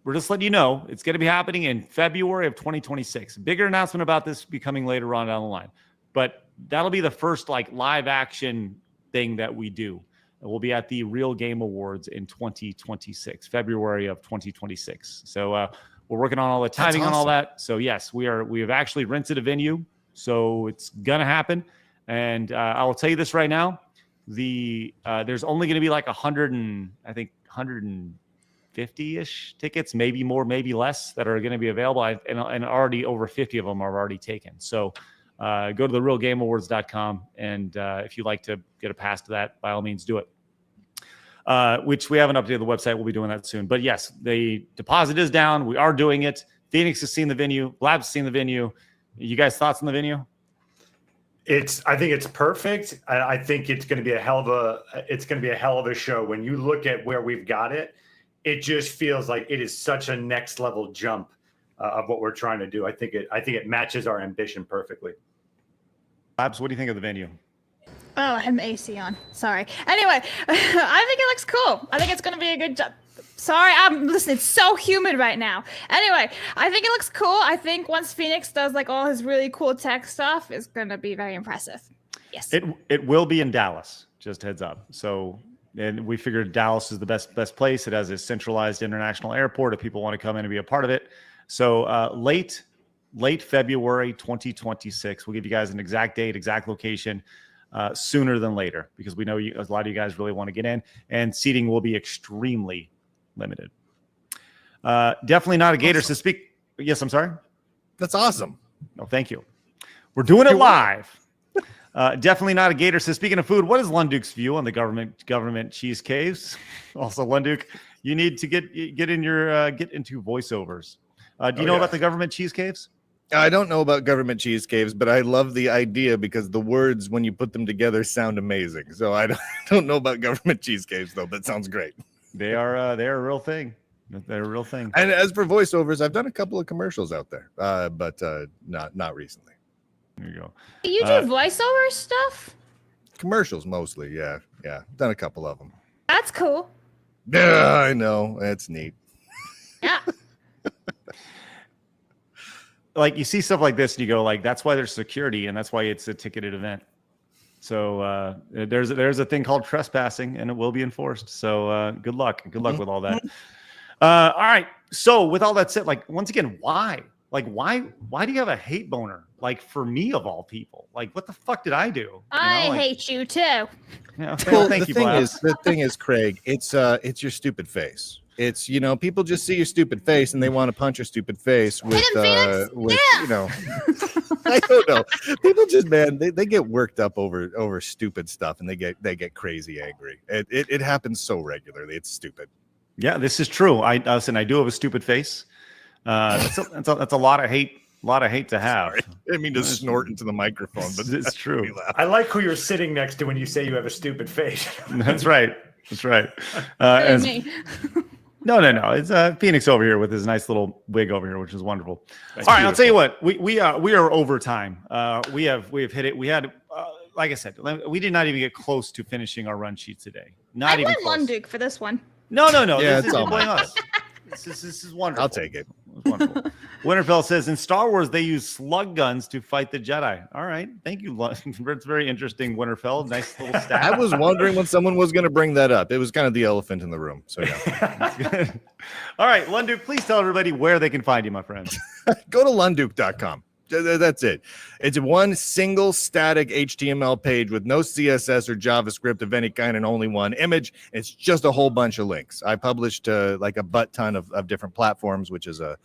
We're just letting you know it's going to be happening in February of 2026. Bigger announcement about this be coming later on down the line, but that'll be the first like live action thing that we do. We'll be at the Real Game Awards in 2026, February of 2026. So we're working on all the timing on all that. So yes, we have actually rented a venue, so it's gonna happen. And I will tell you this right now: there's only going to be like 150-ish tickets, maybe more, maybe less, that are going to be available. And already over 50 of them are already taken. So go to therealgameawards.com, and if you'd like to get a pass to that, by all means do it. Which we haven't updated the website. We'll be doing that soon. But yes, the deposit is down. We are doing it. Phoenix has seen the venue. Blabs has seen the venue. You guys thoughts on the venue? I think it's perfect. I think it's going to be a hell of a show. When you look at where we've got it, it just feels like it is such a next level jump of what we're trying to do. I think it matches our ambition perfectly. Labs, what do you think of the venue? Oh, I had my AC on. Sorry. Anyway, I think it looks cool. I think it's going to be a good job. Sorry, listen, it's so humid right now. Anyway, I think it looks cool. I think once Phoenix does like all his really cool tech stuff, it's going to be very impressive. Yes. It will be in Dallas, just heads up. So, and we figured Dallas is the best place. It has a centralized international airport if people want to come in and be a part of it. So late February 2026, we'll give you guys an exact date, exact location sooner than later, because we know a lot of you guys really want to get in, and seating will be extremely limited. Definitely not a Gator to speak. Yes, I'm sorry. That's awesome. No, thank you. We're doing it live. Definitely not a Gator. So speaking of food, what is Lunduke's view on the government cheese caves? Also, Lunduke, you need to get into voiceovers. Do you know about the government cheese caves? I don't know about government cheese caves, but I love the idea because the words, when you put them together, sound amazing. So I don't know about government cheese caves, though, but sounds great. They're a real thing. They're a real thing. And as for voiceovers, I've done a couple of commercials out there, but not recently. There you go. You do voiceover stuff? Commercials mostly, yeah. Done a couple of them. That's cool. Yeah, I know. That's neat. Yeah. Like, you see stuff like this and you go like, that's why there's security and that's why it's a ticketed event. So there's a thing called trespassing, and it will be enforced. So good luck with all that. All right. So with all that said, like, once again, why do you have a hate boner? Like, for me of all people, like, what the fuck did I do? I hate you too. Yeah, well, thank you, the thing is, Craig, it's your stupid face. It's, people just see your stupid face and they want to punch your stupid face with yeah. I don't know. People just, man, they get worked up over stupid stuff, and they get crazy angry. It happens so regularly. It's stupid. Yeah, this is true. I do have a stupid face. That's a lot of hate. A lot of hate to have. Sorry. I didn't mean to snort into the microphone, but it's true. I like who you're sitting next to when you say you have a stupid face. That's right. That's right. Me. No. It's Phoenix over here with his nice little wig over here, which is wonderful. All right, I'll tell you what. We are over time. We have hit it. We had, like I said, we did not even get close to finishing our run sheet today. Not I even went close. Lunduke for this one. No. Yeah, This is playing us. This is wonderful. I'll take it. Wonderful. Winterfell says, in Star Wars, they use slug guns to fight the Jedi. All right. Thank you. It's very interesting, Winterfell. Nice little stat. I was wondering when someone was going to bring that up. It was kind of the elephant in the room. So, yeah. That's good. All right, Lunduke, please tell everybody where they can find you, my friend. Go to lunduke.com. That's it. It's one single static HTML page with no CSS or JavaScript of any kind and only one image. It's just a whole bunch of links. I published like a butt ton of different platforms, which is a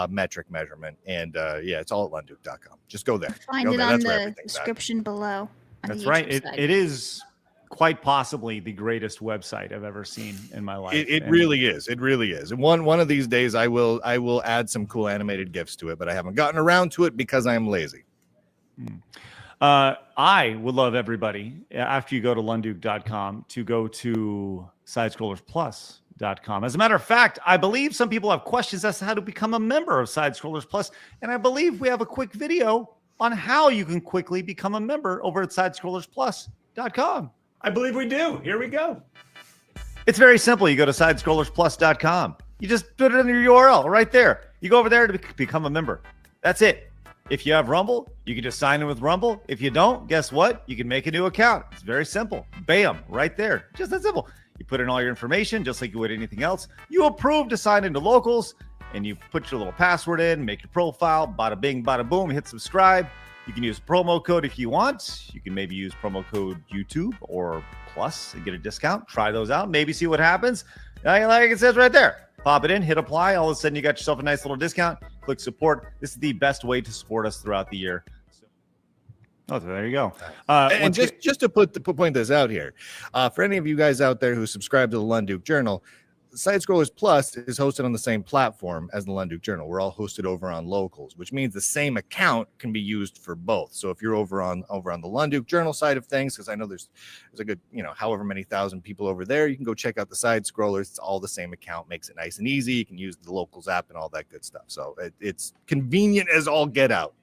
metric measurement. And yeah, it's all at lunduke.com. Just go there. Find go it there. on That's where the everything's at. description below. That's right. It is quite possibly the greatest website I've ever seen in my life. It really is. It really is. And one of these days I will add some cool animated GIFs to it, but I haven't gotten around to it because I am lazy. I would love everybody, after you go to lunduke.com, to go to sidescrollersplus.com. As a matter of fact, I believe some people have questions as to how to become a member of Side Scrollers Plus, and I believe we have a quick video on how you can quickly become a member over at sidescrollersplus.com. I believe we do. Here we go. It's very simple. You go to sidescrollersplus.com. You just put it in your URL right there. You go over there to become a member. That's it. If you have Rumble, you can just sign in with Rumble. If you don't, guess what? You can make a new account. It's very simple. Bam, right there. Just that simple. You put in all your information just like you would anything else. You approve to sign into Locals, and you put your little password in, make your profile, bada bing, bada boom, hit subscribe. You can use promo code if you want. You can maybe use promo code YouTube or Plus and get a discount. Try those out. Maybe see what happens. Like it says right there. Pop it in, hit apply. All of a sudden, you got yourself a nice little discount. Click support. This is the best way to support us throughout the year. Oh, there you go. And just to point this out here, for any of you guys out there who subscribe to the Lunduke Journal, Side Scrollers Plus is hosted on the same platform as the Lunduke Journal. We're all hosted over on Locals, which means the same account can be used for both. So if you're over on the Lunduke Journal side of things, because I know there's a good, however many thousand people over there, you can go check out the Side Scrollers. It's all the same account, makes it nice and easy. You can use the Locals app and all that good stuff. So it's convenient as all get out.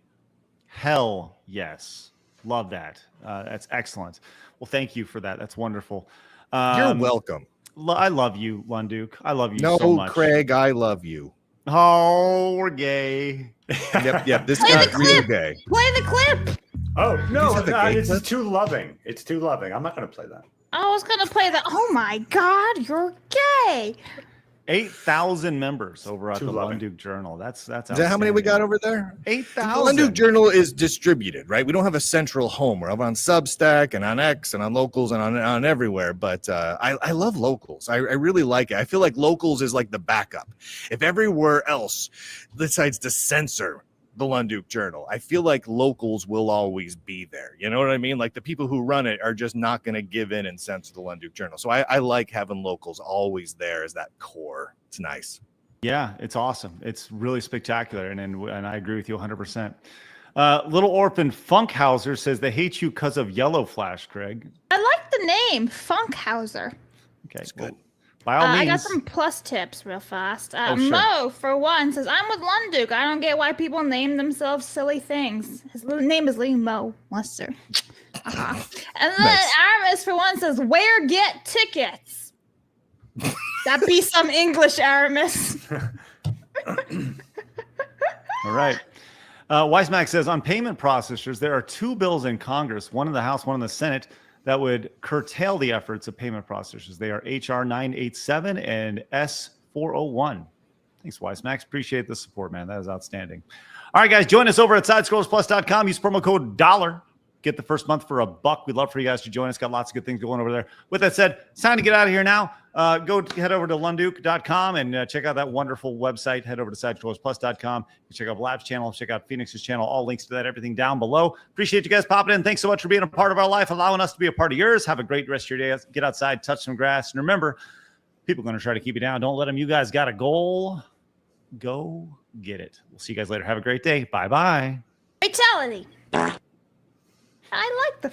Hell yes. Love that. That's excellent. Well, thank you for that. That's wonderful. You're welcome. I love you, Lunduke. I love you so much. No, Craig, I love you. Oh, we're gay. Yep. This is real gay. Play the clip. Oh, no, this is too loving. It's too loving. I'm not going to play that. I was going to play that. Oh, my God, you're gay. 8,000 members over at the Lunduke Journal. That's is that how many we got over there? 8,000. The Lunduke Journal is distributed, right? We don't have a central home. We're on Substack and on X and on Locals and on everywhere. But I love Locals. I really like it. I feel like Locals is like the backup. If everywhere else decides to censor the Lunduke Journal, I feel like Locals will always be there. You know what I mean? Like the people who run it are just not going to give in and censor the Lunduke Journal. So I like having Locals always there as that core. It's nice. Yeah, it's awesome. It's really spectacular. And I agree with you 100%. Little Orphan Funkhauser says they hate you because of Yellow Flash, Craig. I like the name, Funkhauser. Okay, good. By all means. I got some plus tips real fast. Sure. Mo, for one, says, I'm with Lunduke. I don't get why people name themselves silly things. His name is Lee Mo Lester. And then Aramis, for one, says, where get tickets? That be some English, Aramis. All right. Weismack says, on payment processors, there are two bills in Congress, one in the House, one in the Senate, that would curtail the efforts of payment processors. They are HR 987 and S401. Thanks, Weismax. Appreciate the support, man. That is outstanding. All right, guys, join us over at sidescrollersplus.com. Use promo code $. Get the first month for $1. We'd love for you guys to join us. Got lots of good things going over there. With that said, it's time to get out of here now. Go head over to lunduke.com and check out that wonderful website. Head over to SideControllersPlus.com. Check out Blabs channel. Check out Phoenix's channel. All links to that, everything down below. Appreciate you guys popping in. Thanks so much for being a part of our life, allowing us to be a part of yours. Have a great rest of your day. Get outside, touch some grass. And remember, people are going to try to keep you down. Don't let them. You guys got a goal. Go get it. We'll see you guys later. Have a great day. Bye-bye. Fatality. I like the